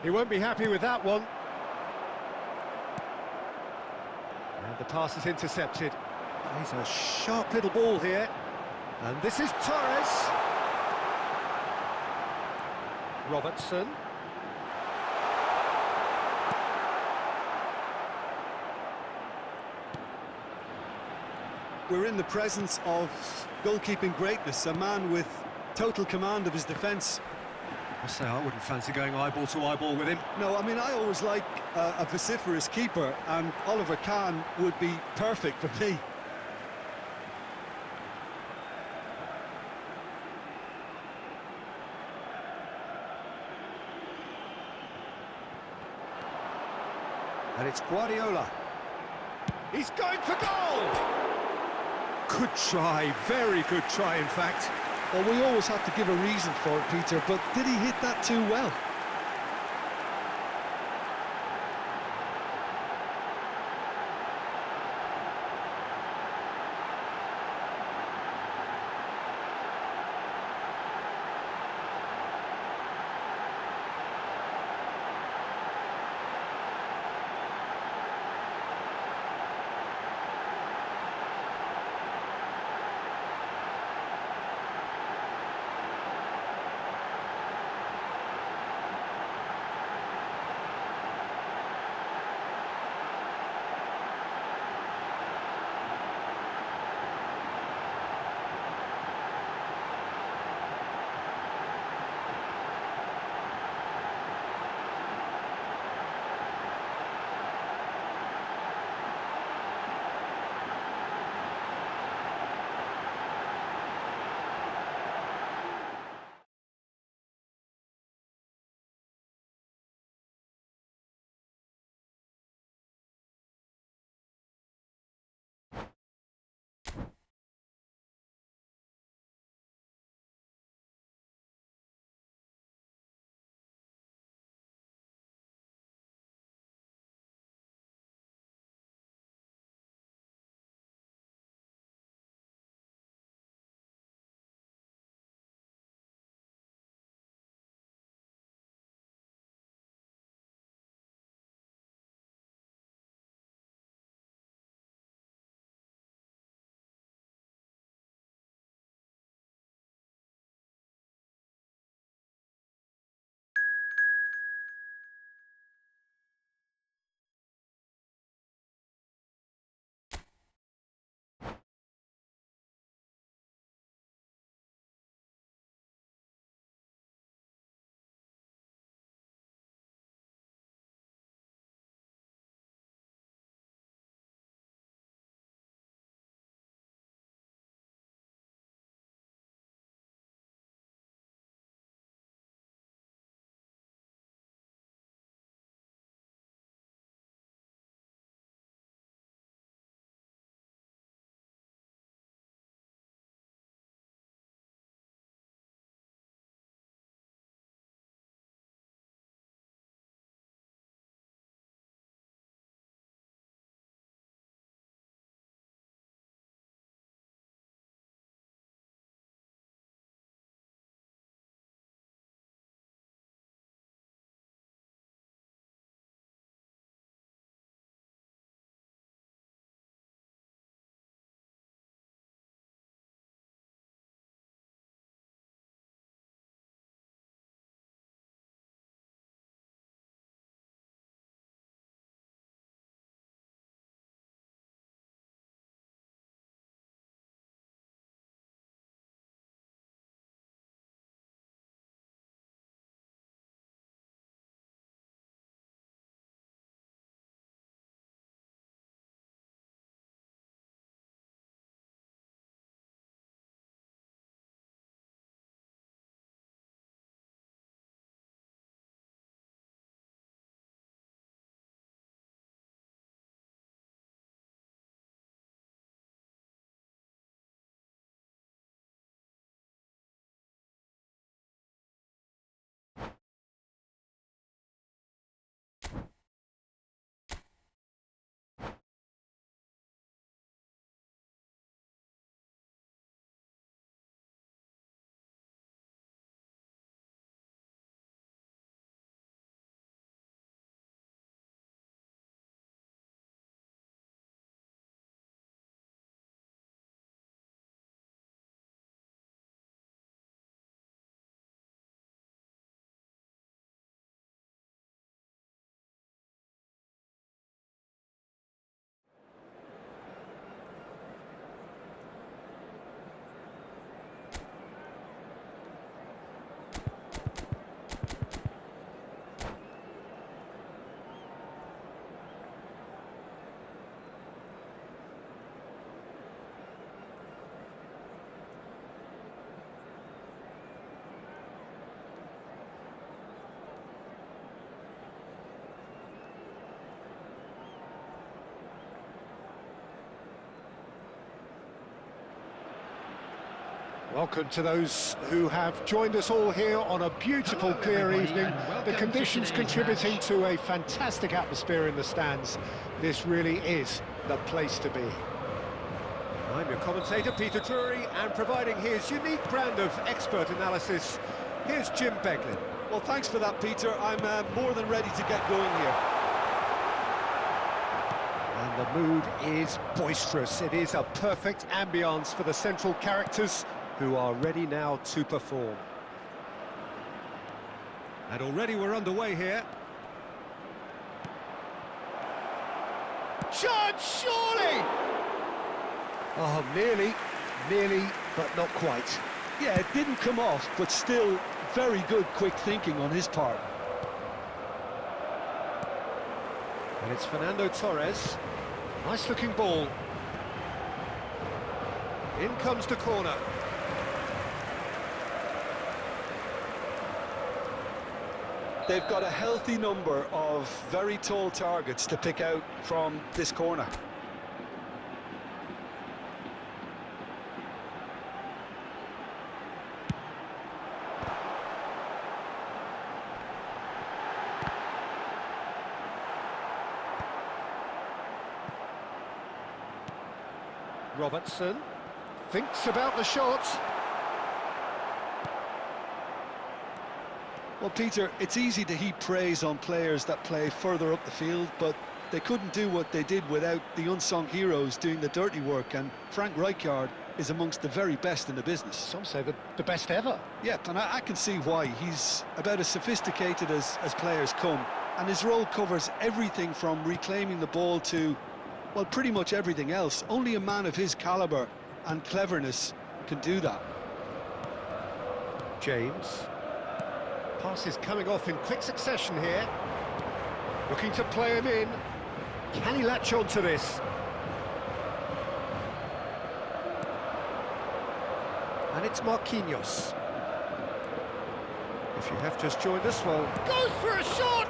He won't be happy with that one. And the pass is intercepted. He's a sharp little ball here. And this is Torres. Robertson. We're in the presence of goalkeeping greatness, a man with total command of his defence. I say I wouldn't fancy going eyeball to eyeball with him. No, I mean, I always like a vociferous keeper, and Oliver Kahn would be perfect for me. And it's Guardiola. He's going for goal! Good try, very good try, in fact. Well, we always have to give a reason for it, Peter, but did he hit that too well? Welcome to those who have joined us all here on a beautiful, Hello, clear everybody, evening. and welcome The to conditions today's contributing match. to a fantastic atmosphere in the stands. This really is the place to be. I'm your commentator, Peter Drury, and providing his unique brand of expert analysis, here's Jim Beglin. Well, thanks for that, Peter. I'm more than ready to get going here. And the mood is boisterous. It is a perfect ambience for the central characters who are ready now to perform. And already we're underway here. Shot, surely! Oh, nearly, but not quite. Yeah, it didn't come off, but still very good quick thinking on his part. And it's Fernando Torres. Nice looking ball. In comes the corner. They've got a healthy number of very tall targets to pick out from this corner. Robertson thinks about the shot. Well, Peter, it's easy to heap praise on players that play further up the field, but they couldn't do what they did without the unsung heroes doing the dirty work, and Frank Rijkaard is amongst the very best in the business. Some say the best ever. Yep, and I can see why. He's about as sophisticated as players come, and his role covers everything from reclaiming the ball to, well, pretty much everything else. Only a man of his calibre and cleverness can do that. James. Passes coming off in quick succession here. Looking to play him in. Can he latch on to this? And it's Marquinhos. If you have just joined us, well, goes for a shot!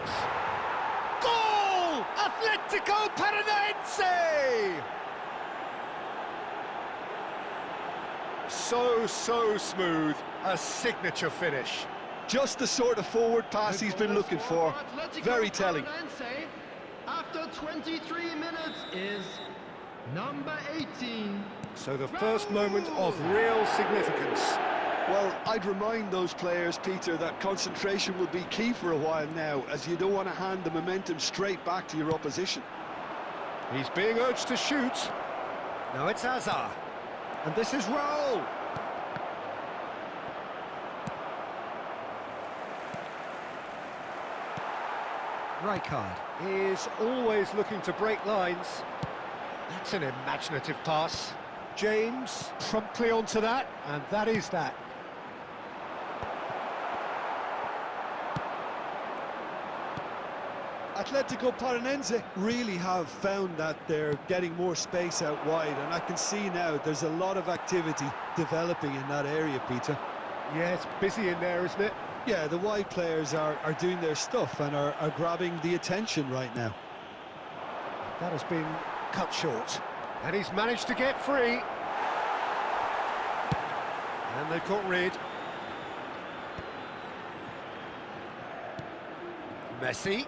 Goal! Atletico Paranaense! So smooth. A signature finish. Just the sort of forward pass he's been looking for. Very telling. After 23 minutes is number 18. So the first moment of real significance. Well, I'd remind those players, Peter, that concentration will be key for a while now, as you don't want to hand the momentum straight back to your opposition. He's being urged to shoot. Now it's Hazard. And this is Raul. Rijkaard is always looking to break lines. That's an imaginative pass. James promptly onto that, and that is that. Atletico Paranaense really have found that they're getting more space out wide, and I can see now there's a lot of activity developing in that area, Peter. Yeah, it's busy in there, isn't it? Yeah, the wide players are doing their stuff and are grabbing the attention right now. That has been cut short. And he's managed to get free. And they've got rid. Messi.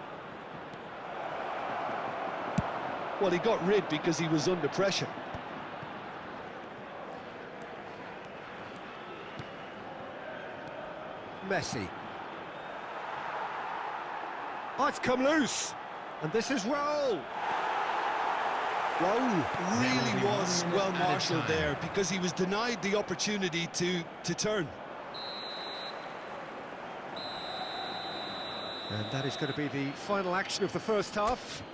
Well, he got rid because he was under pressure. Messi. Oh, it's come loose. And this is Raul. Raul really was well marshalled there because he was denied the opportunity to turn. And that is going to be the final action of the first half.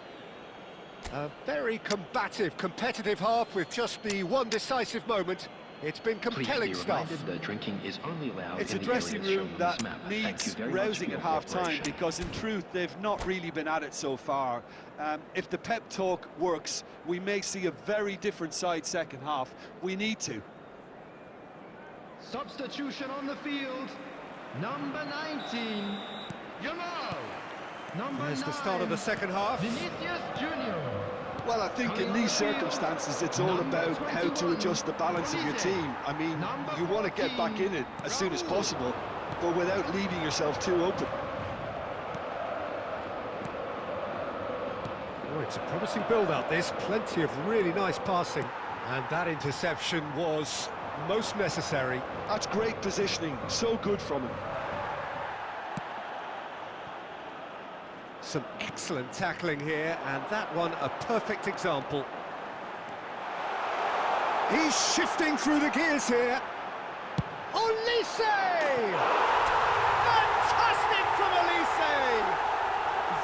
A very combative, competitive half with just the one decisive moment. It's been compelling stuff. That drinking is only allowed It's a in the dressing areas room shown on that this map. Thank needs you very much rousing for at your half-time cooperation. because, in truth, they've not really been at it so far. If the pep talk works, we may see a very different side second half. We need to. Substitution on the field. Number 19, Yamal. Number There's 9, the start of the second half. Vinicius Junior. Well, I think in these circumstances, it's all about how to adjust the balance of your team. I mean, you want to get back in it as soon as possible, but without leaving yourself too open. Oh, it's a promising build-up, this. Plenty of really nice passing. And that interception was most necessary. That's great positioning, so good from him. Some excellent tackling here, and that one a perfect example. He's shifting through the gears here. Olise! Fantastic from Olise!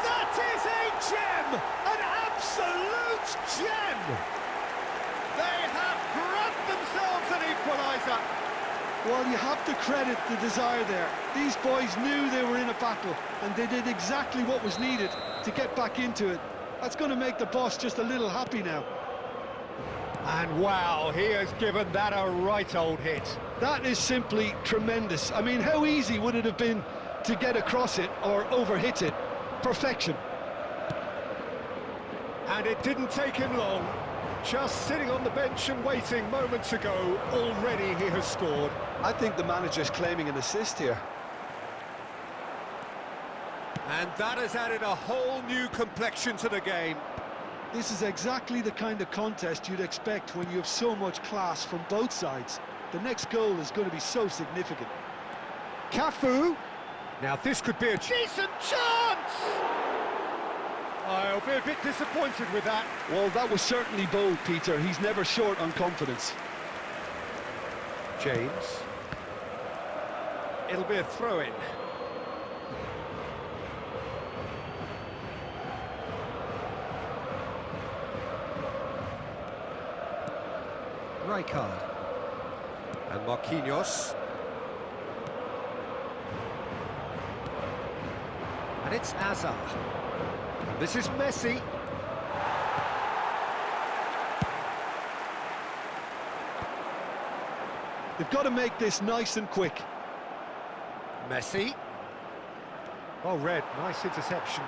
That is a gem! An absolute gem! They have grabbed themselves an equaliser. Well, you have to credit the desire there. These boys knew they were in a battle, and they did exactly what was needed to get back into it. That's going to make the boss just a little happy now. And wow, he has given that a right old hit. That is simply tremendous. I mean, how easy would it have been to get across it or overhit it? Perfection. And it didn't take him long. Just sitting on the bench and waiting moments ago, already he has scored. I think the manager's claiming an assist here. And that has added a whole new complexion to the game. This is exactly the kind of contest you'd expect when you have so much class from both sides. The next goal is going to be so significant. Cafu. Now this could be a decent chance! I'll be a bit disappointed with that. Well, that was certainly bold, Peter. He's never short on confidence. James. It'll be a throw-in. Rijkaard. And Marquinhos. And it's Hazard. And this is Messi. They've got to make this nice and quick. Messi. Well read, nice interception.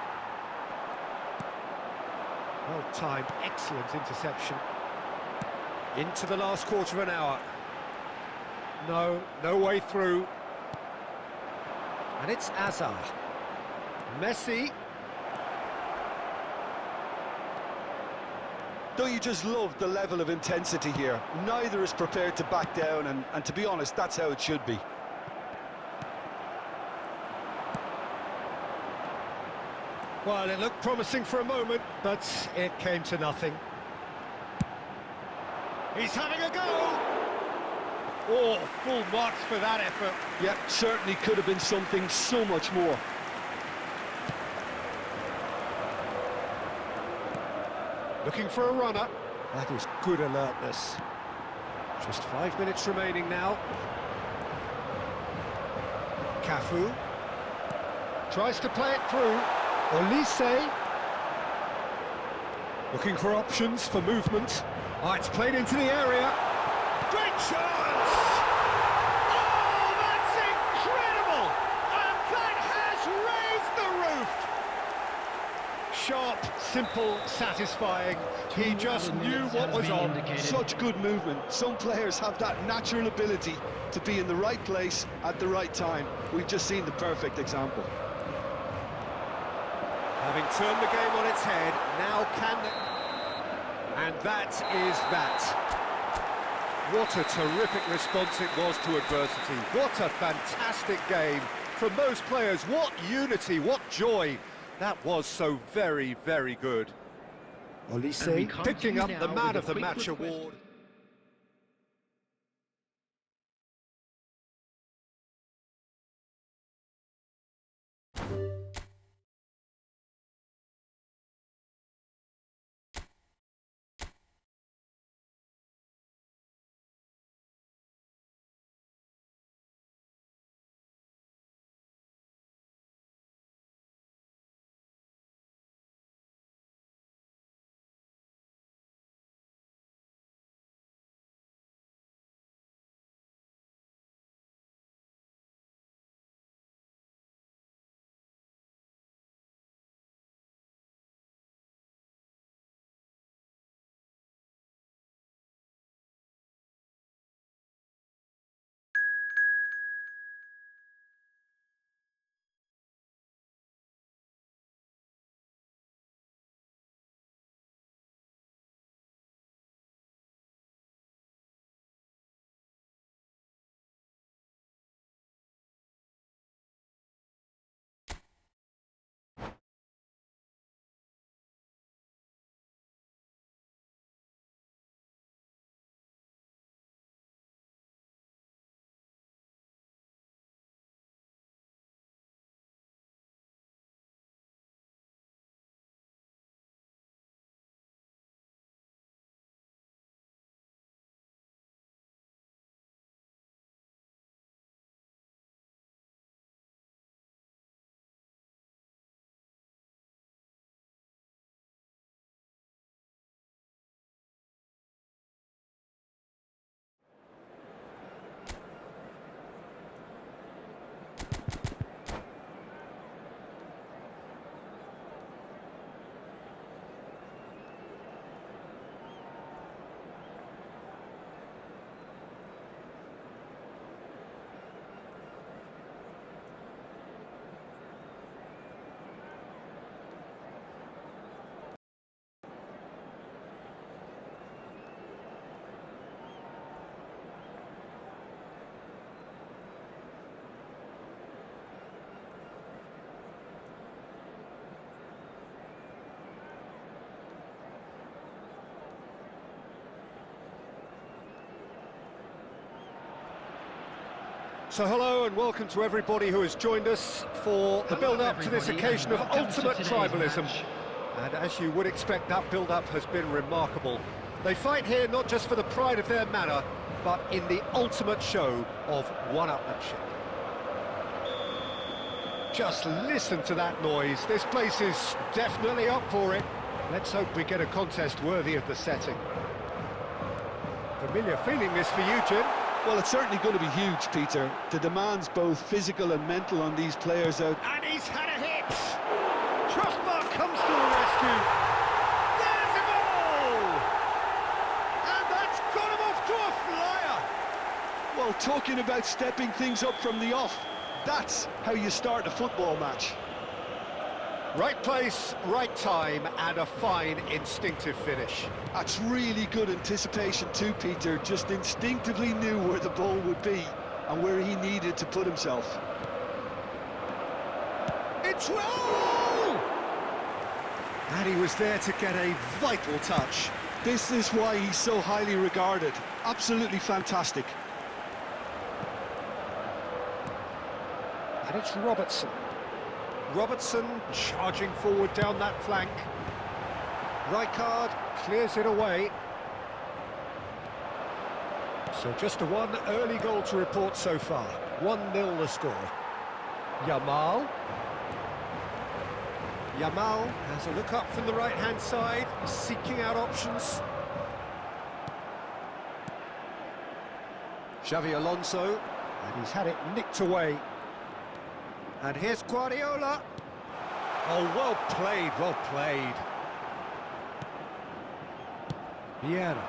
Well timed, excellent interception. Into the last quarter of an hour. No way through. And it's Hazard. Messi. Don't you just love the level of intensity here? Neither is prepared to back down, and to be honest, that's how it should be. Well, it looked promising for a moment, but it came to nothing. He's having a go! Oh, full marks for that effort. Yep, certainly could have been something so much more. Looking for a runner. That is good alertness. Just 5 minutes remaining now. Cafu. Tries to play it through. Olise. Looking for options for movement. Oh, it's played into the area. Great chance! Oh, that's incredible! And that has raised the roof! Sharp, simple, satisfying. He just knew what was on. Such good movement. Some players have that natural ability to be in the right place at the right time. We've just seen the perfect example. Having turned the game on its head, now can they... And that is that. What a terrific response it was to adversity. What a fantastic game from those players. What unity, what joy. That was so very, very good. Olise picking up the Man of the Match award. So hello and welcome to everybody who has joined us for the build-up to this occasion of ultimate tribalism. And as you would expect, that build-up has been remarkable. They fight here not just for the pride of their manor, but in the ultimate show of one-upmanship. Just listen to that noise. This place is definitely up for it. Let's hope we get a contest worthy of the setting. Familiar feeling this for you, Jim? Well, it's certainly going to be huge, Peter. The demands both physical and mental on these players out. And he's had a hit! Crossbar comes to the rescue. There's a goal! And that's got him off to a flyer! Well, talking about stepping things up from the off, that's how you start a football match. Right place, right time, and a fine instinctive finish. That's really good anticipation too, Peter. Just instinctively knew where the ball would be and where he needed to put himself. It's roll! And he was there to get a vital touch. This is why he's so highly regarded. Absolutely fantastic. And it's Robertson. Robertson charging forward down that flank. Rijkaard clears it away. So just a one early goal to report so far. 1-0 the score. Yamal. Yamal has a look up from the right-hand side, seeking out options. Xavi Alonso, and he's had it nicked away. And here's Guardiola. Oh, well played, well played. Vieira.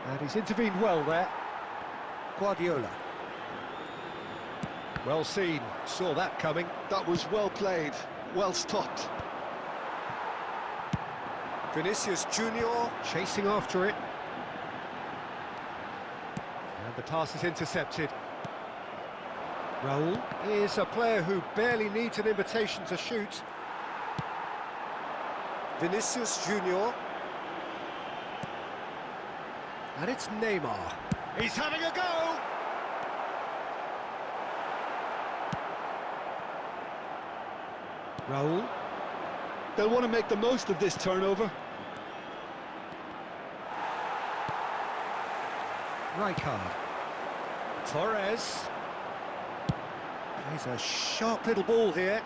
And he's intervened well there. Guardiola. Well seen, saw that coming. That was well played, well stopped. Vinicius Junior chasing after it. And the pass is intercepted. Raul is a player who barely needs an invitation to shoot. Vinicius Junior. And it's Neymar. He's having a go! Raul. They'll want to make the most of this turnover. Rijkaard. Torres. He's a sharp little ball here.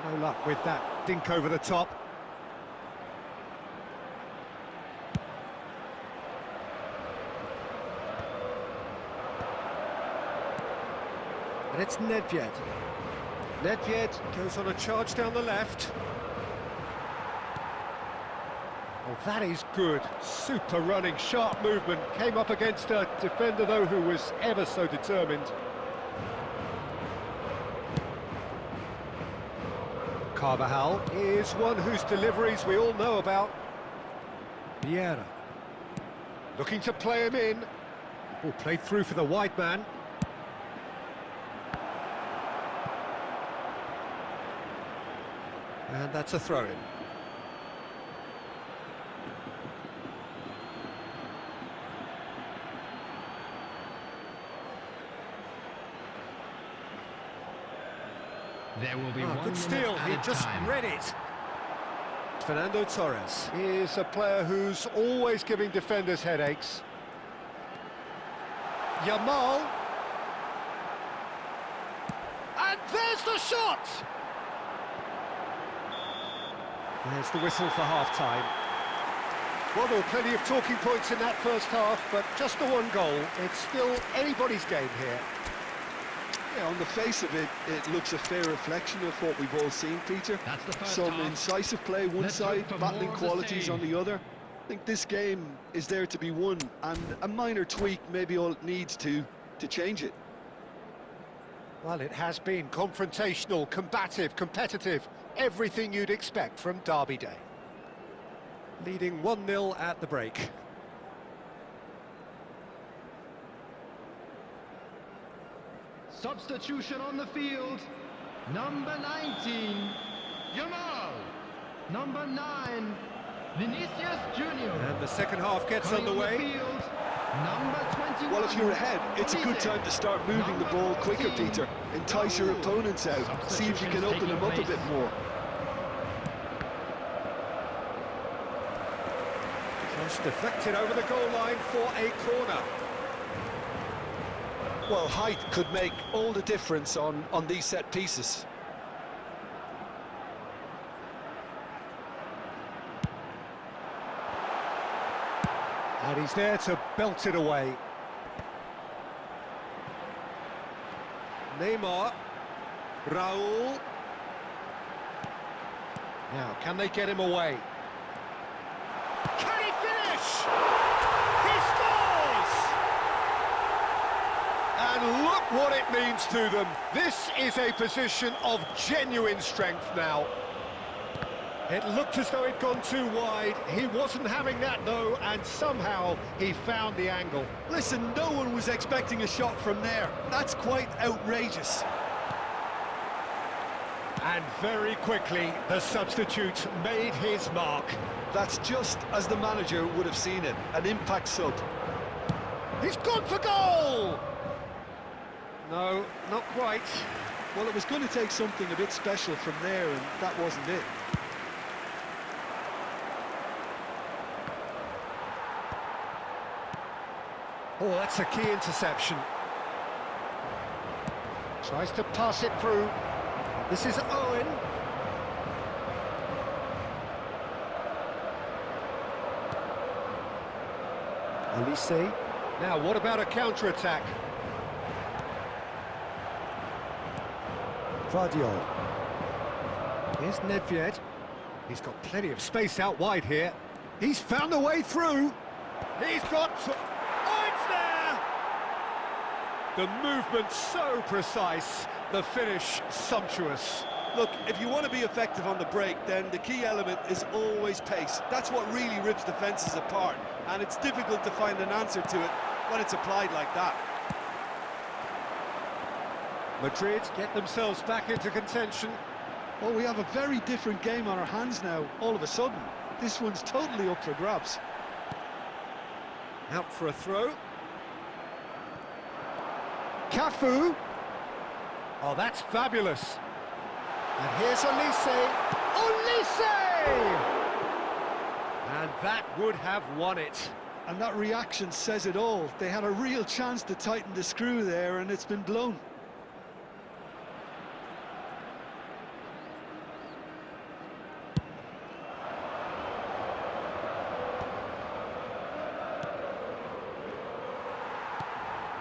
No luck with that dink over the top. And it's Nedved. Nedved goes on a charge down the left. Oh, that is good. Super running, sharp movement. Came up against a defender, though, who was ever so determined. Carvajal is one whose deliveries we all know about. Vieira. Looking to play him in. Oh, played through for the wide man. And that's a throw-in. There will be Good steal, he just read it. Fernando Torres is a player who's always giving defenders headaches. Yamal. And there's the shot! There's the whistle for half-time. Well, there were plenty of talking points in that first half, but just the one goal. It's still anybody's game here. Yeah, on the face of it, it looks a fair reflection of what we've all seen, Peter. That's the first Some half. incisive play one Let's side, hope for battling more of the qualities same. on the other. I think this game is there to be won, and a minor tweak maybe all it needs to change it. Well, it has been confrontational, combative, competitive, everything you'd expect from Derby Day. Leading 1-0 at the break. Substitution on the field. Number 19, Yamal. Number 9, Vinicius Junior. And the second half gets Coming on the underway. field, Number 21. Well, if you're ahead, it's a good time to start moving the ball quicker, Peter. Entice your opponents out. See if you can open them up a bit more. Cross deflected over the goal line for a corner. Well, height could make all the difference on these set pieces. And he's there to belt it away. Neymar. Raul. Now, can they get him away? Can he finish? He scores! And look what it means to them. This is a position of genuine strength now. It looked as though it'd gone too wide. He wasn't having that, though, and somehow he found the angle. Listen, no one was expecting a shot from there. That's quite outrageous. And very quickly, the substitute made his mark. That's just as the manager would have seen it, an impact sub. He's gone for goal! No, not quite. Well, it was going to take something a bit special from there, and that wasn't it. Oh, that's a key interception. Tries to pass it through. This is Owen. Olise. Now, what about a counter-attack? Vardiol. Here's Nedved. He's got plenty of space out wide here. He's found a way through. He's got... Oh, it's there! The movement so precise, the finish sumptuous. Look, if you want to be effective on the break, then the key element is always pace. That's what really rips defences apart, and it's difficult to find an answer to it when it's applied like that. Madrid get themselves back into contention. Well, we have a very different game on our hands now, all of a sudden. This one's totally up for grabs. Out for a throw. Cafu. Oh, that's fabulous. And here's Olise. Olise! And that would have won it. And that reaction says it all. They had a real chance to tighten the screw there, and it's been blown.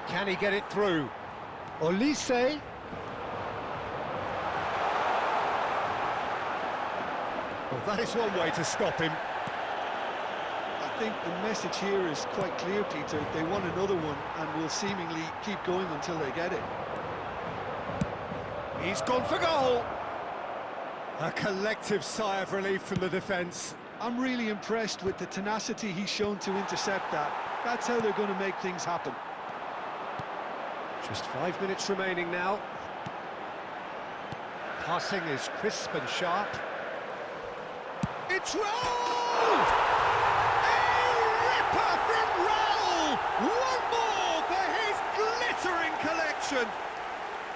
Can he get it through? Olise. Well, that is one way to stop him. I think the message here is quite clear, Peter. They want another one and will seemingly keep going until they get it. He's gone for goal. A collective sigh of relief from the defence. I'm really impressed with the tenacity he's shown to intercept that. That's how they're going to make things happen. Just 5 minutes remaining now. Passing is crisp and sharp. It's Raul! A ripper from Raul! One more for his glittering collection.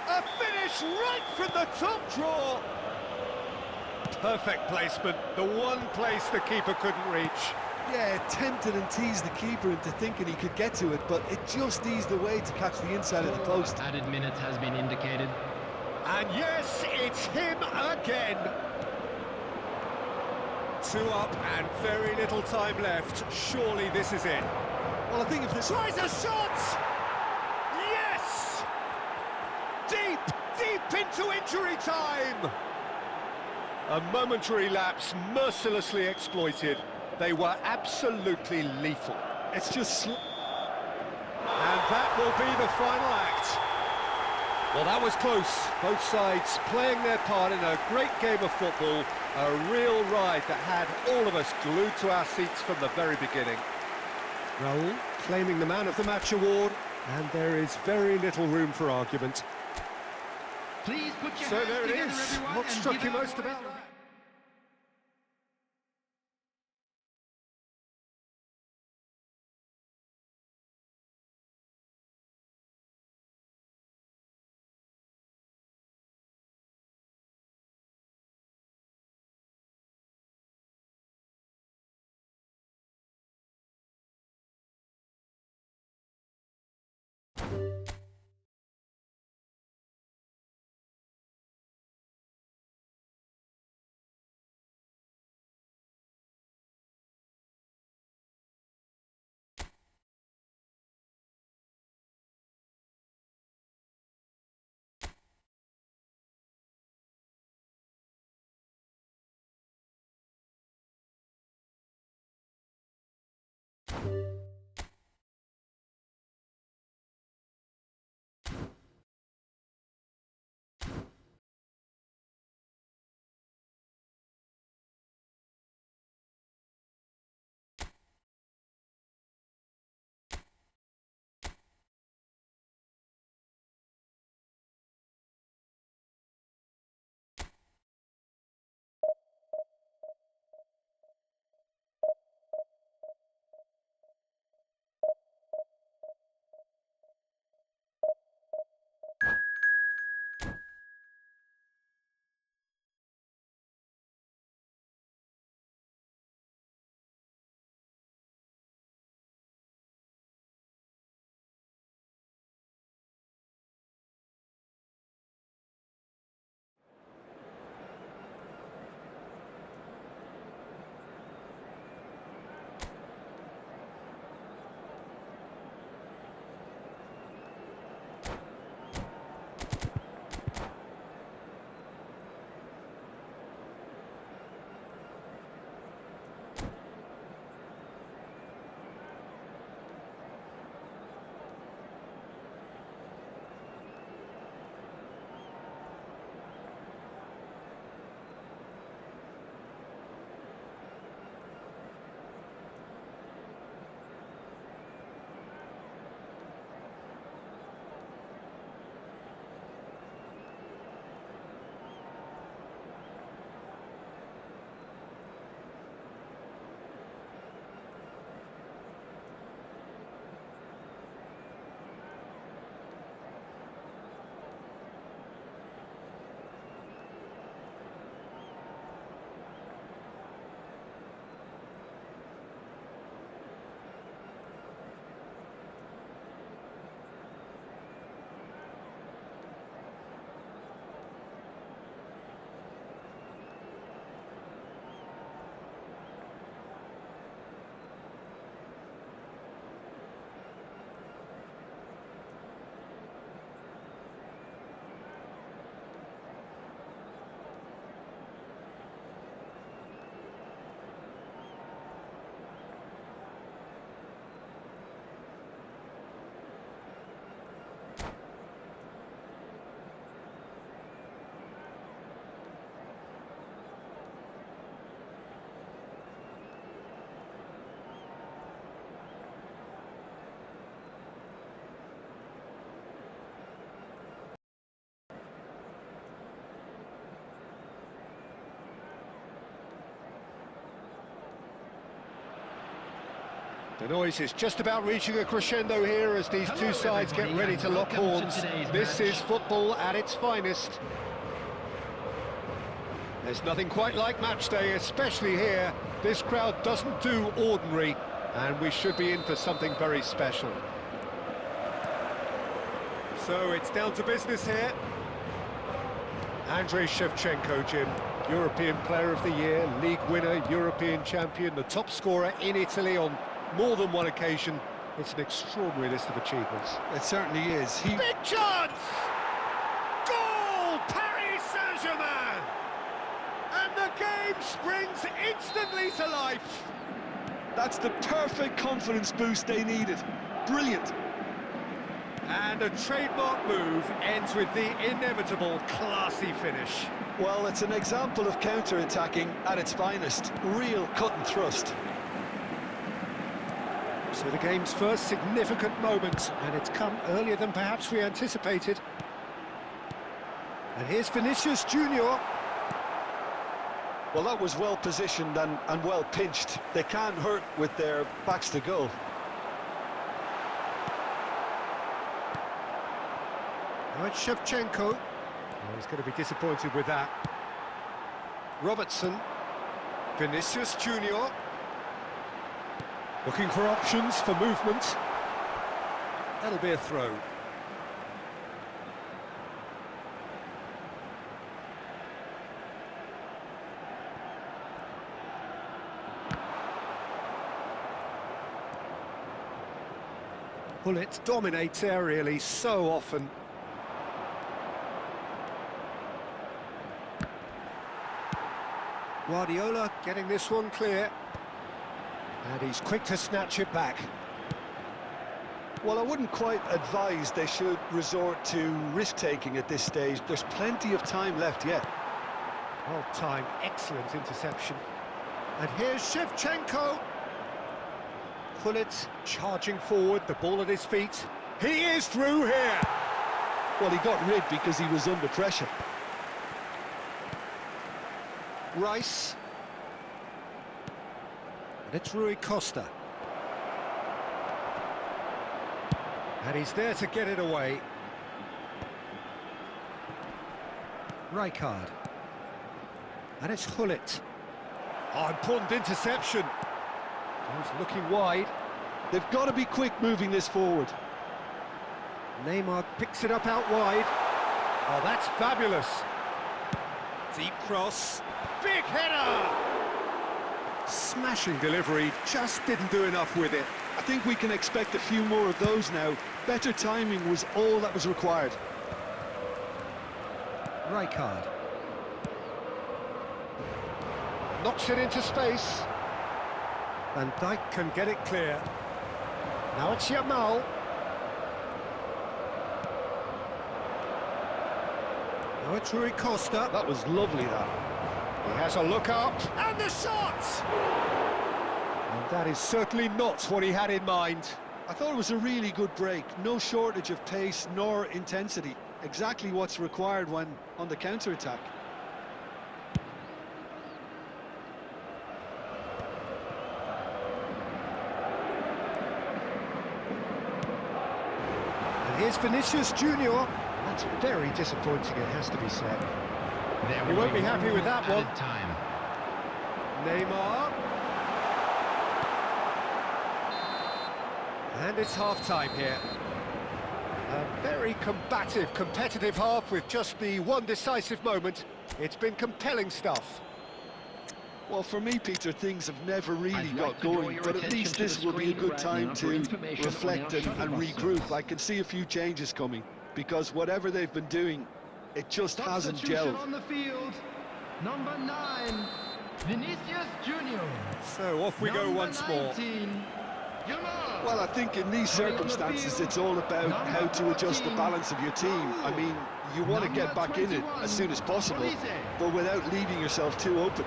A finish right from the top draw. Perfect placement, the one place the keeper couldn't reach. Yeah, tempted and teased the keeper into thinking he could get to it, but it just eased away to catch the inside of the post. Added minutes has been indicated. And yes, it's him again. 2 up and very little time left. Surely this is it. Well, I think if this... Tries a shot! Yes! Deep, deep into injury time! A momentary lapse mercilessly exploited. They were absolutely lethal. It's just... And that will be the final act. Well, that was close. Both sides playing their part in a great game of football. A real ride that had all of us glued to our seats from the very beginning. Raul claiming the Man of the Match award, and there is very little room for argument. Please put your So hands there it together, is. everyone, What and struck give you it up most for about Israel. that? The noise is just about reaching a crescendo here as these two sides get ready to lock horns. This is football at its finest. There's nothing quite like match day, especially here. This crowd doesn't do ordinary, and we should be in for something very special. So it's down to business here. Andrei Shevchenko, Jim, European Player of the Year, League winner, European champion, the top scorer in Italy on more than one occasion. It's an extraordinary list of achievements. It certainly is. Big chance! Goal! Paris Saint-Germain! And the game springs instantly to life. That's the perfect confidence boost they needed. Brilliant. And a trademark move ends with the inevitable classy finish. Well, it's an example of counter-attacking at its finest. Real cut and thrust. So the game's first significant moment, and it's come earlier than perhaps we anticipated. And here's Vinicius Junior. Well, that was well positioned and well pinched. They can't hurt with their backs to goal. Now it's Shevchenko. Oh, he's going to be disappointed with that. Robertson. Vinicius Junior. Looking for options for movement. That'll be a throw. Bullet dominates aerially so often. Guardiola getting this one clear. And he's quick to snatch it back. Well, I wouldn't quite advise they should resort to risk-taking at this stage. There's plenty of time left yet. Well timed, excellent interception. And here's Shevchenko. Pullet charging forward, the ball at his feet. He is through here. Well, he got rid because he was under pressure. Rice. And it's Rui Costa. And he's there to get it away. Rijkaard. And it's Gullit. Oh, important interception. He's looking wide. They've got to be quick moving this forward. Neymar picks it up out wide. Oh, that's fabulous. Deep cross. Big header! Smashing delivery, just didn't do enough with it. I think we can expect a few more of those now. Better timing was all that was required. Rijkaard. Knocks it into space. Van Dijk can get it clear. Now it's Yamal. Now it's Rui Costa. That was lovely, that. He has a look up, and the shot! And that is certainly not what he had in mind. I thought it was a really good break. No shortage of pace nor intensity. Exactly what's required when on the counter-attack. And here's Vinicius Junior. That's very disappointing, it has to be said. There He will won't be happy with that one. added time. Neymar. And it's half-time here. A very combative, competitive half with just the one decisive moment. It's been compelling stuff. Well, for me, Peter, things have never really I'd got like to draw going, your but at attention least to this the will be a screen good right time now for to information on reflect our and shuttle regroup. buses. I can see a few changes coming, because whatever they've been doing, it just hasn't Substitution gelled. on the field. Number 9, Vinicius Junior. So off we go Number once more. 19, Yamal. Well, I think in these Coming on the circumstances, field, it's all about number how to adjust the 14, balance of your team. I mean, you want to get Number back in it 21, as soon as possible, Olise. but without leaving yourself too open.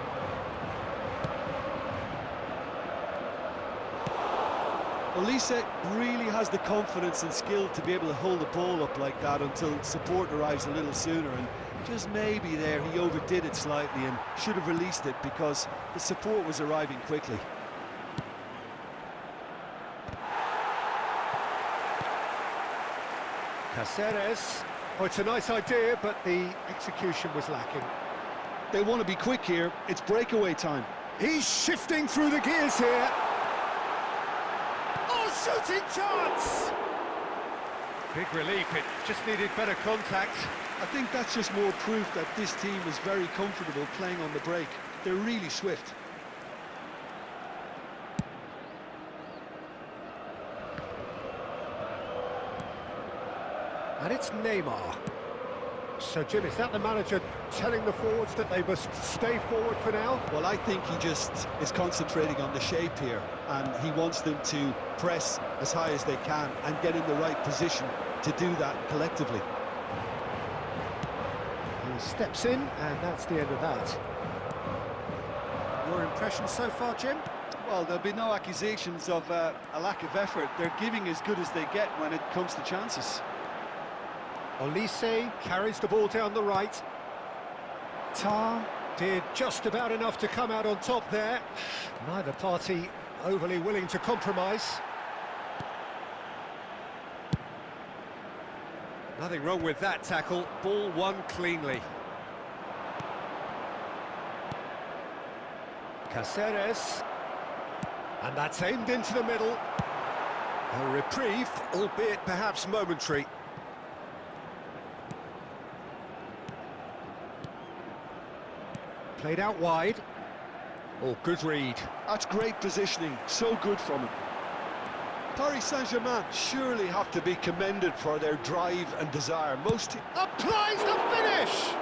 Olise really has the confidence and skill to be able to hold the ball up like that until support arrives a little sooner, and just maybe there he overdid it slightly and should have released it because the support was arriving quickly. Caceres. Oh, it's a nice idea, but the execution was lacking. They want to be quick here. It's breakaway time. He's shifting through the gears here. Oh, shooting chance! Big relief, it just needed better contact. I think that's just more proof that this team is very comfortable playing on the break. They're really swift. And it's Neymar. So, Jim, is that the manager telling the forwards that they must stay forward for now? Well, I think he just is concentrating on the shape here, and he wants them to press as high as they can and get in the right position to do that collectively. He steps in, and that's the end of that. Your impressions so far, Jim? Well, there'll be no accusations of a lack of effort. They're giving as good as they get when it comes to chances. Olise carries the ball down the right. Tar did just about enough to come out on top there. Neither party overly willing to compromise. Nothing wrong with that tackle. Ball won cleanly. Caceres. And that's aimed into the middle. A reprieve, albeit perhaps momentary. Played out wide. Oh, good read. That's great positioning, so good from him. Paris Saint-Germain surely have to be commended for their drive and desire. Applies the finish!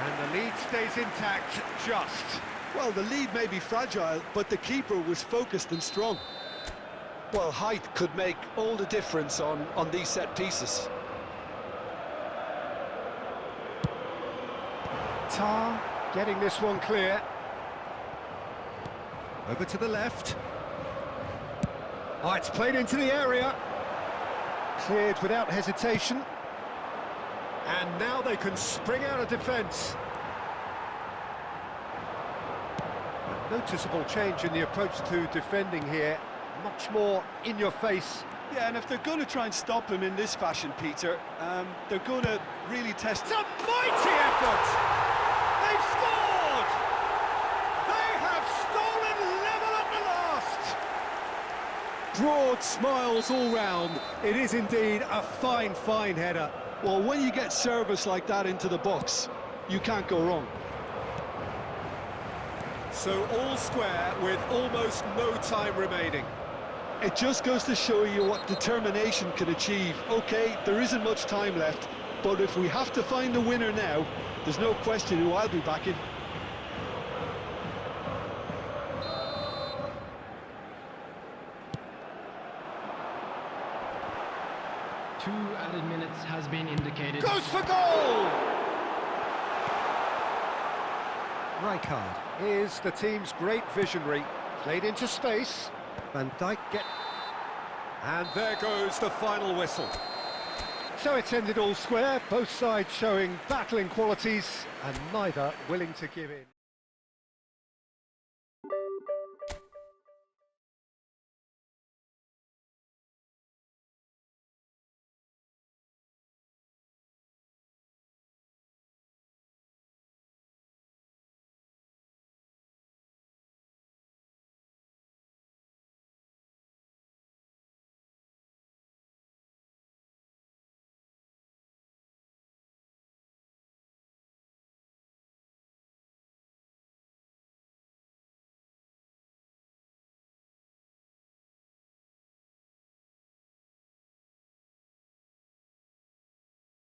And the lead stays intact, just. Well, the lead may be fragile, but the keeper was focused and strong. Well, height could make all the difference on these set pieces. Tar getting this one clear. Over to the left. Oh, it's played into the area. Cleared without hesitation. And now they can spring out of defence. A noticeable change in the approach to defending here. Much more in your face. Yeah, and if they're going to try and stop him in this fashion, Peter, they're going to really test... It's a mighty effort! They've scored! They have stolen level at the last! Broad smiles all round. It is indeed a fine, fine header. Well, when you get service like that into the box, you can't go wrong. So all square with almost no time remaining. It just goes to show you what determination can achieve. OK, there isn't much time left, but if we have to find the winner now, there's no question who I'll be backing. Two added minutes has been indicated. Goes for goal! Rijkaard is the team's great visionary. Played into space. Van Dijk and there goes the final whistle. So it's ended all square, both sides showing battling qualities and neither willing to give in.